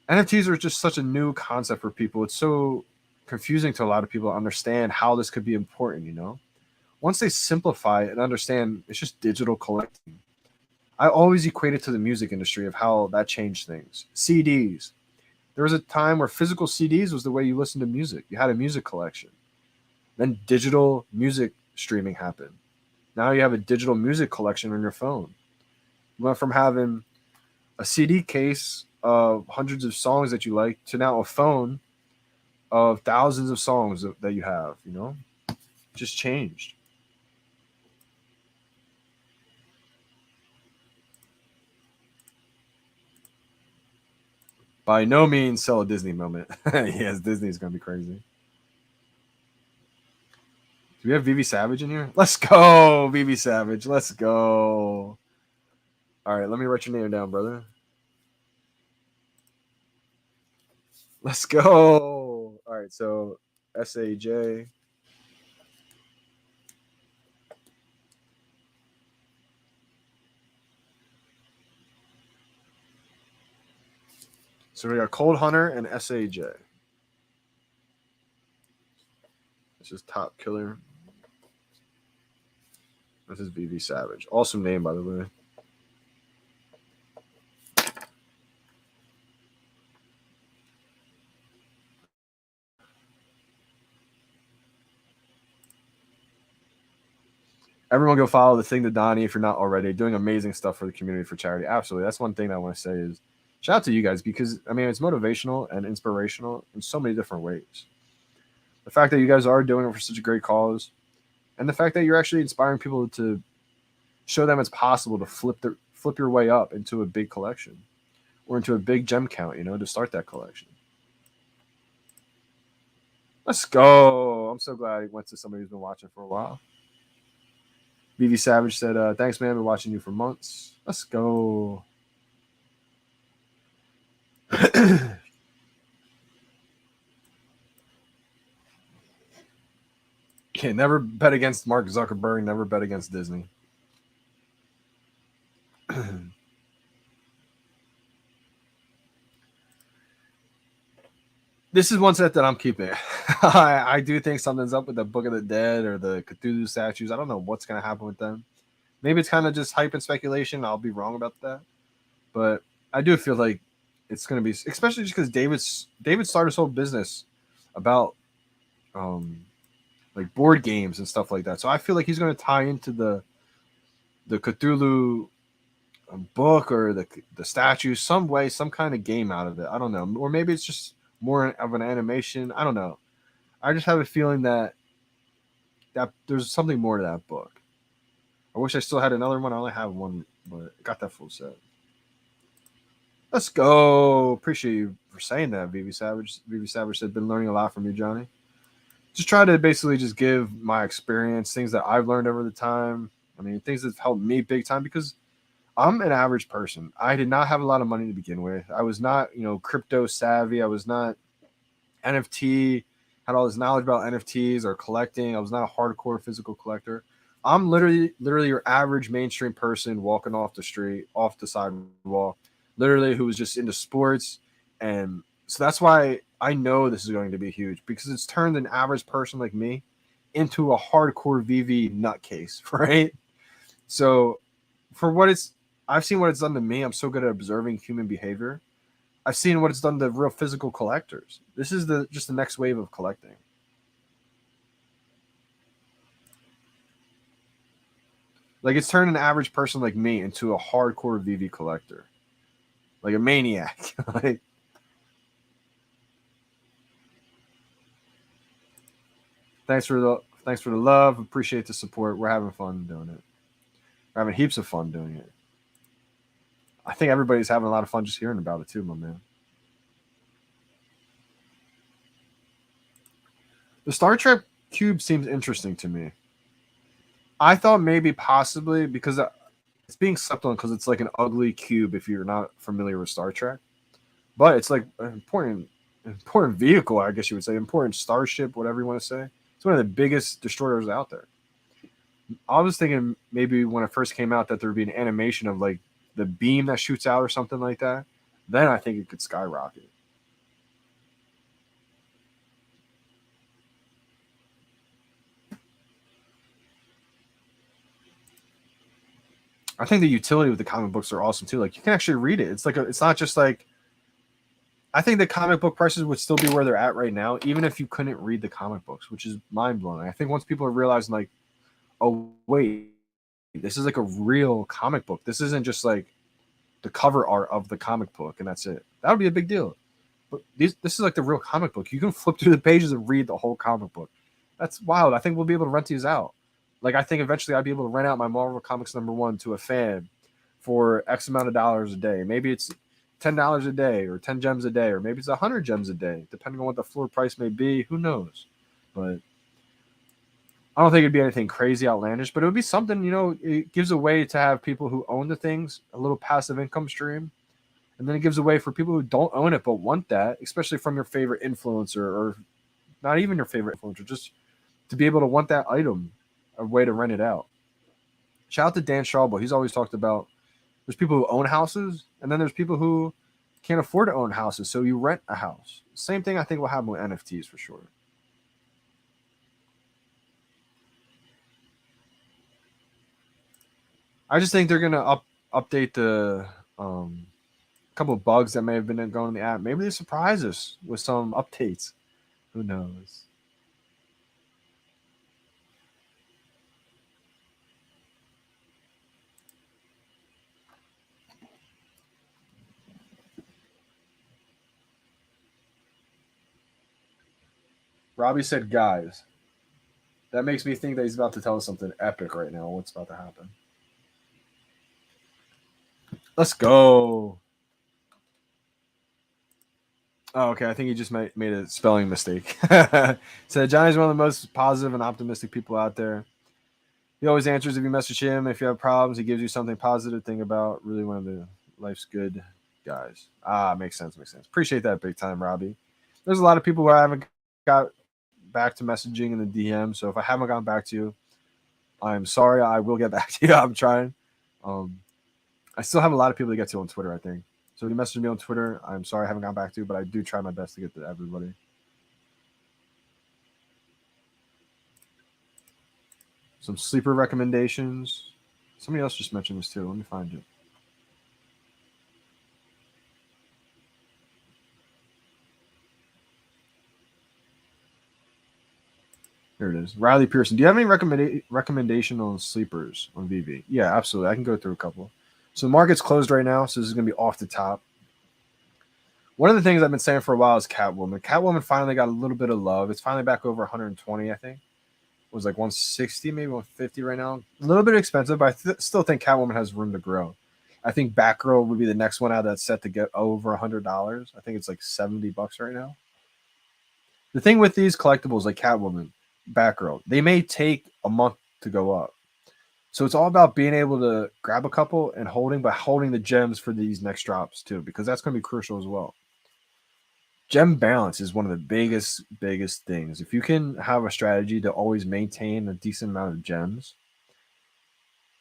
NFTs are just such a new concept for people. It's so confusing to a lot of people to understand how this could be important, you know? Once they simplify it and understand it's just digital collecting. I always equate it to the music industry of how that changed things. CDs. There was a time where physical CDs was the way you listened to music. You had a music collection. Then digital music streaming happened. Now you have a digital music collection on your phone. You went from having a CD case of hundreds of songs that you like to now a phone of thousands of songs that you have, you know? Just changed. By no means sell a Disney moment. Yes, Disney's going to be crazy. Do we have VeVe Savage in here? Let's go, VeVe Savage. Let's go. All right, let me write your name down, brother. Let's go. All right, so SAJ. So we got Cold Hunter and SAJ. This is Top Killer. This is VeVe Savage. Awesome name, by the way. Everyone go follow the thing to Donnie if you're not already. Doing amazing stuff for the community, for charity. Absolutely. That's one thing I want to say is shout out to you guys because, I mean, it's motivational and inspirational in so many different ways. The fact that you guys are doing it for such a great cause and the fact that you're actually inspiring people to show them it's possible to flip your way up into a big collection or into a big gem count, to start that collection. Let's go. I'm so glad he went to somebody who's been watching for a while. VeVe Savage said, thanks, man. I've been watching you for months. Let's go. Okay, never bet against Mark Zuckerberg. Never bet against Disney. This is one set that I'm keeping. I do think something's up with the Book of the Dead or the Cthulhu statues. I don't know what's going to happen with them. Maybe it's kind of just hype and speculation. I'll be wrong about that. But I do feel like it's going to be, especially just because David started his whole business about like board games and stuff like that. So I feel like he's going to tie into the Cthulhu book or the statue some way, some kind of game out of it. I don't know. Or maybe it's just more of an animation. I don't know. I just have a feeling that there's something more to that book. I wish I still had another one. I only have one, but I got that full set. Let's go. Appreciate you for saying that, VeVe Savage. VeVe Savage said, been learning a lot from you, Johnny. Just try to basically just give my experience, things that I've learned over the time. I mean, things that have helped me big time because I'm an average person. I did not have a lot of money to begin with. I was not, crypto savvy. I was not NFT, had all this knowledge about NFTs or collecting. I was not a hardcore physical collector. I'm literally your average mainstream person walking off the street, off the sidewalk, literally who was just into sports. And so that's why I know this is going to be huge because it's turned an average person like me into a hardcore VeVe nutcase, right? So for what I've seen what it's done to me. I'm so good at observing human behavior. I've seen what it's done to real physical collectors. This is just the next wave of collecting. Like it's turned an average person like me into a hardcore VeVe collector, like a maniac. Like, thanks for the love. Appreciate the support. We're having fun doing it. We're having heaps of fun doing it. I think everybody's having a lot of fun just hearing about it too, my man. The Star Trek cube seems interesting to me. I thought maybe possibly because it's being slept on because it's like an ugly cube if you're not familiar with Star Trek. But it's like an important vehicle, I guess you would say, important starship, whatever you want to say. It's one of the biggest destroyers out there. I was thinking maybe when it first came out that there would be an animation of like the beam that shoots out or something like that. Then I think it could skyrocket. I think the utility with the comic books are awesome too. Like you can actually read it. It's not just like. I think the comic book prices would still be where they're at right now, even if you couldn't read the comic books, which is mind blowing. I think once people are realizing like, oh wait, this is like a real comic book. This isn't just like the cover art of the comic book and that's it. That would be a big deal. But this is like the real comic book. You can flip through the pages and read the whole comic book. That's wild. I think we'll be able to rent these out. Like I think eventually I'd be able to rent out my Marvel Comics #1 to a fan for X amount of dollars a day. Maybe it's $10 a day or 10 gems a day, or maybe it's 100 gems a day, depending on what the floor price may be. Who knows? But I don't think it'd be anything crazy outlandish, but it would be something, you know, it gives a way to have people who own the things, a little passive income stream. And then it gives a way for people who don't own it but want that, especially from your favorite influencer or not even your favorite influencer, just to be able to want that item, a way to rent it out. Shout out to Dan Schauble. He's always talked about there's people who own houses, and then there's people who can't afford to own houses, so you rent a house. Same thing I think will happen with NFTs for sure. I just think they're gonna update the couple of bugs that may have been going in the app. Maybe they surprise us with some updates. Who knows? Robbie said, guys. That makes me think that he's about to tell us something epic right now. What's about to happen? Let's go. Oh, okay. I think he just made a spelling mistake. So Johnny's one of the most positive and optimistic people out there. He always answers if you message him. If you have problems, he gives you something positive to think about. Really one of the life's good guys. Makes sense. Appreciate that big time, Robbie. There's a lot of people who I haven't got back to messaging in the DM. So if I haven't gotten back to you, I'm sorry. I will get back to you. I'm trying. I still have a lot of people to get to on Twitter, I think. So if you message me on Twitter, I'm sorry I haven't gotten back to you, but I do try my best to get to everybody. Some sleeper recommendations. Somebody else just mentioned this too. Let me find it. Here it is. Riley Pearson. Do you have any recommendation on sleepers on VeVe? Yeah, absolutely. I can go through a couple. So the market's closed right now, so this is going to be off the top. One of the things I've been saying for a while is Catwoman. Catwoman finally got a little bit of love. It's finally back over 120, I think. It was like 160, maybe 150 right now. A little bit expensive, but I still think Catwoman has room to grow. I think Batgirl would be the next one out that's set to get over $100. I think it's like $70 right now. The thing with these collectibles like Catwoman, Batgirl, they may take a month to go up. So it's all about being able to grab a couple and holding the gems for these next drops too, because that's going to be crucial as well. Gem balance is one of the biggest things. If you can have a strategy to always maintain a decent amount of gems,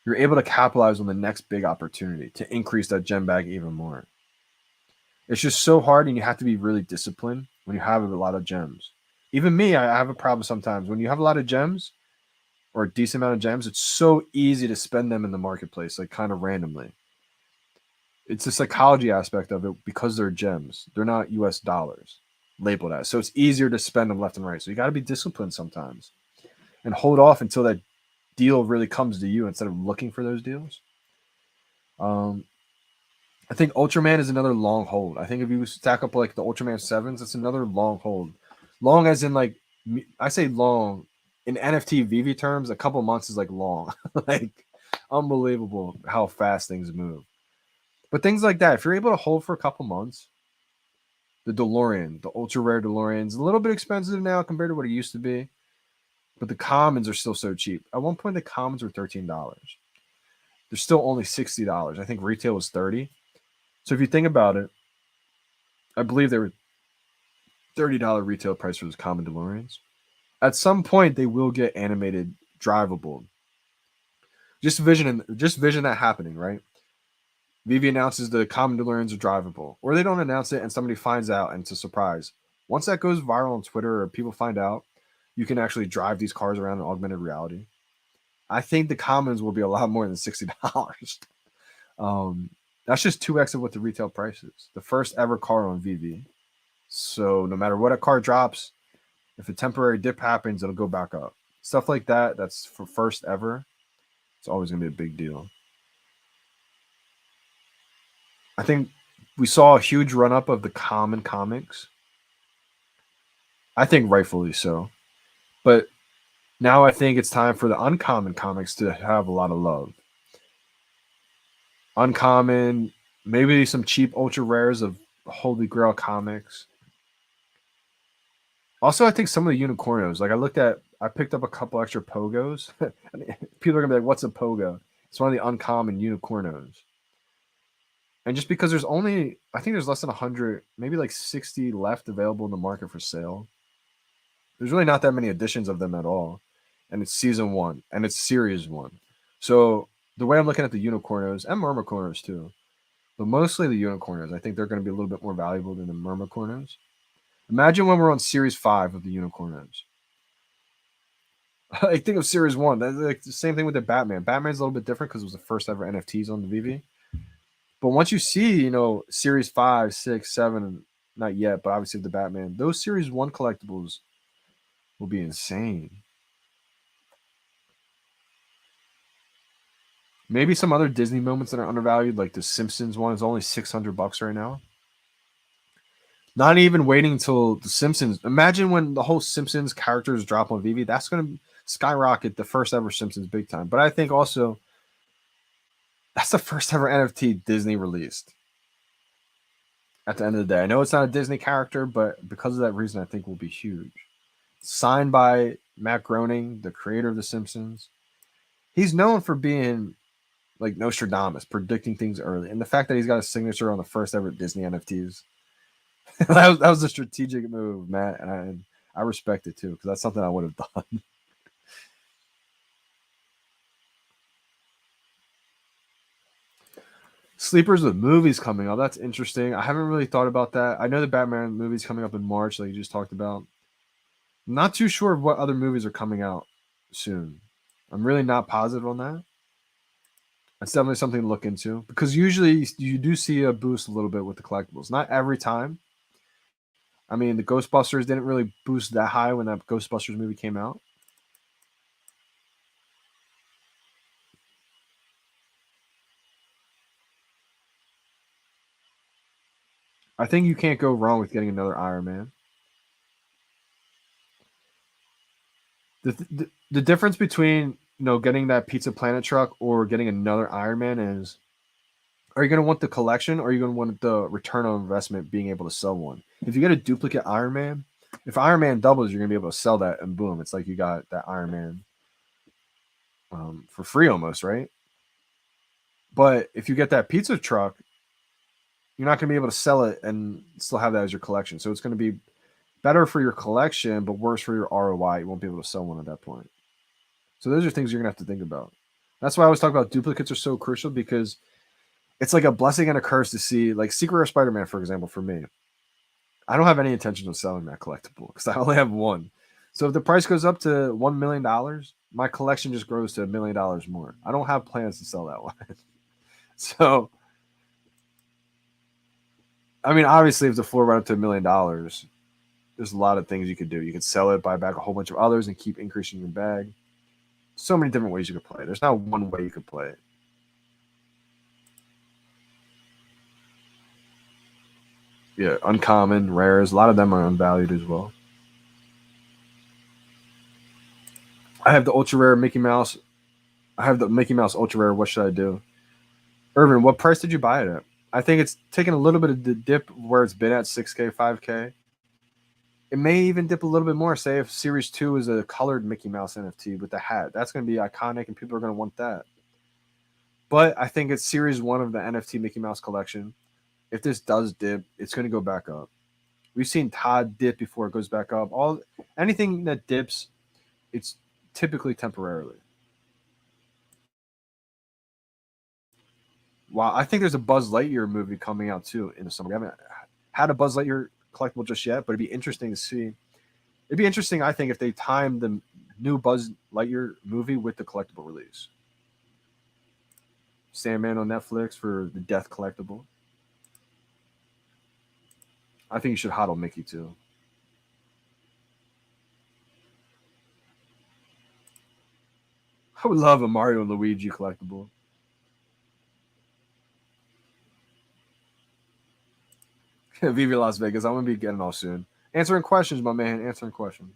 you're able to capitalize on the next big opportunity to increase that gem bag even more. It's just so hard, and you have to be really disciplined when you have a lot of gems. Even me, I have a problem sometimes. When you have a lot of gems or a decent amount of gems, it's so easy to spend them in the marketplace, like kind of randomly. It's the psychology aspect of it because they're gems. They're not US dollars labeled as. So it's easier to spend them left and right. So you got to be disciplined sometimes and hold off until that deal really comes to you instead of looking for those deals. I think Ultraman is another long hold. I think if you stack up like the Ultraman 7s, it's another long hold. Long as in like, I say long in NFT VeVe terms, a couple months is like long. Like unbelievable how fast things move. But things like that, if you're able to hold for a couple months, the DeLorean, the ultra rare DeLorean, is a little bit expensive now compared to what it used to be. But the commons are still so cheap. At one point, the commons were $13. They're still only $60. I think retail was $30. So if you think about it, I believe they were $30 retail price for those common DeLoreans. At some point, they will get animated, drivable. Just vision that happening, right? VeVe announces the common DeLoreans are drivable, or they don't announce it and somebody finds out and it's a surprise. Once that goes viral on Twitter or people find out, you can actually drive these cars around in augmented reality. I think the commons will be a lot more than $60. That's just 2x of what the retail price is. The first ever car on VeVe. So no matter what a car drops, if a temporary dip happens, it'll go back up. Stuff like that, that's for first ever. It's always going to be a big deal. I think we saw a huge run up of the common comics. I think rightfully so. But now I think it's time for the uncommon comics to have a lot of love. Uncommon, maybe some cheap ultra rares of Holy Grail comics. Also, I think some of the unicornos, like I picked up a couple extra pogos. People are gonna be like, "What's a pogo?" It's one of the uncommon unicornos. And just because there's only, I think there's less than 100, maybe like 60 left available in the market for sale. There's really not that many editions of them at all. And it's season one and it's series one. So the way I'm looking at the unicornos and mermacornos too, but mostly the unicornos, I think they're going to be a little bit more valuable than the mermacornos. Imagine when we're on series 5 of the unicornos. I think of series 1. That's like the same thing with the Batman. Batman's a little bit different because it was the first ever NFTs on the VeVe. But once you see, series 5, 6, 7, not yet, but obviously the Batman, those series 1 collectibles will be insane. Maybe some other Disney moments that are undervalued, like the Simpsons one is only $600 right now. Not even waiting until the Simpsons. Imagine when the whole Simpsons characters drop on VeVe. That's going to skyrocket the first ever Simpsons big time. But I think also that's the first ever NFT Disney released. At the end of the day, I know it's not a Disney character, but because of that reason, I think will be huge. Signed by Matt Groening, the creator of The Simpsons. He's known for being like Nostradamus, predicting things early, and the fact that he's got a signature on the first ever Disney NFTs, that was a strategic move, Matt, and I respect it too because that's something I would have done. Sleepers with movies coming up. That's interesting. I haven't really thought about that. I know the Batman movie's coming up in March, like you just talked about. I'm not too sure of what other movies are coming out soon. I'm really not positive on that. That's definitely something to look into because usually you do see a boost a little bit with the collectibles. Not every time. I mean, the Ghostbusters didn't really boost that high when that Ghostbusters movie came out. I think you can't go wrong with getting another Iron Man. The difference between getting that Pizza Planet truck or getting another Iron Man is, are you going to want the collection or are you going to want the return on investment being able to sell one? If you get a duplicate Iron Man, if Iron Man doubles, you're going to be able to sell that and boom, it's like you got that Iron Man for free almost, right? But if you get that pizza truck, you're not going to be able to sell it and still have that as your collection. So it's going to be better for your collection, but worse for your ROI. You won't be able to sell one at that point. So those are things you're going to have to think about. That's why I always talk about duplicates are so crucial because it's like a blessing and a curse to see, like Secret Rare Spider-Man, for example, for me. I don't have any intention of selling that collectible because I only have one. So if the price goes up to $1 million, my collection just grows to $1 million more. I don't have plans to sell that one. So, I mean, obviously, if the floor went up to $1 million, there's a lot of things you could do. You could sell it, buy back a whole bunch of others, and keep increasing your bag. So many different ways you could play it. There's not one way you could play it. Yeah, uncommon, rares. A lot of them are unvalued as well. I have the ultra rare Mickey Mouse. I have the Mickey Mouse ultra rare. What should I do? Irvin, what price did you buy it at? I think it's taken a little bit of the dip where it's been at 6K, 5K. It may even dip a little bit more. Say if Series 2 is a colored Mickey Mouse NFT with the hat. That's going to be iconic and people are going to want that. But I think it's Series 1 of the NFT Mickey Mouse collection. If this does dip, it's going to go back up. We've seen Todd dip before it goes back up. Anything that dips, it's typically temporarily. Wow, I think there's a Buzz Lightyear movie coming out too in the summer. We haven't had a Buzz Lightyear collectible just yet, but it'd be interesting to see. It'd be interesting, I think, if they time the new Buzz Lightyear movie with the collectible release. Sandman on Netflix for the Death collectible. I think you should hodl Mickey too. I would love a Mario and Luigi collectible. VeVe Las Vegas. I'm gonna be getting off soon. Answering questions, my man. Answering questions.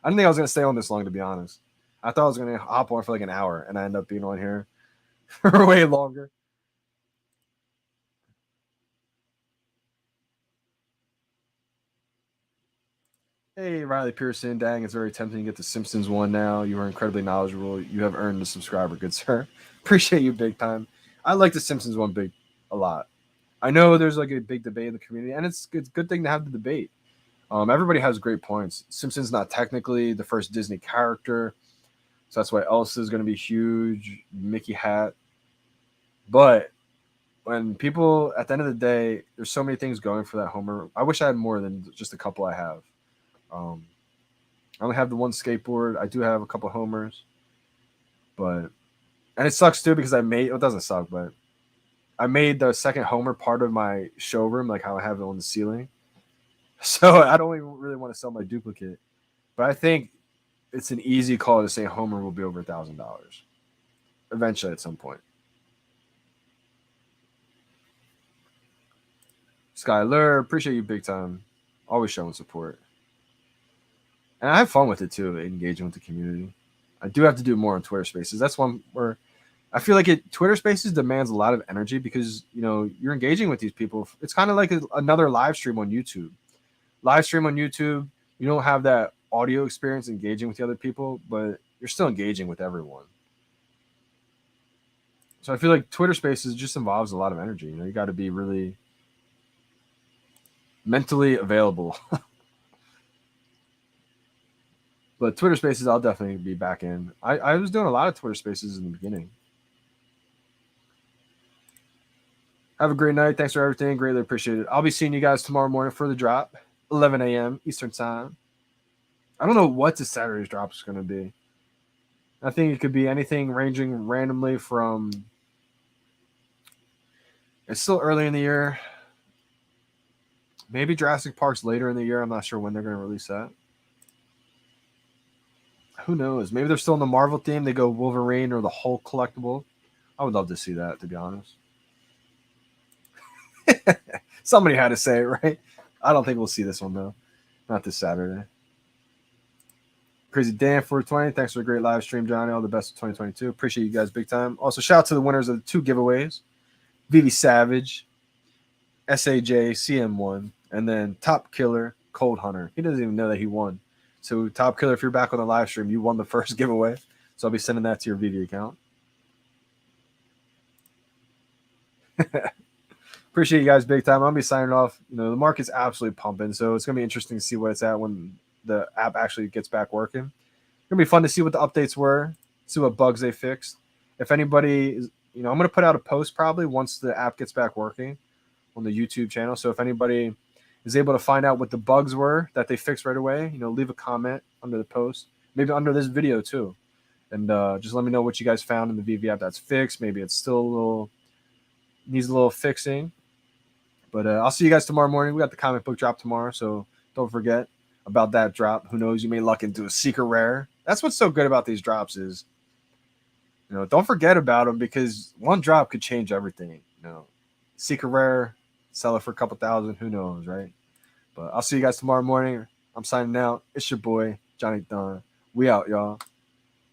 I didn't think I was gonna stay on this long, to be honest. I thought I was gonna hop on for like an hour, and I end up being on here for way longer. Hey, Riley Pearson. Dang, it's very tempting to get the Simpsons one now. You are incredibly knowledgeable. You have earned a subscriber, good sir. Appreciate you big time. I like the Simpsons one a lot. I know there's like a big debate in the community, and it's a good thing to have the debate. Everybody has great points. Simpsons not technically the first Disney character, so that's why Elsa is going to be huge. Mickey hat, but when people at the end of the day, there's so many things going for that Homer. I wish I had more than just a couple I have. Um, I only have the one skateboard. I do have a couple Homers, but and it sucks too because I made it doesn't suck, but I made the second Homer part of my showroom, like how I have it on the ceiling. So I don't even really want to sell my duplicate, but I think it's an easy call to say Homer will be over $1,000 eventually at some point. Skyler, appreciate you big time. Always showing support. And I have fun with it too, engaging with the community. I do have to do more on Twitter Spaces. That's one where I feel like Twitter Spaces demands a lot of energy because you're engaging with these people. It's kind of like another live stream on YouTube. Live stream on YouTube, you don't have that audio experience engaging with the other people, but you're still engaging with everyone. So I feel like Twitter Spaces just involves a lot of energy. You got to be really mentally available. But Twitter Spaces, I'll definitely be back in. I was doing a lot of Twitter Spaces in the beginning. Have a great night. Thanks for everything. Greatly appreciate it. I'll be seeing you guys tomorrow morning for the drop, 11 a.m. Eastern Time. I don't know what the Saturday's drop is going to be. I think it could be anything ranging randomly from. It's still early in the year. Maybe Jurassic Park's later in the year. I'm not sure when they're going to release that. Who knows? Maybe they're still in the Marvel theme. They go Wolverine or the Hulk collectible. I would love to see that, to be honest. Somebody had to say it, right? I don't think we'll see this one, though. Not this Saturday. Crazy Dan 420. Thanks for a great live stream, Johnny. All the best of 2022. Appreciate you guys big time. Also, shout out to the winners of the 2 giveaways. VeVe Savage, SAJ, CM1, and then Top Killer, Cold Hunter. He doesn't even know that he won. So, Top Killer, if you're back on the live stream, you won the first giveaway. So, I'll be sending that to your VeVe account. Appreciate you guys big time. I'm going to be signing off. The market's absolutely pumping. So, it's going to be interesting to see what it's at when the app actually gets back working. It's going to be fun to see what the updates were, see what bugs they fixed. If anybody is, I'm going to put out a post probably once the app gets back working on the YouTube channel. So if anybody is able to find out what the bugs were that they fixed right away, leave a comment under the post, maybe under this video too. And just let me know what you guys found in the VeVe app that's fixed. Maybe it's still needs a little fixing. But I'll see you guys tomorrow morning. We got the comic book drop tomorrow, so don't forget about that drop. Who knows? You may luck into a secret rare. That's what's so good about these drops is, don't forget about them because one drop could change everything. Secret rare, sell it for a couple thousand. Who knows, right? But I'll see you guys tomorrow morning. I'm signing out. It's your boy, Johnny Dunn. We out, y'all.